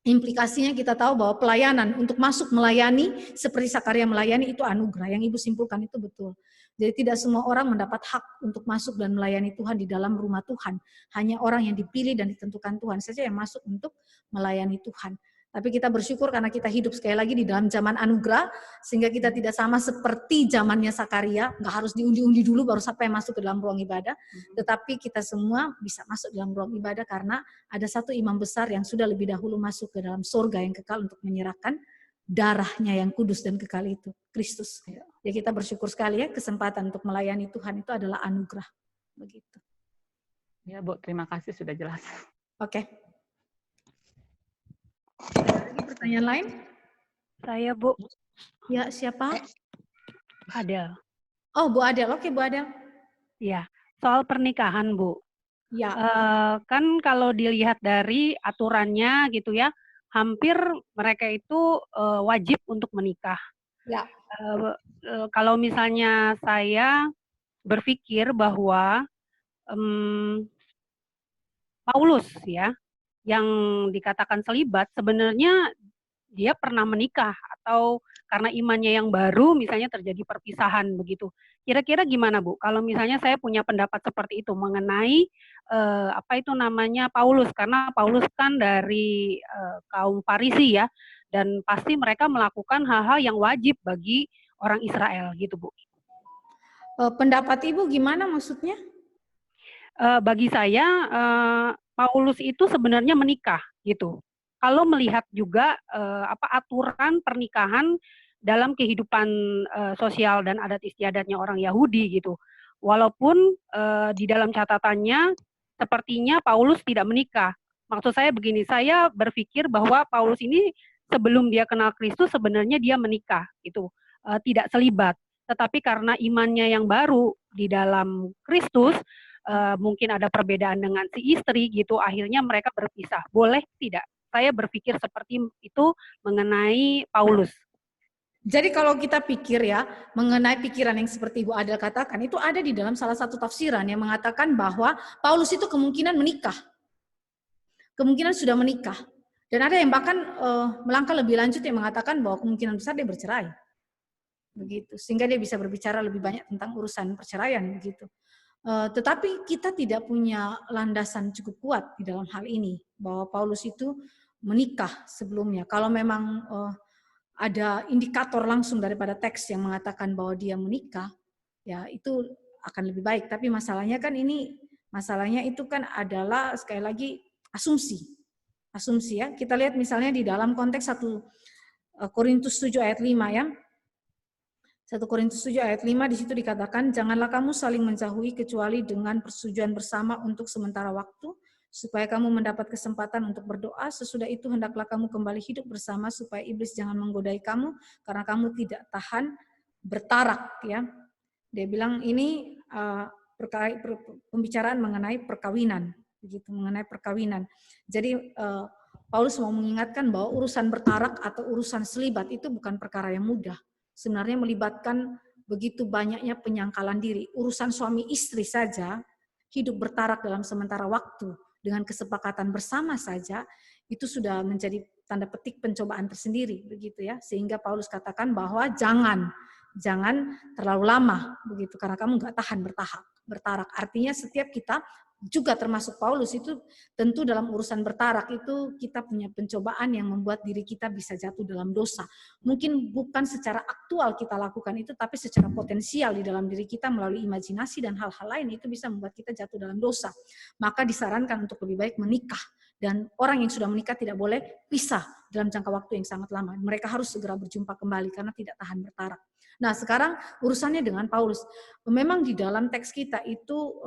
implikasinya kita tahu bahwa pelayanan untuk masuk melayani seperti Sakaria melayani itu anugerah. Yang Ibu simpulkan itu betul. Jadi tidak semua orang mendapat hak untuk masuk dan melayani Tuhan di dalam rumah Tuhan. Hanya orang yang dipilih dan ditentukan Tuhan saja yang masuk untuk melayani Tuhan. Tapi kita bersyukur karena kita hidup sekali lagi di dalam zaman anugerah, sehingga kita tidak sama seperti zamannya Sakaria, nggak harus diundi-undi dulu baru sampai masuk ke dalam ruang ibadah, tetapi kita semua bisa masuk dalam ruang ibadah karena ada satu imam besar yang sudah lebih dahulu masuk ke dalam surga yang kekal untuk menyerahkan darahnya yang kudus dan kekal itu, Kristus. Ya kita bersyukur sekali ya, kesempatan untuk melayani Tuhan itu adalah anugerah. Begitu. Ya Bu, terima kasih sudah jelas. Oke. Ada lagi pertanyaan lain? Saya, Bu. Ya, siapa? Adel. Oh, Bu Adel. Oke, Bu Adel. Ya, soal pernikahan, Bu. Ya. Kan kalau dilihat dari aturannya gitu ya, hampir mereka itu wajib untuk menikah. Ya. Kalau misalnya saya berpikir bahwa Paulus ya, yang dikatakan selibat, sebenarnya dia pernah menikah atau karena imannya yang baru misalnya terjadi perpisahan begitu. Kira-kira gimana Bu? Kalau misalnya saya punya pendapat seperti itu mengenai Paulus, karena Paulus kan dari kaum Farisi ya, dan pasti mereka melakukan hal-hal yang wajib bagi orang Israel gitu Bu. Pendapat Ibu gimana maksudnya? Bagi saya Paulus itu sebenarnya menikah gitu. Kalau melihat juga aturan pernikahan dalam kehidupan sosial dan adat istiadatnya orang Yahudi gitu. Walaupun di dalam catatannya sepertinya Paulus tidak menikah. Maksud saya begini, saya berpikir bahwa Paulus ini sebelum dia kenal Kristus sebenarnya dia menikah gitu, tidak selibat. Tetapi karena imannya yang baru di dalam Kristus, mungkin ada perbedaan dengan si istri gitu, akhirnya mereka berpisah. Boleh tidak? Saya berpikir seperti itu mengenai Paulus. Jadi kalau kita pikir ya, mengenai pikiran yang seperti Ibu Adel katakan, itu ada di dalam salah satu tafsiran yang mengatakan bahwa Paulus itu kemungkinan menikah. Kemungkinan sudah menikah. Dan ada yang bahkan melangkah lebih lanjut yang mengatakan bahwa kemungkinan besar dia bercerai. Begitu. Sehingga dia bisa berbicara lebih banyak tentang urusan perceraian begitu. Tetapi kita tidak punya landasan cukup kuat di dalam hal ini bahwa Paulus itu menikah sebelumnya. Kalau memang ada indikator langsung daripada teks yang mengatakan bahwa dia menikah, ya itu akan lebih baik. Tapi masalahnya itu kan adalah sekali lagi asumsi ya. Kita lihat misalnya di dalam konteks 1 Korintus 7 ayat 5 ya. 1 Korintus 7 ayat 5 di situ dikatakan, janganlah kamu saling menjauhi kecuali dengan persetujuan bersama untuk sementara waktu, supaya kamu mendapat kesempatan untuk berdoa. Sesudah itu hendaklah kamu kembali hidup bersama supaya iblis jangan menggodai kamu karena kamu tidak tahan bertarak ya. Dia bilang ini pembicaraan mengenai perkawinan, begitu, mengenai perkawinan. Jadi Paulus mau mengingatkan bahwa urusan bertarak atau urusan selibat itu bukan perkara yang mudah. Sebenarnya melibatkan begitu banyaknya penyangkalan diri. Urusan suami istri saja hidup bertarak dalam sementara waktu dengan kesepakatan bersama saja, itu sudah menjadi tanda petik pencobaan tersendiri, begitu ya. Sehingga Paulus katakan bahwa jangan terlalu lama, begitu, karena kamu nggak tahan bertarak. Artinya setiap kita juga termasuk Paulus itu tentu dalam urusan bertarak itu kita punya pencobaan yang membuat diri kita bisa jatuh dalam dosa. Mungkin bukan secara aktual kita lakukan itu, tapi secara potensial di dalam diri kita melalui imajinasi dan hal-hal lain itu bisa membuat kita jatuh dalam dosa. Maka disarankan untuk lebih baik menikah. Dan orang yang sudah menikah tidak boleh pisah dalam jangka waktu yang sangat lama. Mereka harus segera berjumpa kembali karena tidak tahan bertarak. Nah sekarang urusannya dengan Paulus. Memang di dalam teks kita itu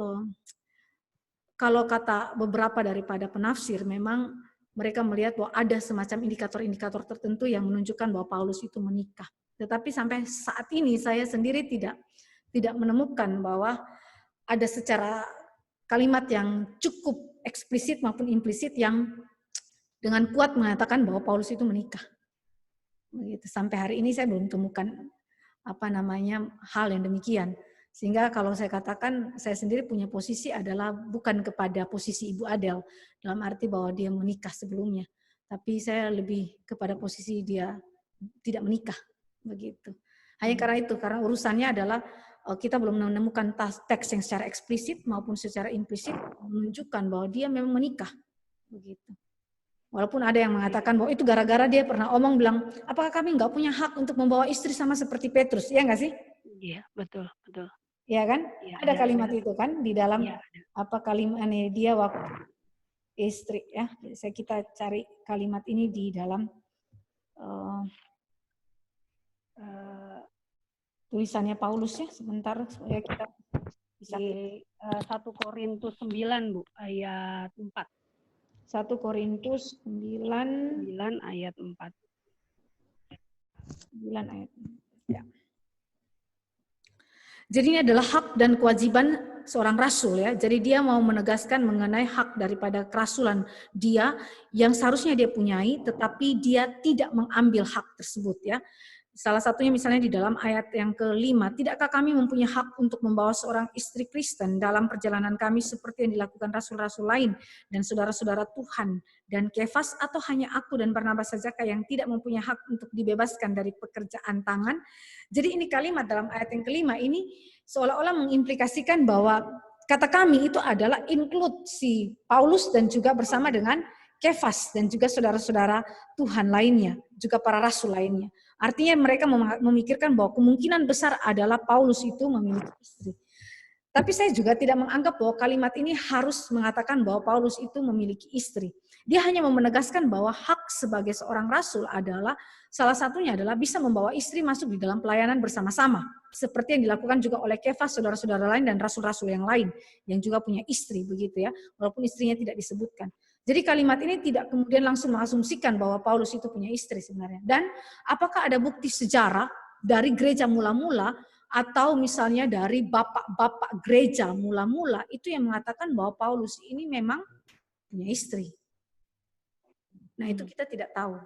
kalau kata beberapa daripada penafsir, memang mereka melihat bahwa ada semacam indikator-indikator tertentu yang menunjukkan bahwa Paulus itu menikah. Tetapi sampai saat ini saya sendiri tidak menemukan bahwa ada secara kalimat yang cukup eksplisit maupun implisit yang dengan kuat mengatakan bahwa Paulus itu menikah. Begitu. Sampai hari ini saya belum temukan hal yang demikian. Sehingga kalau saya katakan saya sendiri punya posisi adalah bukan kepada posisi Ibu Adel dalam arti bahwa dia menikah sebelumnya, tapi saya lebih kepada posisi dia tidak menikah, begitu. Hanya karena urusannya adalah kita belum menemukan teks yang secara eksplisit maupun secara implisit menunjukkan bahwa dia memang menikah, begitu. Walaupun ada yang mengatakan bahwa itu gara-gara dia pernah bilang, apakah kami nggak punya hak untuk membawa istri sama seperti Petrus, ya nggak sih? Iya, betul. Ya kan? Ya, ada kalimat itu kan di dalam ya, kalimat dia waktu istri ya. Kita cari kalimat ini di dalam tulisannya Paulus ya, sebentar supaya kita bisa di 1 Korintus 9 Bu, ayat 4. 1 Korintus 9 ayat 4. 9 ayat 4. Ya. Jadi ini adalah hak dan kewajiban seorang rasul ya. Jadi dia mau menegaskan mengenai hak daripada kerasulan dia yang seharusnya dia punyai, tetapi dia tidak mengambil hak tersebut ya. Salah satunya misalnya di dalam ayat yang ke-5, tidakkah kami mempunyai hak untuk membawa seorang istri Kristen dalam perjalanan kami seperti yang dilakukan rasul-rasul lain dan saudara-saudara Tuhan dan Kefas, atau hanya aku dan Barnabas saja yang tidak mempunyai hak untuk dibebaskan dari pekerjaan tangan? Jadi ini kalimat dalam ayat yang ke-5 ini seolah-olah mengimplikasikan bahwa kata kami itu adalah include si Paulus dan juga bersama dengan Kefas dan juga saudara-saudara Tuhan lainnya, juga para rasul lainnya. Artinya mereka memikirkan bahwa kemungkinan besar adalah Paulus itu memiliki istri. Tapi saya juga tidak menganggap bahwa kalimat ini harus mengatakan bahwa Paulus itu memiliki istri. Dia hanya menegaskan bahwa hak sebagai seorang rasul adalah salah satunya adalah bisa membawa istri masuk di dalam pelayanan bersama-sama. Seperti yang dilakukan juga oleh Kefas, saudara-saudara lain dan rasul-rasul yang lain yang juga punya istri begitu ya, walaupun istrinya tidak disebutkan. Jadi kalimat ini tidak kemudian langsung mengasumsikan bahwa Paulus itu punya istri sebenarnya. Dan apakah ada bukti sejarah dari gereja mula-mula atau misalnya dari bapak-bapak gereja mula-mula itu yang mengatakan bahwa Paulus ini memang punya istri. Nah itu kita tidak tahu.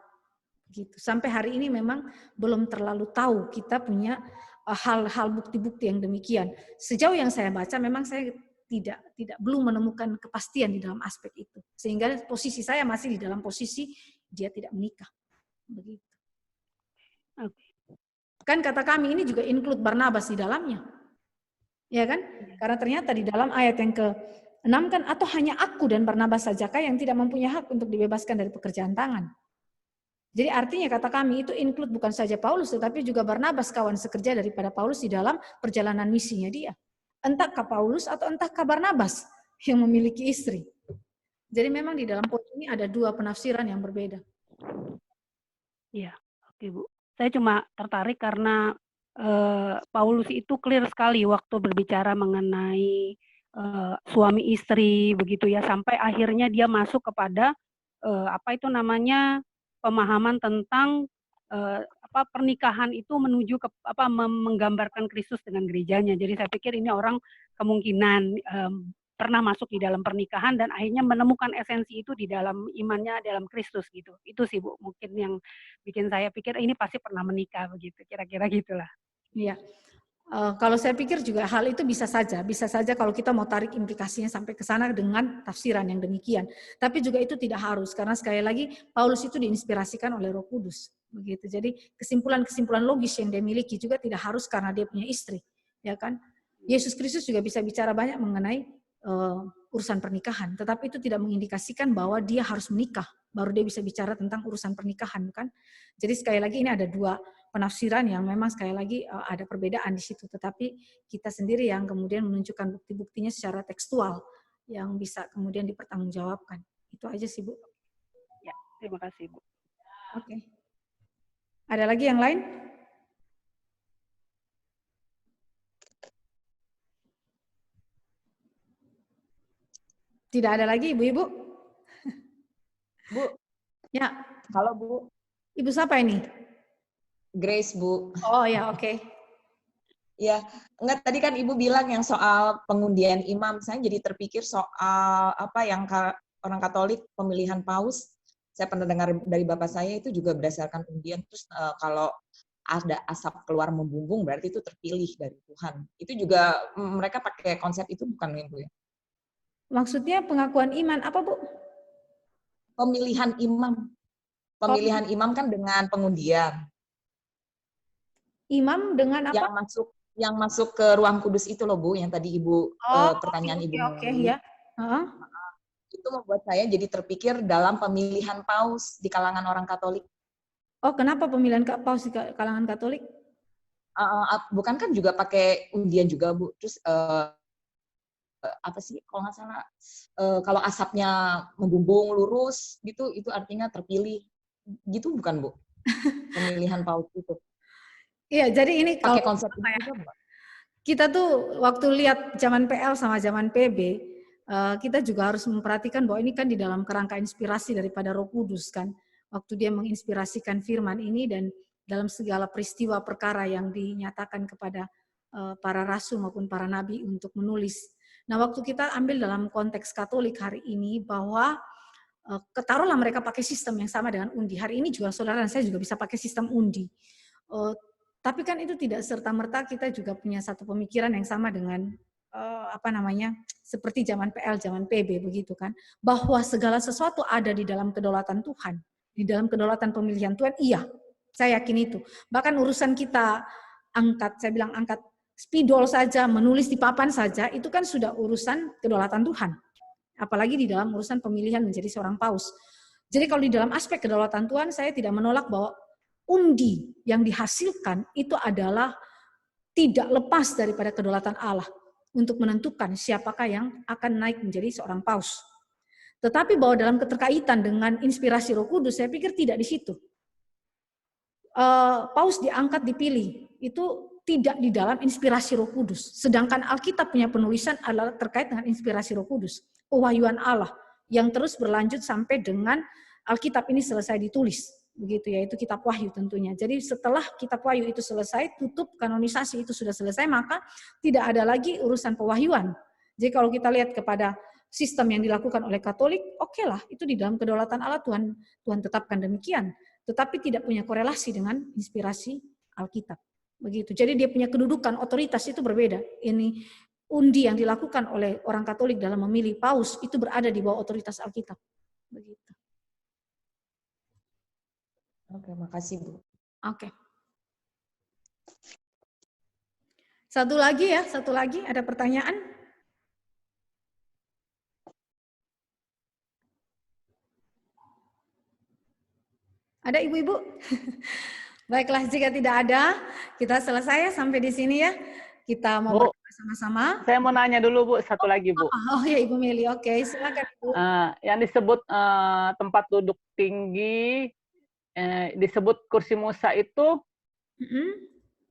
Gitu. Sampai hari ini memang belum terlalu tahu kita punya hal-hal bukti-bukti yang demikian. Sejauh yang saya baca memang saya belum menemukan kepastian di dalam aspek itu. Sehingga posisi saya masih di dalam posisi dia tidak menikah. Begitu. Okay. Kan kata kami ini juga include Barnabas di dalamnya. Ya kan? Karena ternyata di dalam ayat yang ke-6 kan, atau hanya aku dan Barnabas sajakah yang tidak mempunyai hak untuk dibebaskan dari pekerjaan tangan. Jadi artinya kata kami itu include bukan saja Paulus tetapi juga Barnabas, kawan sekerja daripada Paulus di dalam perjalanan misinya dia. Entahkah Paulus atau entahkah Barnabas yang memiliki istri. Jadi memang di dalam poin ini ada dua penafsiran yang berbeda. Iya, oke Bu. Saya cuma tertarik karena Paulus itu clear sekali waktu berbicara mengenai suami istri begitu ya, sampai akhirnya dia masuk kepada pemahaman tentang pernikahan itu menuju ke menggambarkan Kristus dengan gerejanya. Jadi saya pikir ini orang kemungkinan pernah masuk di dalam pernikahan dan akhirnya menemukan esensi itu di dalam imannya dalam Kristus gitu. Itu sih Bu, mungkin yang bikin saya pikir ini pasti pernah menikah begitu, kira-kira gitulah. Iya. Kalau saya pikir juga hal itu bisa saja kalau kita mau tarik implikasinya sampai ke sana dengan tafsiran yang demikian. Tapi juga itu tidak harus, karena sekali lagi Paulus itu diinspirasikan oleh Roh Kudus, begitu. Jadi kesimpulan-kesimpulan logis yang dia miliki juga tidak harus karena dia punya istri, ya kan? Yesus Kristus juga bisa bicara banyak mengenai urusan pernikahan, tetapi itu tidak mengindikasikan bahwa dia harus menikah, baru dia bisa bicara tentang urusan pernikahan, kan? Jadi sekali lagi ini ada dua penafsiran yang memang sekali lagi ada perbedaan di situ, tetapi kita sendiri yang kemudian menunjukkan bukti-buktinya secara tekstual yang bisa kemudian dipertanggungjawabkan. Itu aja sih, Bu. Ya, terima kasih, Bu. Oke. Ada lagi yang lain? Tidak ada lagi, Ibu-ibu? Bu, Ya, halo Bu. Ibu siapa ini? Grace, Bu. Oh ya, oke. Ya, enggak, tadi kan Ibu bilang yang soal pengundian imam. Saya jadi terpikir soal apa yang orang Katolik pemilihan paus. Saya pernah dengar dari bapak saya itu juga berdasarkan undian. Terus kalau ada asap keluar membumbung berarti itu terpilih dari Tuhan. Itu juga mereka pakai konsep itu bukan ya, Bu ya? Maksudnya pengakuan iman apa, Bu? Pemilihan imam. Pemilihan imam kan dengan pengundian. Imam dengan apa? Yang masuk ke ruang kudus itu loh, Bu, yang tadi Ibu pertanyaan Ibu. Oke, ya. Itu membuat saya jadi terpikir dalam pemilihan paus di kalangan orang Katolik. Oh, kenapa pemilihan paus di kalangan Katolik? Bukan kan juga pakai undian juga, Bu. Terus apa sih kalau nggak salah, kalau asapnya membumbung lurus gitu, itu artinya terpilih. Gitu bukan, Bu? Pemilihan paus itu. Iya, jadi ini pakai konsep itu ya, kita tuh waktu lihat zaman PL sama zaman PB, kita juga harus memperhatikan bahwa ini kan di dalam kerangka inspirasi daripada Roh Kudus kan. Waktu dia menginspirasikan firman ini dan dalam segala peristiwa perkara yang dinyatakan kepada para rasul maupun para nabi untuk menulis. Nah, waktu kita ambil dalam konteks Katolik hari ini bahwa ketaruhlah mereka pakai sistem yang sama dengan undi. Hari ini juga saudara dan saya juga bisa pakai sistem undi. Tapi kan itu tidak serta-merta kita juga punya satu pemikiran yang sama dengan seperti zaman PL, zaman PB begitu kan. Bahwa segala sesuatu ada di dalam kedaulatan Tuhan. Di dalam kedaulatan pemilihan Tuhan, iya. Saya yakin itu. Bahkan urusan kita angkat spidol saja, menulis di papan saja, itu kan sudah urusan kedaulatan Tuhan. Apalagi di dalam urusan pemilihan menjadi seorang paus. Jadi kalau di dalam aspek kedaulatan Tuhan, saya tidak menolak bahwa undi yang dihasilkan itu adalah tidak lepas daripada kedaulatan Allah untuk menentukan siapakah yang akan naik menjadi seorang paus. Tetapi bahwa dalam keterkaitan dengan inspirasi Roh Kudus, saya pikir tidak di situ. Paus diangkat dipilih, itu tidak di dalam inspirasi Roh Kudus. Sedangkan Alkitab punya penulisan adalah terkait dengan inspirasi Roh Kudus. Pewahyuan Allah yang terus berlanjut sampai dengan Alkitab ini selesai ditulis. Begitu ya, itu kitab Wahyu tentunya. Jadi setelah kitab Wahyu itu selesai, tutup kanonisasi itu sudah selesai, maka tidak ada lagi urusan pewahyuan. Jadi kalau kita lihat kepada sistem yang dilakukan oleh Katolik, oke lah, itu di dalam kedaulatan Allah Tuhan tetapkan demikian. Tetapi tidak punya korelasi dengan inspirasi Alkitab. Begitu. Jadi dia punya kedudukan, otoritas itu berbeda. Ini undi yang dilakukan oleh orang Katolik dalam memilih paus itu berada di bawah otoritas Alkitab. Begitu. Oke, makasih Bu. Oke. Satu lagi ada pertanyaan? Ada ibu-ibu? Baiklah, jika tidak ada, kita selesai ya sampai di sini ya. Kita mau berdoa sama-sama. Saya mau nanya dulu, Bu, satu lagi, Bu. Oh ya, Ibu Meli. Oke, silakan, Bu. Yang disebut tempat duduk tinggi, disebut kursi Musa itu,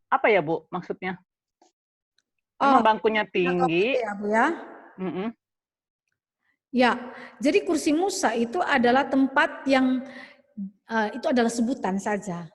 apa ya, Bu, maksudnya? Bangkunya tinggi. Ya, Bu ya. Ya, jadi kursi Musa itu adalah tempat yang itu adalah sebutan saja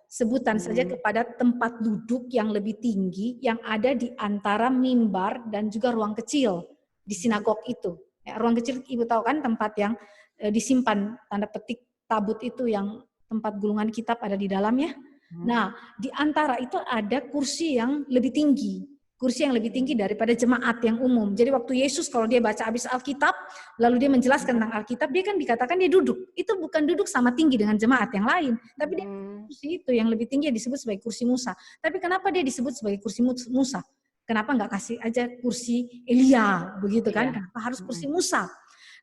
kepada tempat duduk yang lebih tinggi yang ada di antara mimbar dan juga ruang kecil di sinagog itu. Ya, ruang kecil Ibu tahu kan tempat yang disimpan tanda petik tabut itu yang tempat gulungan kitab ada di dalamnya. Nah, di antara itu ada kursi yang lebih tinggi. kursi yang lebih tinggi daripada jemaat yang umum. Jadi waktu Yesus kalau dia baca habis Alkitab, lalu dia menjelaskan tentang Alkitab, dia kan dikatakan dia duduk. Itu bukan duduk sama tinggi dengan jemaat yang lain, tapi dia kursi itu yang lebih tinggi disebut sebagai kursi Musa. Tapi kenapa dia disebut sebagai kursi Musa? Kenapa nggak kasih aja kursi Elia, begitu kan? Kenapa harus kursi Musa?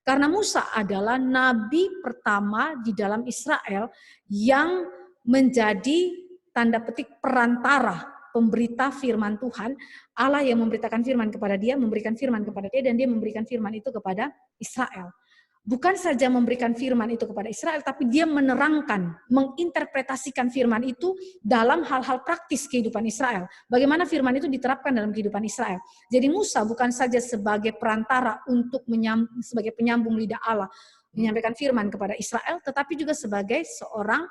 Karena Musa adalah nabi pertama di dalam Israel yang menjadi tanda petik perantara, pemberita firman Tuhan, Allah yang memberitakan firman kepada dia, memberikan firman kepada dia, dan dia memberikan firman itu kepada Israel. Bukan saja memberikan firman itu kepada Israel, tapi dia menerangkan, menginterpretasikan firman itu dalam hal-hal praktis kehidupan Israel. Bagaimana firman itu diterapkan dalam kehidupan Israel. Jadi Musa bukan saja sebagai perantara untuk sebagai penyambung lidah Allah, menyampaikan firman kepada Israel, tetapi juga sebagai seorang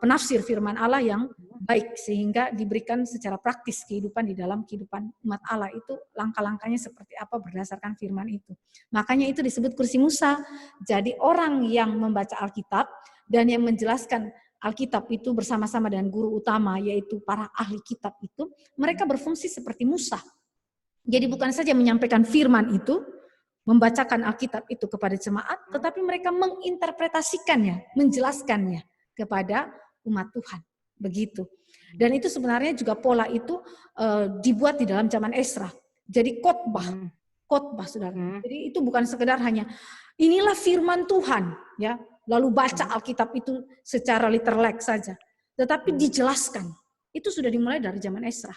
penafsir firman Allah yang baik, sehingga diberikan secara praktis kehidupan di dalam kehidupan umat Allah itu langkah-langkahnya seperti apa berdasarkan firman itu. Makanya itu disebut kursi Musa. Jadi orang yang membaca Alkitab dan yang menjelaskan Alkitab itu bersama-sama dengan guru utama yaitu para ahli kitab itu, mereka berfungsi seperti Musa. Jadi bukan saja menyampaikan firman itu, membacakan Alkitab itu kepada jemaat, tetapi mereka menginterpretasikannya, menjelaskannya kepada umat Tuhan, begitu. Dan itu sebenarnya juga pola itu dibuat di dalam zaman Esra. Jadi khotbah saudara. Jadi itu bukan sekedar hanya inilah firman Tuhan, ya, lalu baca Alkitab itu secara literal saja, tetapi dijelaskan. Itu sudah dimulai dari zaman Esra,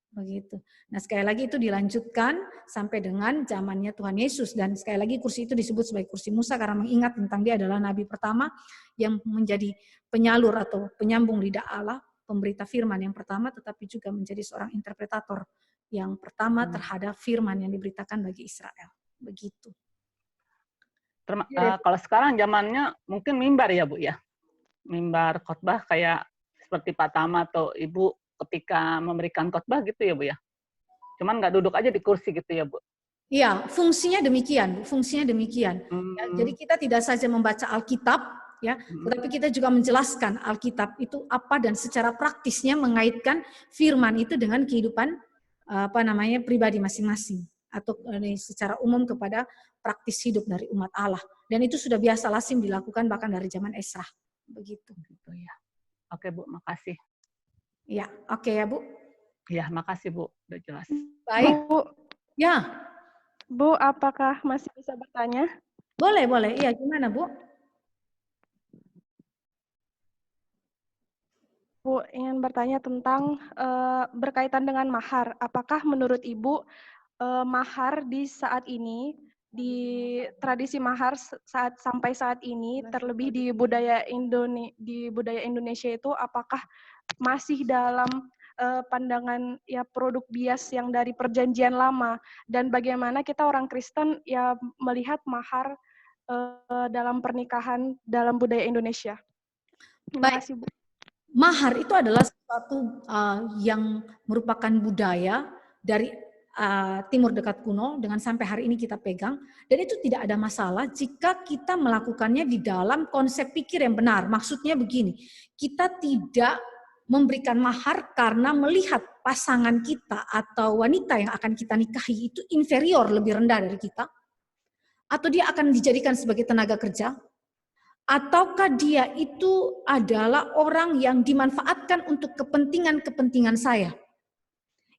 begitu. Nah sekali lagi itu dilanjutkan sampai dengan zamannya Tuhan Yesus, dan sekali lagi kursi itu disebut sebagai kursi Musa karena mengingat tentang dia adalah nabi pertama yang menjadi penyalur atau penyambung lidah Allah, pemberita firman yang pertama, tetapi juga menjadi seorang interpretator yang pertama terhadap firman yang diberitakan bagi Israel. Begitu. Kalau sekarang zamannya mungkin mimbar ya Bu ya, mimbar khotbah kayak seperti Pak Tama atau Ibu ketika memberikan khotbah gitu ya Bu ya. Cuman nggak duduk aja di kursi gitu ya Bu. Iya, fungsinya demikian, fungsinya demikian. Ya, jadi kita tidak saja membaca Alkitab, ya, tetapi kita juga menjelaskan Alkitab itu apa dan secara praktisnya mengaitkan firman itu dengan kehidupan pribadi masing-masing atau secara umum kepada praktis hidup dari umat Allah. Dan itu sudah biasa lazim dilakukan bahkan dari zaman Esra. Begitu. Gitu ya. Oke Bu, makasih. Ya, oke ya Bu. Ya, makasih Bu, udah jelas. Baik. Bu, ya. Bu, apakah masih bisa bertanya? Boleh. Iya, gimana Bu? Bu, ingin bertanya tentang berkaitan dengan mahar. Apakah menurut Ibu mahar di saat ini, di tradisi mahar sampai saat ini, terlebih di budaya Indonesia itu, apakah masih dalam pandangan ya produk bias yang dari perjanjian lama, dan bagaimana kita orang Kristen ya melihat mahar dalam pernikahan dalam budaya Indonesia? Terima kasih Bu. Mahar itu adalah sesuatu yang merupakan budaya dari Timur Dekat kuno dengan sampai hari ini kita pegang, dan itu tidak ada masalah jika kita melakukannya di dalam konsep pikir yang benar. Maksudnya begini, kita tidak memberikan mahar karena melihat pasangan kita atau wanita yang akan kita nikahi itu inferior, lebih rendah dari kita, atau dia akan dijadikan sebagai tenaga kerja, ataukah dia itu adalah orang yang dimanfaatkan untuk kepentingan-kepentingan saya.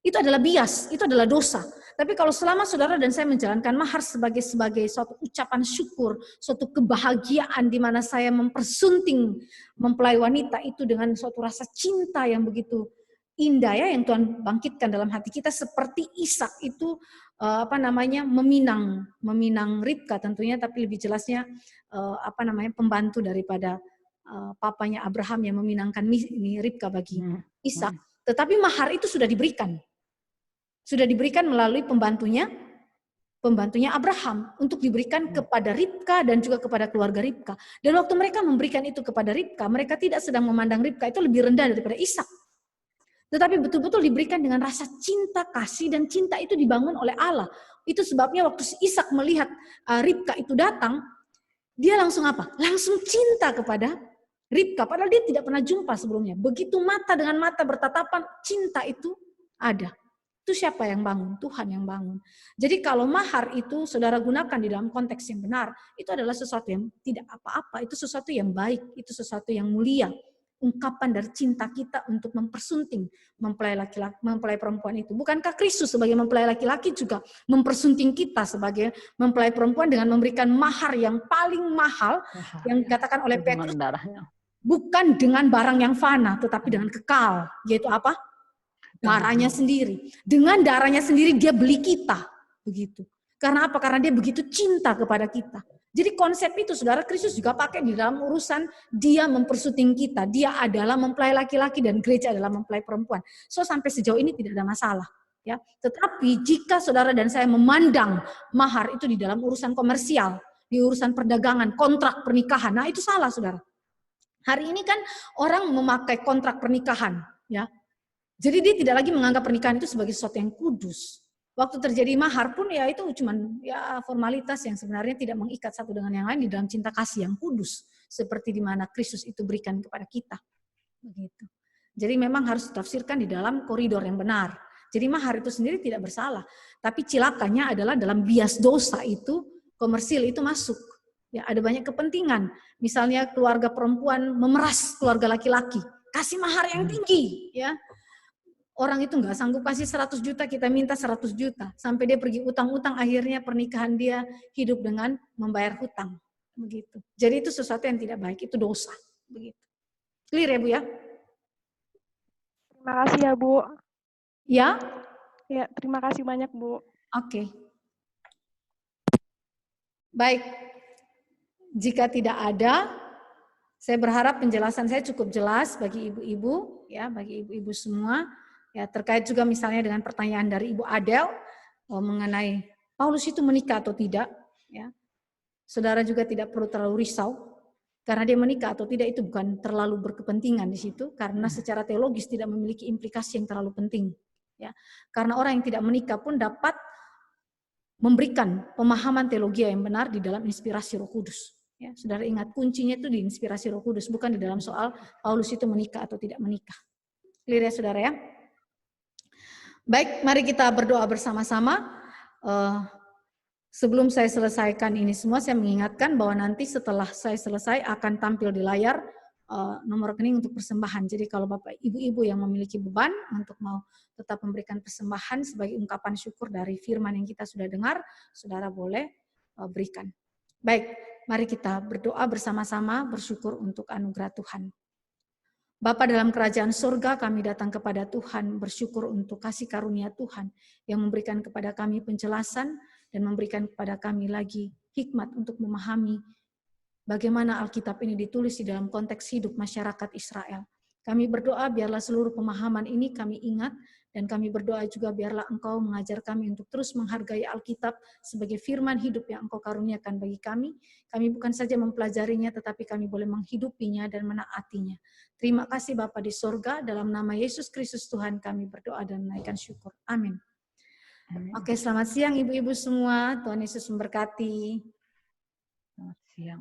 Itu adalah bias, itu adalah dosa. Tapi kalau selama saudara dan saya menjalankan mahar sebagai suatu ucapan syukur, suatu kebahagiaan di mana saya mempersunting mempelai wanita itu dengan suatu rasa cinta yang begitu indah ya, yang Tuhan bangkitkan dalam hati kita, seperti Ishak itu meminang Ribka tentunya, tapi lebih jelasnya pembantu daripada papanya Abraham yang meminangkan Ribka bagi Ishak. Tetapi mahar itu sudah diberikan. Sudah diberikan melalui pembantunya Abraham untuk diberikan kepada Ribka dan juga kepada keluarga Ribka. Dan waktu mereka memberikan itu kepada Ribka, mereka tidak sedang memandang Ribka itu lebih rendah daripada Ishak. Tetapi betul-betul diberikan dengan rasa cinta, kasih, dan cinta itu dibangun oleh Allah. Itu sebabnya waktu Ishak melihat Ribka itu datang, dia langsung apa? Langsung cinta kepada Ribka, padahal dia tidak pernah jumpa sebelumnya. Begitu mata dengan mata bertatapan, cinta itu ada. Itu siapa yang bangun? Tuhan yang bangun. Jadi kalau mahar itu saudara gunakan di dalam konteks yang benar, itu adalah sesuatu yang tidak apa-apa, itu sesuatu yang baik, itu sesuatu yang mulia. Ungkapan dari cinta kita untuk mempersunting mempelai laki-laki, mempelai perempuan itu. Bukankah Kristus sebagai mempelai laki-laki juga mempersunting kita sebagai mempelai perempuan dengan memberikan mahar yang paling mahal yang dikatakan oleh Petrus, bukan dengan barang yang fana, tetapi dengan kekal, yaitu apa? Darahnya sendiri. Dengan darahnya sendiri dia beli kita. Begitu. Karena apa? Karena dia begitu cinta kepada kita. Jadi konsep itu saudara, Kristus juga pakai di dalam urusan dia mempersunting kita. Dia adalah mempelai laki-laki dan gereja adalah mempelai perempuan. So sampai sejauh ini tidak ada masalah. Ya, tetapi jika saudara dan saya memandang mahar itu di dalam urusan komersial, di urusan perdagangan, kontrak pernikahan, nah itu salah saudara. Hari ini kan orang memakai kontrak pernikahan, ya. Jadi dia tidak lagi menganggap pernikahan itu sebagai sesuatu yang kudus. Waktu terjadi mahar pun ya itu cuman ya formalitas yang sebenarnya tidak mengikat satu dengan yang lain di dalam cinta kasih yang kudus. Seperti di mana Kristus itu berikan kepada kita. Begitu. Jadi memang harus ditafsirkan di dalam koridor yang benar. Jadi mahar itu sendiri tidak bersalah. Tapi cilakanya adalah dalam bias dosa itu, komersil itu masuk. Ya, ada banyak kepentingan. Misalnya keluarga perempuan memeras keluarga laki-laki. Kasih mahar yang tinggi. Ya. Orang itu nggak sanggup kasih 100 juta, kita minta 100 juta. Sampai dia pergi utang-utang, akhirnya pernikahan dia hidup dengan membayar hutang. Begitu. Jadi itu sesuatu yang tidak baik, itu dosa. Begitu. Clear ya Bu ya? Terima kasih ya Bu. Ya? Ya, terima kasih banyak Bu. Oke. Baik. Jika tidak ada, saya berharap penjelasan saya cukup jelas bagi ibu-ibu, ya, bagi ibu-ibu semua. Ya, terkait juga misalnya dengan pertanyaan dari Ibu Adel mengenai Paulus itu menikah atau tidak, ya. Saudara juga tidak perlu terlalu risau karena dia menikah atau tidak itu bukan terlalu berkepentingan di situ karena secara teologis tidak memiliki implikasi yang terlalu penting, ya. Karena orang yang tidak menikah pun dapat memberikan pemahaman teologi yang benar di dalam inspirasi Roh Kudus. Ya, saudara ingat kuncinya itu di inspirasi Roh Kudus, bukan di dalam soal Paulus itu menikah atau tidak menikah. Clear ya saudara ya? Baik, mari kita berdoa bersama-sama. Sebelum saya selesaikan ini semua, saya mengingatkan bahwa nanti setelah saya selesai akan tampil di layar nomor rekening untuk persembahan. Jadi kalau Bapak Ibu-Ibu yang memiliki beban untuk mau tetap memberikan persembahan sebagai ungkapan syukur dari firman yang kita sudah dengar, saudara boleh berikan. Baik, mari kita berdoa bersama-sama bersyukur untuk anugerah Tuhan. Bapa dalam kerajaan surga, kami datang kepada Tuhan bersyukur untuk kasih karunia Tuhan yang memberikan kepada kami penjelasan dan memberikan kepada kami lagi hikmat untuk memahami bagaimana Alkitab ini ditulis di dalam konteks hidup masyarakat Israel. Kami berdoa biarlah seluruh pemahaman ini kami ingat dan kami berdoa juga biarlah Engkau mengajar kami untuk terus menghargai Alkitab sebagai firman hidup yang Engkau karuniakan bagi kami. Kami bukan saja mempelajarinya tetapi kami boleh menghidupinya dan menaatinya. Terima kasih Bapa di sorga, dalam nama Yesus Kristus Tuhan kami berdoa dan menaikkan syukur. Amin. Oke, selamat siang ibu-ibu semua. Tuhan Yesus memberkati. Selamat siang.